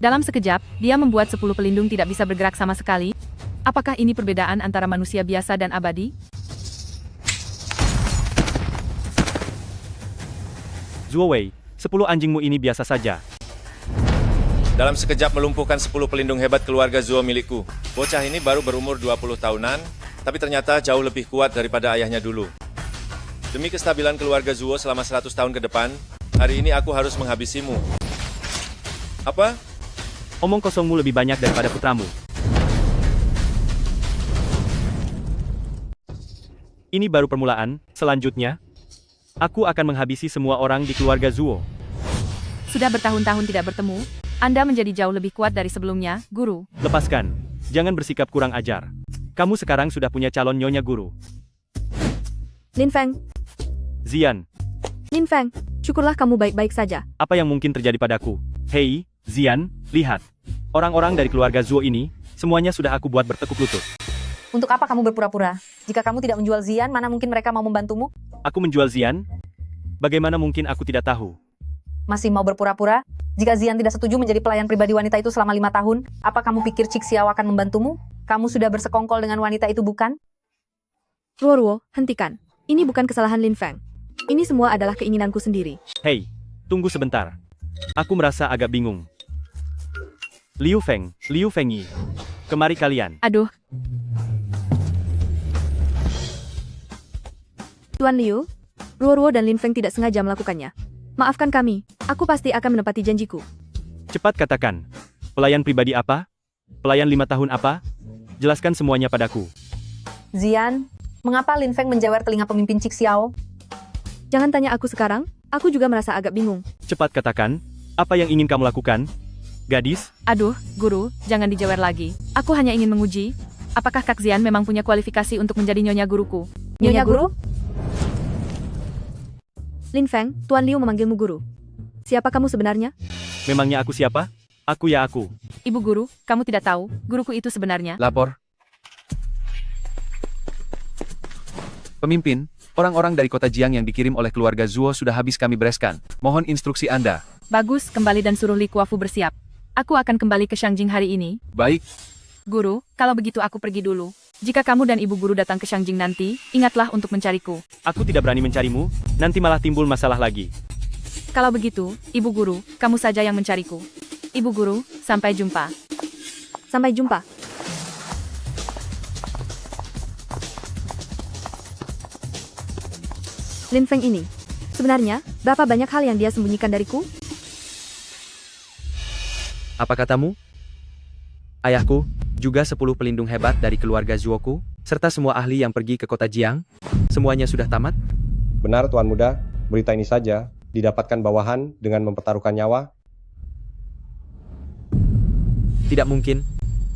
Dalam sekejap, dia membuat 10 pelindung tidak bisa bergerak sama sekali. Apakah ini perbedaan antara manusia biasa dan abadi? Zuo Wei, 10 anjingmu ini biasa saja. Dalam sekejap melumpuhkan 10 pelindung hebat keluarga Zuo milikku. Bocah ini baru berumur 20 tahunan, tapi ternyata jauh lebih kuat daripada ayahnya dulu. Demi kestabilan keluarga Zuo selama 100 tahun ke depan, hari ini aku harus menghabisimu. Apa? Omong kosongmu lebih banyak daripada putramu. Ini baru permulaan, selanjutnya, aku akan menghabisi semua orang di keluarga Zuo. Sudah bertahun-tahun tidak bertemu, Anda menjadi jauh lebih kuat dari sebelumnya, Guru. Lepaskan. Jangan bersikap kurang ajar. Kamu sekarang sudah punya calon nyonya guru. Lin Feng. Zian, Lin Feng, syukurlah kamu baik-baik saja. apa yang mungkin terjadi padaku? Hei, Zian, lihat. Orang-orang dari keluarga Zuo ini, semuanya sudah aku buat bertekuk lutut. Untuk apa kamu berpura-pura? Jika kamu tidak menjual Zian, mana mungkin mereka mau membantumu? Aku menjual Zian? Bagaimana mungkin aku tidak tahu? Masih mau berpura-pura? Jika Zian tidak setuju menjadi pelayan pribadi wanita itu selama 5 tahun, apa kamu pikir Cixiao akan membantumu? Kamu sudah bersekongkol dengan wanita itu, bukan? Ruo, hentikan. Ini bukan kesalahan Lin Feng. Ini semua adalah keinginanku sendiri. Hei, tunggu sebentar. Aku merasa agak bingung. Liu Fengyi. Kemari kalian. Aduh. Tuan Liu, Ruo dan Lin Feng tidak sengaja melakukannya. Maafkan kami, aku pasti akan menepati janjiku. Cepat katakan. Pelayan pribadi apa? Pelayan 5 tahun apa? Jelaskan semuanya padaku. Zian, mengapa Lin Feng menjewer telinga pemimpin Cik Xiao? Jangan tanya aku sekarang, aku juga merasa agak bingung. Cepat katakan, apa yang ingin kamu lakukan? Gadis? Aduh, guru, jangan dijewer lagi. Aku hanya ingin menguji, apakah Kak Zian memang punya kualifikasi untuk menjadi nyonya guruku. Nyonya guru? Lin Feng, Tuan Liu memanggilmu guru. Siapa kamu sebenarnya? Memangnya aku siapa? Aku ya aku. Ibu guru, kamu tidak tahu, guruku itu sebenarnya. Lapor. Pemimpin, orang-orang dari kota Jiang yang dikirim oleh keluarga Zuo sudah habis kami bereskan. Mohon instruksi Anda. Bagus, kembali dan suruh Li Kuafu bersiap. Aku akan kembali ke Shangjing hari ini. Baik. Guru, kalau begitu aku pergi dulu. Jika kamu dan ibu guru datang ke Shangjing nanti, ingatlah untuk mencariku. Aku tidak berani mencarimu, nanti malah timbul masalah lagi. Kalau begitu, ibu guru, kamu saja yang mencariku. Ibu guru, sampai jumpa. Sampai jumpa. Lin Feng ini, sebenarnya, berapa banyak hal yang dia sembunyikan dariku? Apa katamu? Ayahku, juga 10 pelindung hebat dari keluarga Zuoku, serta semua ahli yang pergi ke kota Jiang, semuanya sudah tamat? Benar, Tuan Muda. Berita ini saja didapatkan bawahan dengan mempertaruhkan nyawa. Tidak mungkin.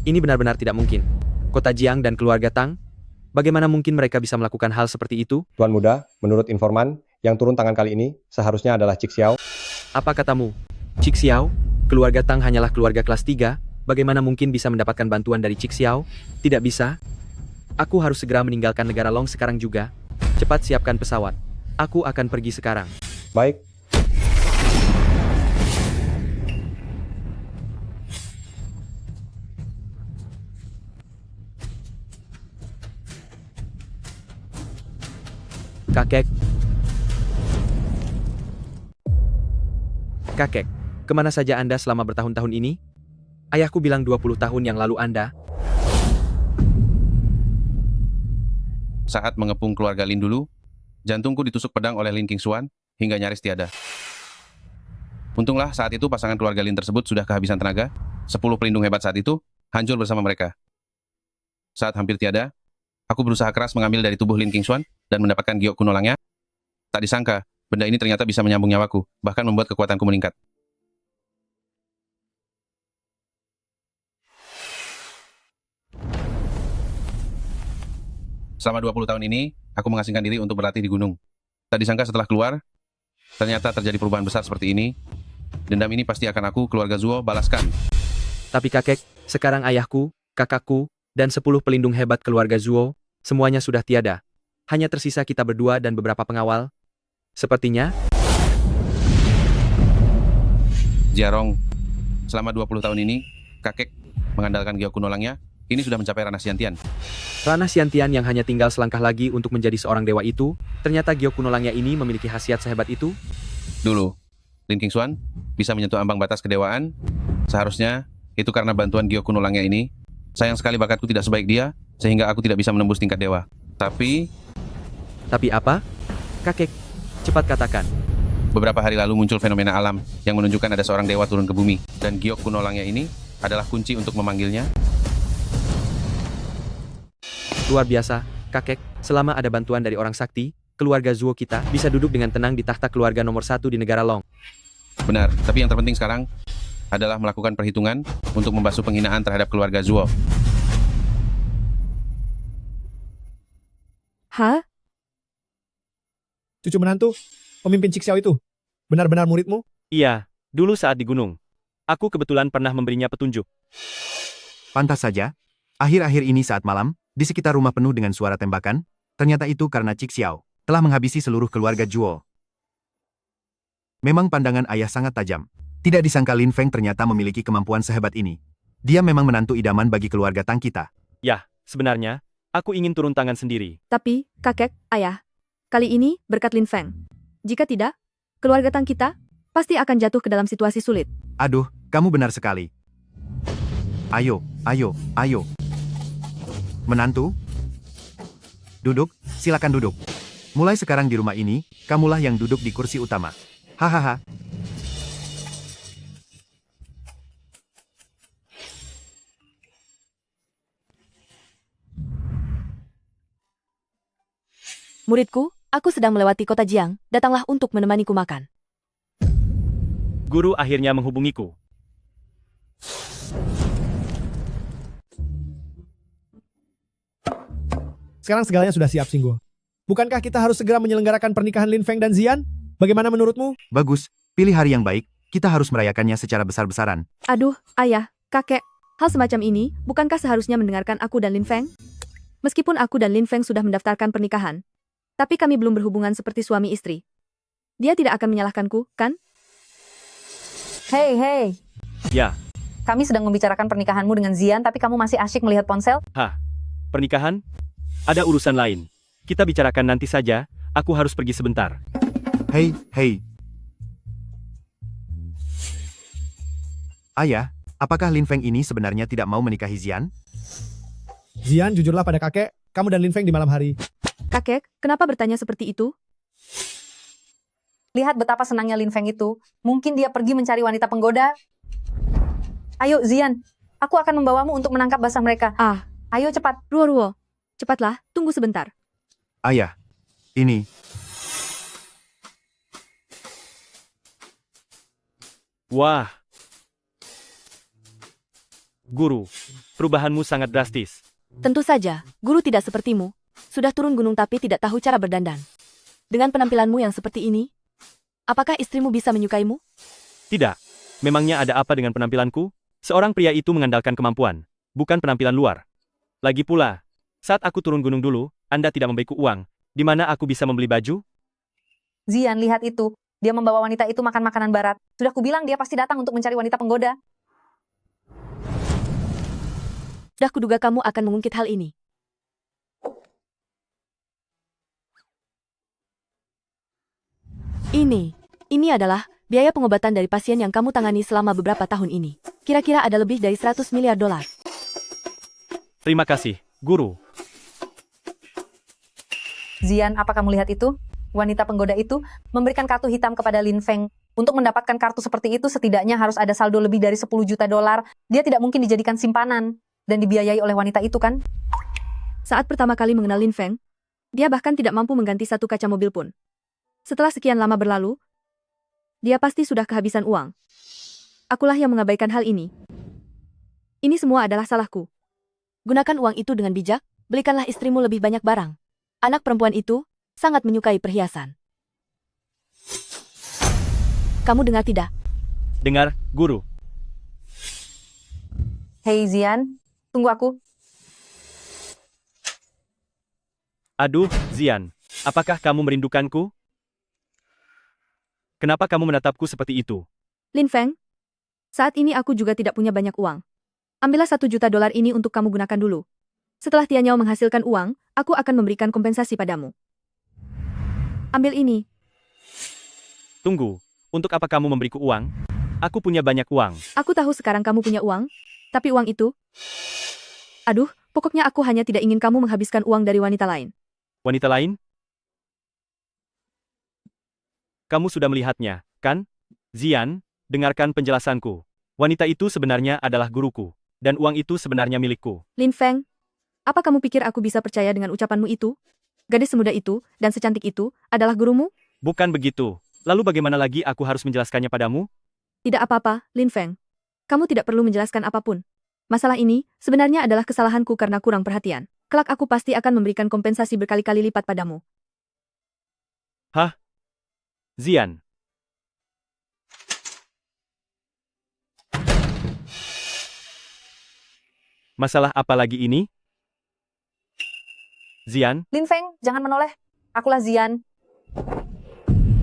Ini benar-benar tidak mungkin. Kota Jiang dan keluarga Tang, bagaimana mungkin mereka bisa melakukan hal seperti itu? Tuan Muda, menurut informan, yang turun tangan kali ini seharusnya adalah Cik Xiao. Apa katamu? Cik Xiao? Keluarga Tang hanyalah keluarga kelas 3, bagaimana mungkin bisa mendapatkan bantuan dari Cik Xiao? Tidak bisa. Aku harus segera meninggalkan negara Long sekarang juga. Cepat siapkan pesawat. Aku akan pergi sekarang. Baik. Kakek. Kakek, kemana saja Anda selama bertahun-tahun ini? Ayahku bilang 20 tahun yang lalu Anda. Saat mengepung keluarga Lin dulu, jantungku ditusuk pedang oleh Lin Qingshuan hingga nyaris tiada. Untunglah saat itu pasangan keluarga Lin tersebut sudah kehabisan tenaga, 10 pelindung hebat saat itu hancur bersama mereka. Saat hampir tiada, aku berusaha keras mengambil dari tubuh Lin Qingshuan dan mendapatkan giok kuno langnya. Tak disangka, benda ini ternyata bisa menyambung nyawaku, bahkan membuat kekuatanku meningkat. Selama 20 tahun ini, aku mengasingkan diri untuk berlatih di gunung. Tak disangka setelah keluar, ternyata terjadi perubahan besar seperti ini. Dendam ini pasti akan aku, keluarga Zuo, balaskan. Tapi kakek, sekarang ayahku, kakakku, dan 10 pelindung hebat keluarga Zuo, semuanya sudah tiada. Hanya tersisa kita berdua dan beberapa pengawal. Sepertinya... Jiarong, selama 20 tahun ini, kakek mengandalkan giok kuno langnya, ini sudah mencapai ranah Xiantian. Ranah Xiantian yang hanya tinggal selangkah lagi untuk menjadi seorang dewa itu, ternyata giok kuno langnya ini memiliki khasiat sehebat itu? Dulu, Lin Qingshuan bisa menyentuh ambang batas kedewaan. Seharusnya, itu karena bantuan giok kuno langnya ini. Sayang sekali bakatku tidak sebaik dia, sehingga aku tidak bisa menembus tingkat dewa. Tapi apa? Kakek, cepat katakan. Beberapa hari lalu muncul fenomena alam yang menunjukkan ada seorang dewa turun ke bumi, dan giok kuno langnya ini adalah kunci untuk memanggilnya. Luar biasa, kakek, selama ada bantuan dari orang sakti, keluarga Zuo kita bisa duduk dengan tenang di tahta keluarga nomor 1 di negara Long. Benar, tapi yang terpenting sekarang adalah melakukan perhitungan untuk membasuh penghinaan terhadap keluarga Zuo. Hah? Cucu menantu, pemimpin Cik Xiao itu, benar-benar muridmu? Iya, dulu saat di gunung. Aku kebetulan pernah memberinya petunjuk. Pantas saja. Akhir-akhir ini saat malam, di sekitar rumah penuh dengan suara tembakan, ternyata itu karena Cik Xiao telah menghabisi seluruh keluarga Zuo. Memang pandangan ayah sangat tajam. Tidak disangka Lin Feng ternyata memiliki kemampuan sehebat ini. Dia memang menantu idaman bagi keluarga Tang kita. Yah, sebenarnya, aku ingin turun tangan sendiri. Tapi, kakek, ayah, kali ini berkat Lin Feng. Jika tidak, keluarga Tang kita pasti akan jatuh ke dalam situasi sulit. Aduh, kamu benar sekali. Ayo, ayo, ayo. Menantu? Duduk, silakan duduk. Mulai sekarang di rumah ini, kamulah yang duduk di kursi utama. Hahaha. Muridku, aku sedang melewati kota Jiang, datanglah untuk menemaniku makan. Guru akhirnya menghubungiku. Sekarang segalanya sudah siap, Xingguo. Bukankah kita harus segera menyelenggarakan pernikahan Lin Feng dan Zian? Bagaimana menurutmu? Bagus, pilih hari yang baik, kita harus merayakannya secara besar-besaran. Aduh, ayah, kakek, hal semacam ini bukankah seharusnya mendengarkan aku dan Lin Feng? Meskipun aku dan Lin Feng sudah mendaftarkan pernikahan, tapi kami belum berhubungan seperti suami istri. Dia tidak akan menyalahkanku, kan? Hei. Ya, Kami sedang membicarakan pernikahanmu dengan Zian, tapi kamu masih asyik melihat ponsel? pernikahan? Ada urusan lain. Kita bicarakan nanti saja, aku harus pergi sebentar. Hei. Ayah, apakah Lin Feng ini sebenarnya tidak mau menikahi Zian? Zian, jujurlah pada kakek, kamu dan Lin Feng di malam hari. Kakek, kenapa bertanya seperti itu? Lihat betapa senangnya Lin Feng itu. Mungkin dia pergi mencari wanita penggoda. Ayo, Zian. Aku akan membawamu untuk menangkap basah mereka. Ayo cepat. Ruo. Cepatlah, tunggu sebentar. Ayah, ini. Wah. Guru, perubahanmu sangat drastis. Tentu saja, guru tidak sepertimu. Sudah turun gunung tapi tidak tahu cara berdandan. Dengan penampilanmu yang seperti ini, apakah istrimu bisa menyukaimu? Tidak. Memangnya ada apa dengan penampilanku? Seorang pria itu mengandalkan kemampuan, bukan penampilan luar. Lagi pula, saat aku turun gunung dulu, Anda tidak memberiku uang. Di mana aku bisa membeli baju? Zian, lihat itu. Dia membawa wanita itu makan makanan barat. Sudah kubilang dia pasti datang untuk mencari wanita penggoda. Sudah kuduga kamu akan mengungkit hal ini. Ini adalah biaya pengobatan dari pasien yang kamu tangani selama beberapa tahun ini. Kira-kira ada lebih dari 100 miliar dolar. Terima kasih, Guru. Zian, apa kamu lihat itu? Wanita penggoda itu memberikan kartu hitam kepada Lin Feng. Untuk mendapatkan kartu seperti itu setidaknya harus ada saldo lebih dari 10 juta dolar. Dia tidak mungkin dijadikan simpanan. Dan dibiayai oleh wanita itu kan? Saat pertama kali mengenal Lin Feng, dia bahkan tidak mampu mengganti satu kaca mobil pun. Setelah sekian lama berlalu, dia pasti sudah kehabisan uang. Akulah yang mengabaikan hal ini. Ini semua adalah salahku. Gunakan uang itu dengan bijak, belikanlah istrimu lebih banyak barang. Anak perempuan itu sangat menyukai perhiasan. Kamu dengar tidak? Dengar, Guru. Hei Zian, tunggu aku. Aduh, Zian, apakah kamu merindukanku? Kenapa kamu menatapku seperti itu? Lin Feng, saat ini aku juga tidak punya banyak uang. Ambillah 1 juta dolar ini untuk kamu gunakan dulu. Setelah Tianyao menghasilkan uang, aku akan memberikan kompensasi padamu. Ambil ini. Tunggu, untuk apa kamu memberiku uang? Aku punya banyak uang. Aku tahu sekarang kamu punya uang, tapi uang itu... Aduh, pokoknya aku hanya tidak ingin kamu menghabiskan uang dari wanita lain. Wanita lain? Kamu sudah melihatnya, kan? Zian, dengarkan penjelasanku. Wanita itu sebenarnya adalah guruku, dan uang itu sebenarnya milikku. Lin Feng, apa kamu pikir aku bisa percaya dengan ucapanmu itu? Gadis semuda itu, dan secantik itu, adalah gurumu? Bukan begitu. Lalu bagaimana lagi aku harus menjelaskannya padamu? Tidak apa-apa, Lin Feng. Kamu tidak perlu menjelaskan apapun. Masalah ini sebenarnya adalah kesalahanku karena kurang perhatian. Kelak aku pasti akan memberikan kompensasi berkali-kali lipat padamu. Hah? Zian. Masalah apa lagi ini? Zian, Lin Feng, jangan menoleh. Akulah Zian.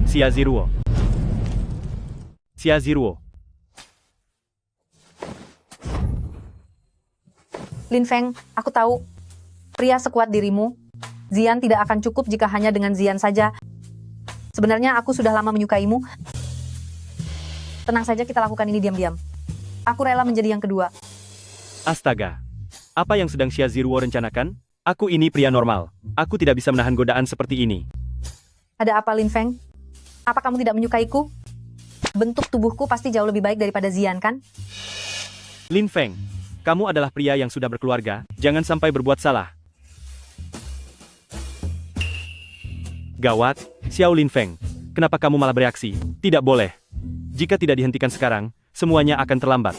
Xia Ziruo. Xia Ziruo. Lin Feng, aku tahu. Pria sekuat dirimu. Zian tidak akan cukup jika hanya dengan Zian saja. Sebenarnya aku sudah lama menyukaimu. Tenang saja kita lakukan ini diam-diam. Aku rela menjadi yang kedua. Astaga. Apa yang sedang Xia Ziruo rencanakan? Aku ini pria normal. Aku tidak bisa menahan godaan seperti ini. Ada apa Lin Feng? Apa kamu tidak menyukaiku? Bentuk tubuhku pasti jauh lebih baik daripada Zian, kan? Lin Feng, kamu adalah pria yang sudah berkeluarga, jangan sampai berbuat salah. Gawat, Xiao Lin Feng, kenapa kamu malah bereaksi? Tidak boleh. Jika tidak dihentikan sekarang, semuanya akan terlambat.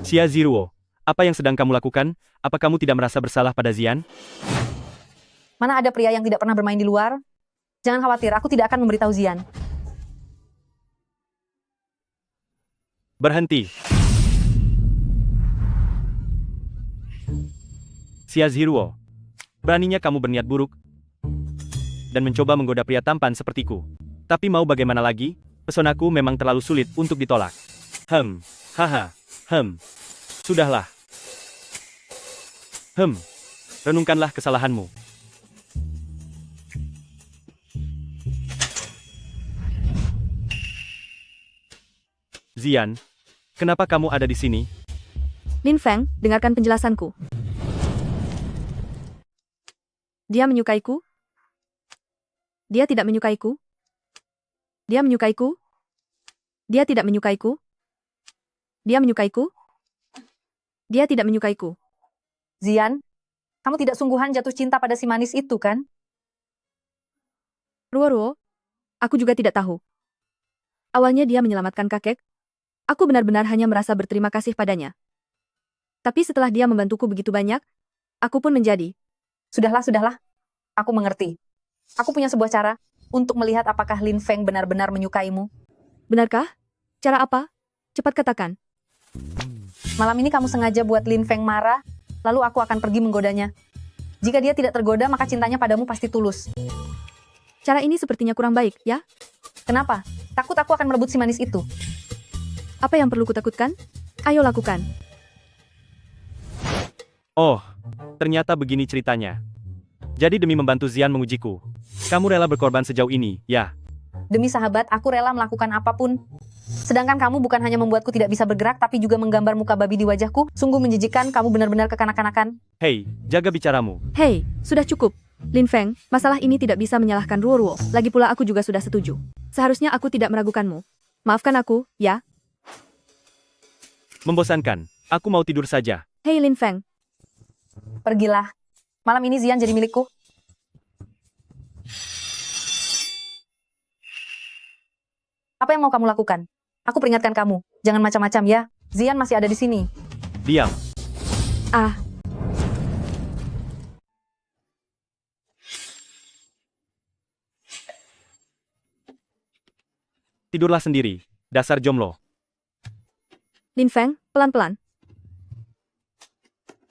Xia Ziruo, apa yang sedang kamu lakukan? Apa kamu tidak merasa bersalah pada Zian? Mana ada pria yang tidak pernah bermain di luar? Jangan khawatir, aku tidak akan memberitahu Zian. Berhenti. Xia Ziruo, beraninya kamu berniat buruk dan mencoba menggoda pria tampan sepertiku. Tapi mau bagaimana lagi? Pesonaku memang terlalu sulit untuk ditolak. Haha, sudahlah. Renungkanlah kesalahanmu. Zian, kenapa kamu ada di sini? Lin Feng, dengarkan penjelasanku. Dia menyukaiku? Dia tidak menyukaiku? Dia menyukaiku? Dia tidak menyukaiku? Dia menyukaiku? Dia tidak menyukaiku. Zian, kamu tidak sungguhan jatuh cinta pada si manis itu, kan? Ruo, aku juga tidak tahu. Awalnya dia menyelamatkan kakek. Aku benar-benar hanya merasa berterima kasih padanya. Tapi setelah dia membantuku begitu banyak, aku pun menjadi. Sudahlah. Aku mengerti. Aku punya sebuah cara untuk melihat apakah Lin Feng benar-benar menyukaimu. Benarkah? Cara apa? Cepat katakan. Malam ini kamu sengaja buat Lin Feng marah, lalu aku akan pergi menggodanya. Jika dia tidak tergoda, maka cintanya padamu pasti tulus. Cara ini sepertinya kurang baik, ya? Kenapa? Takut aku akan merebut si manis itu. Apa yang perlu kutakutkan? Ayo lakukan. Oh, ternyata begini ceritanya. Jadi demi membantu Zian mengujiku, kamu rela berkorban sejauh ini, ya? Demi sahabat, aku rela melakukan apapun. Sedangkan kamu bukan hanya membuatku tidak bisa bergerak, tapi juga menggambar muka babi di wajahku. Sungguh menjijikan, kamu benar-benar kekanak-kanakan. Hei, jaga bicaramu. Hei, sudah cukup. Lin Feng, masalah ini tidak bisa menyalahkan Ruo. Lagi pula aku juga sudah setuju. Seharusnya aku tidak meragukanmu. Maafkan aku, ya? Membosankan. Aku mau tidur saja. Hei Lin Feng. Pergilah. Malam ini Zian jadi milikku. Apa yang mau kamu lakukan? Aku peringatkan kamu. Jangan macam-macam ya. Zian masih ada di sini. Diam. Tidurlah sendiri. Dasar jomblo. Lin Feng, pelan-pelan.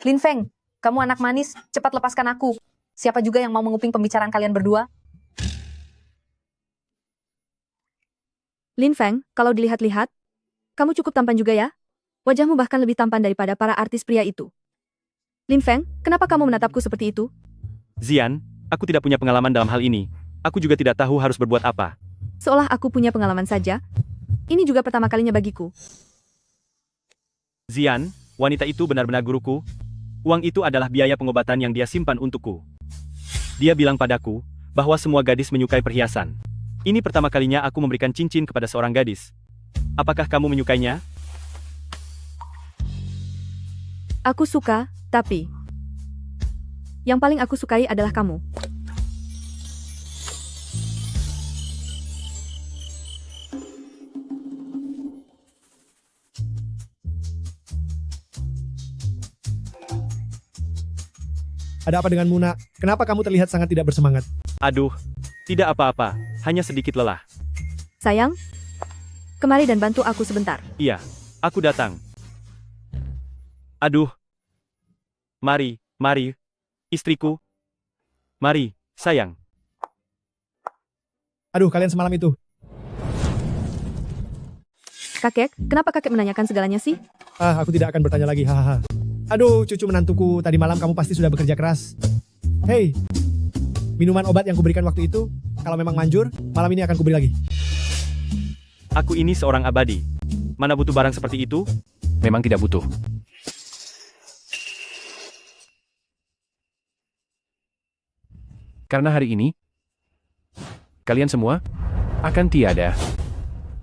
Lin Feng, kamu anak manis, cepat lepaskan aku. Siapa juga yang mau menguping pembicaraan kalian berdua? Lin Feng, kalau dilihat-lihat, kamu cukup tampan juga ya? Wajahmu bahkan lebih tampan daripada para artis pria itu. Lin Feng, kenapa kamu menatapku seperti itu? Zian, aku tidak punya pengalaman dalam hal ini. Aku juga tidak tahu harus berbuat apa. Seolah aku punya pengalaman saja. Ini juga pertama kalinya bagiku. Zian, wanita itu benar-benar guruku. Uang itu adalah biaya pengobatan yang dia simpan untukku. Dia bilang padaku bahwa semua gadis menyukai perhiasan. Ini pertama kalinya aku memberikan cincin kepada seorang gadis. Apakah kamu menyukainya? Aku suka, tapi yang paling aku sukai adalah kamu. Ada apa denganmu, Nak? Kenapa kamu terlihat sangat tidak bersemangat? Aduh, tidak apa-apa, hanya sedikit lelah. Sayang, kemari dan bantu aku sebentar. Iya, aku datang. Aduh. Mari, istriku. Mari, sayang. Aduh, kalian semalam itu. Kakek, kenapa kakek menanyakan segalanya sih? Aku tidak akan bertanya lagi, hahaha. Aduh, cucu menantuku, tadi malam kamu pasti sudah bekerja keras. Hei, minuman obat yang kuberikan waktu itu, kalau memang manjur, malam ini akan kuberi lagi. Aku ini seorang abadi. Mana butuh barang seperti itu? Memang tidak butuh. Karena hari ini, kalian semua akan tiada.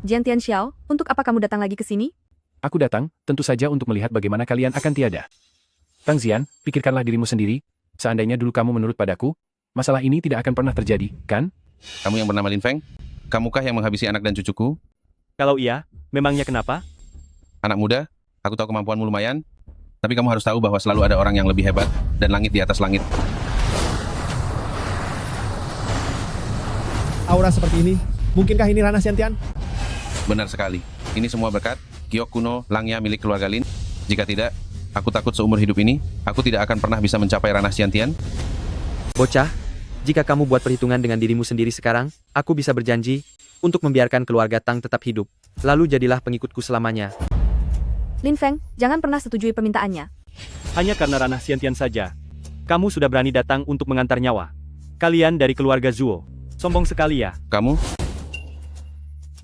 Jian Tianxiao, untuk apa kamu datang lagi ke sini? Aku datang, tentu saja untuk melihat bagaimana kalian akan tiada. Tang Zian, pikirkanlah dirimu sendiri. Seandainya dulu kamu menurut padaku, masalah ini tidak akan pernah terjadi, kan? Kamu yang bernama Lin Feng? Kamukah yang menghabisi anak dan cucuku? Kalau iya, memangnya kenapa? Anak muda, aku tahu kemampuanmu lumayan, tapi kamu harus tahu bahwa selalu ada orang yang lebih hebat dan langit di atas langit. Aura seperti ini, mungkinkah ini ranah Xiantian? Benar sekali. Ini semua berkat giok kuno Langya milik keluarga Lin. Jika tidak, aku takut seumur hidup ini, aku tidak akan pernah bisa mencapai ranah Xiantian. Bocah, jika kamu buat perhitungan dengan dirimu sendiri sekarang, aku bisa berjanji untuk membiarkan keluarga Tang tetap hidup. Lalu jadilah pengikutku selamanya. Lin Feng, jangan pernah setujui permintaannya. Hanya karena ranah Xiantian saja. Kamu sudah berani datang untuk mengantar nyawa. Kalian dari keluarga Zuo. Sombong sekali ya. Kamu?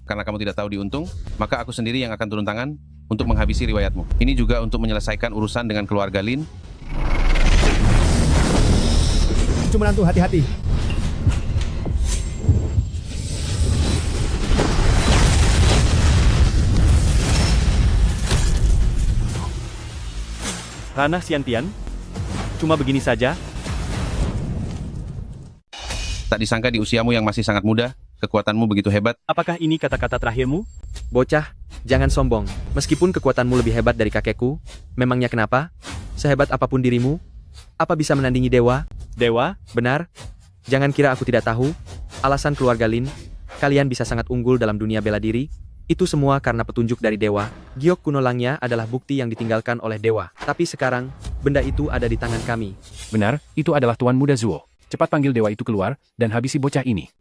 Karena kamu tidak tahu diuntung, maka aku sendiri yang akan turun tangan untuk menghabisi riwayatmu. Ini juga untuk menyelesaikan urusan dengan keluarga Lin. Cucu menantu, hati-hati. Ranah Xiantian? Cuma begini saja? Tak disangka di usiamu yang masih sangat muda, kekuatanmu begitu hebat. Apakah ini kata-kata terakhirmu? Bocah, jangan sombong. Meskipun kekuatanmu lebih hebat dari kakekku, memangnya kenapa? Sehebat apapun dirimu, apa bisa menandingi dewa? Dewa? Benar. Jangan kira aku tidak tahu. Alasan keluarga Lin, kalian bisa sangat unggul dalam dunia bela diri. Itu semua karena petunjuk dari dewa. Giok kuno Langya adalah bukti yang ditinggalkan oleh dewa. Tapi sekarang, benda itu ada di tangan kami. Benar, itu adalah Tuan Muda Zuo. Cepat panggil dewa itu keluar, dan habisi bocah ini.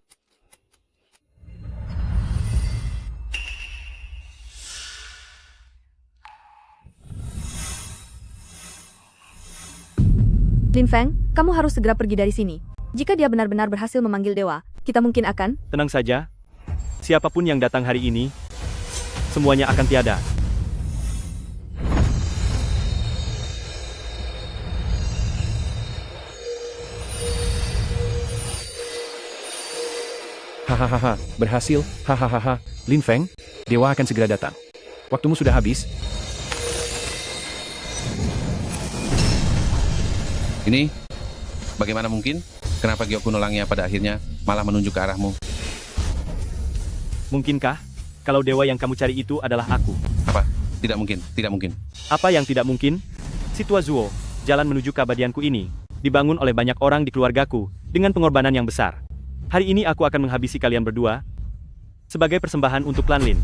Lin Feng, kamu harus segera pergi dari sini. Jika dia benar-benar berhasil memanggil dewa, kita mungkin akan... Tenang saja. Siapapun yang datang hari ini, semuanya akan tiada. Hahaha, berhasil, hahaha. Lin Feng, dewa akan segera datang. Waktumu sudah habis. Ini, bagaimana mungkin? Kenapa giok kuno Langya pada akhirnya malah menunjuk ke arahmu? Mungkinkah, kalau dewa yang kamu cari itu adalah aku? Apa? Tidak mungkin, tidak mungkin. Apa yang tidak mungkin? Si Tua Zuo, jalan menuju keabadianku ini, dibangun oleh banyak orang di keluargaku, dengan pengorbanan yang besar. Hari ini aku akan menghabisi kalian berdua, sebagai persembahan untuk klan Lin.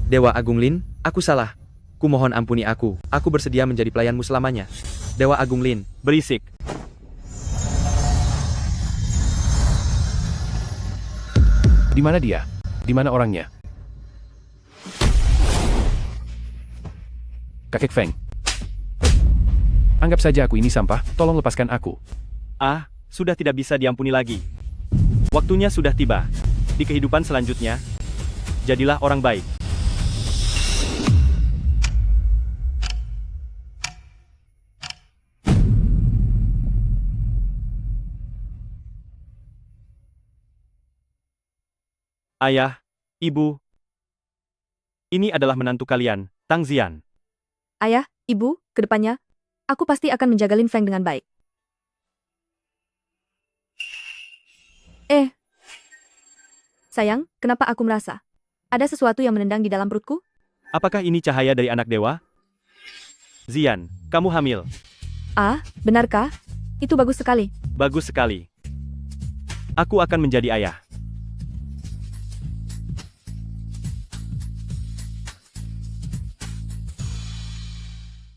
Dewa Agung Lin, aku salah. Kumohon ampuni aku. Aku bersedia menjadi pelayanmu selamanya. Dewa Agung Lin. Berisik. Di mana dia? Di mana orangnya? Kakek Feng. Anggap saja aku ini sampah, tolong lepaskan aku. Ah, sudah tidak bisa diampuni lagi. Waktunya sudah tiba. Di kehidupan selanjutnya, jadilah orang baik. Ayah, Ibu, ini adalah menantu kalian, Tang Zian. Ayah, Ibu, kedepannya, aku pasti akan menjaga Lin Feng dengan baik. Sayang, kenapa aku merasa ada sesuatu yang menendang di dalam perutku? Apakah ini cahaya dari anak dewa? Zian, kamu hamil. Ah, benarkah? Itu bagus sekali. Bagus sekali. Aku akan menjadi ayah.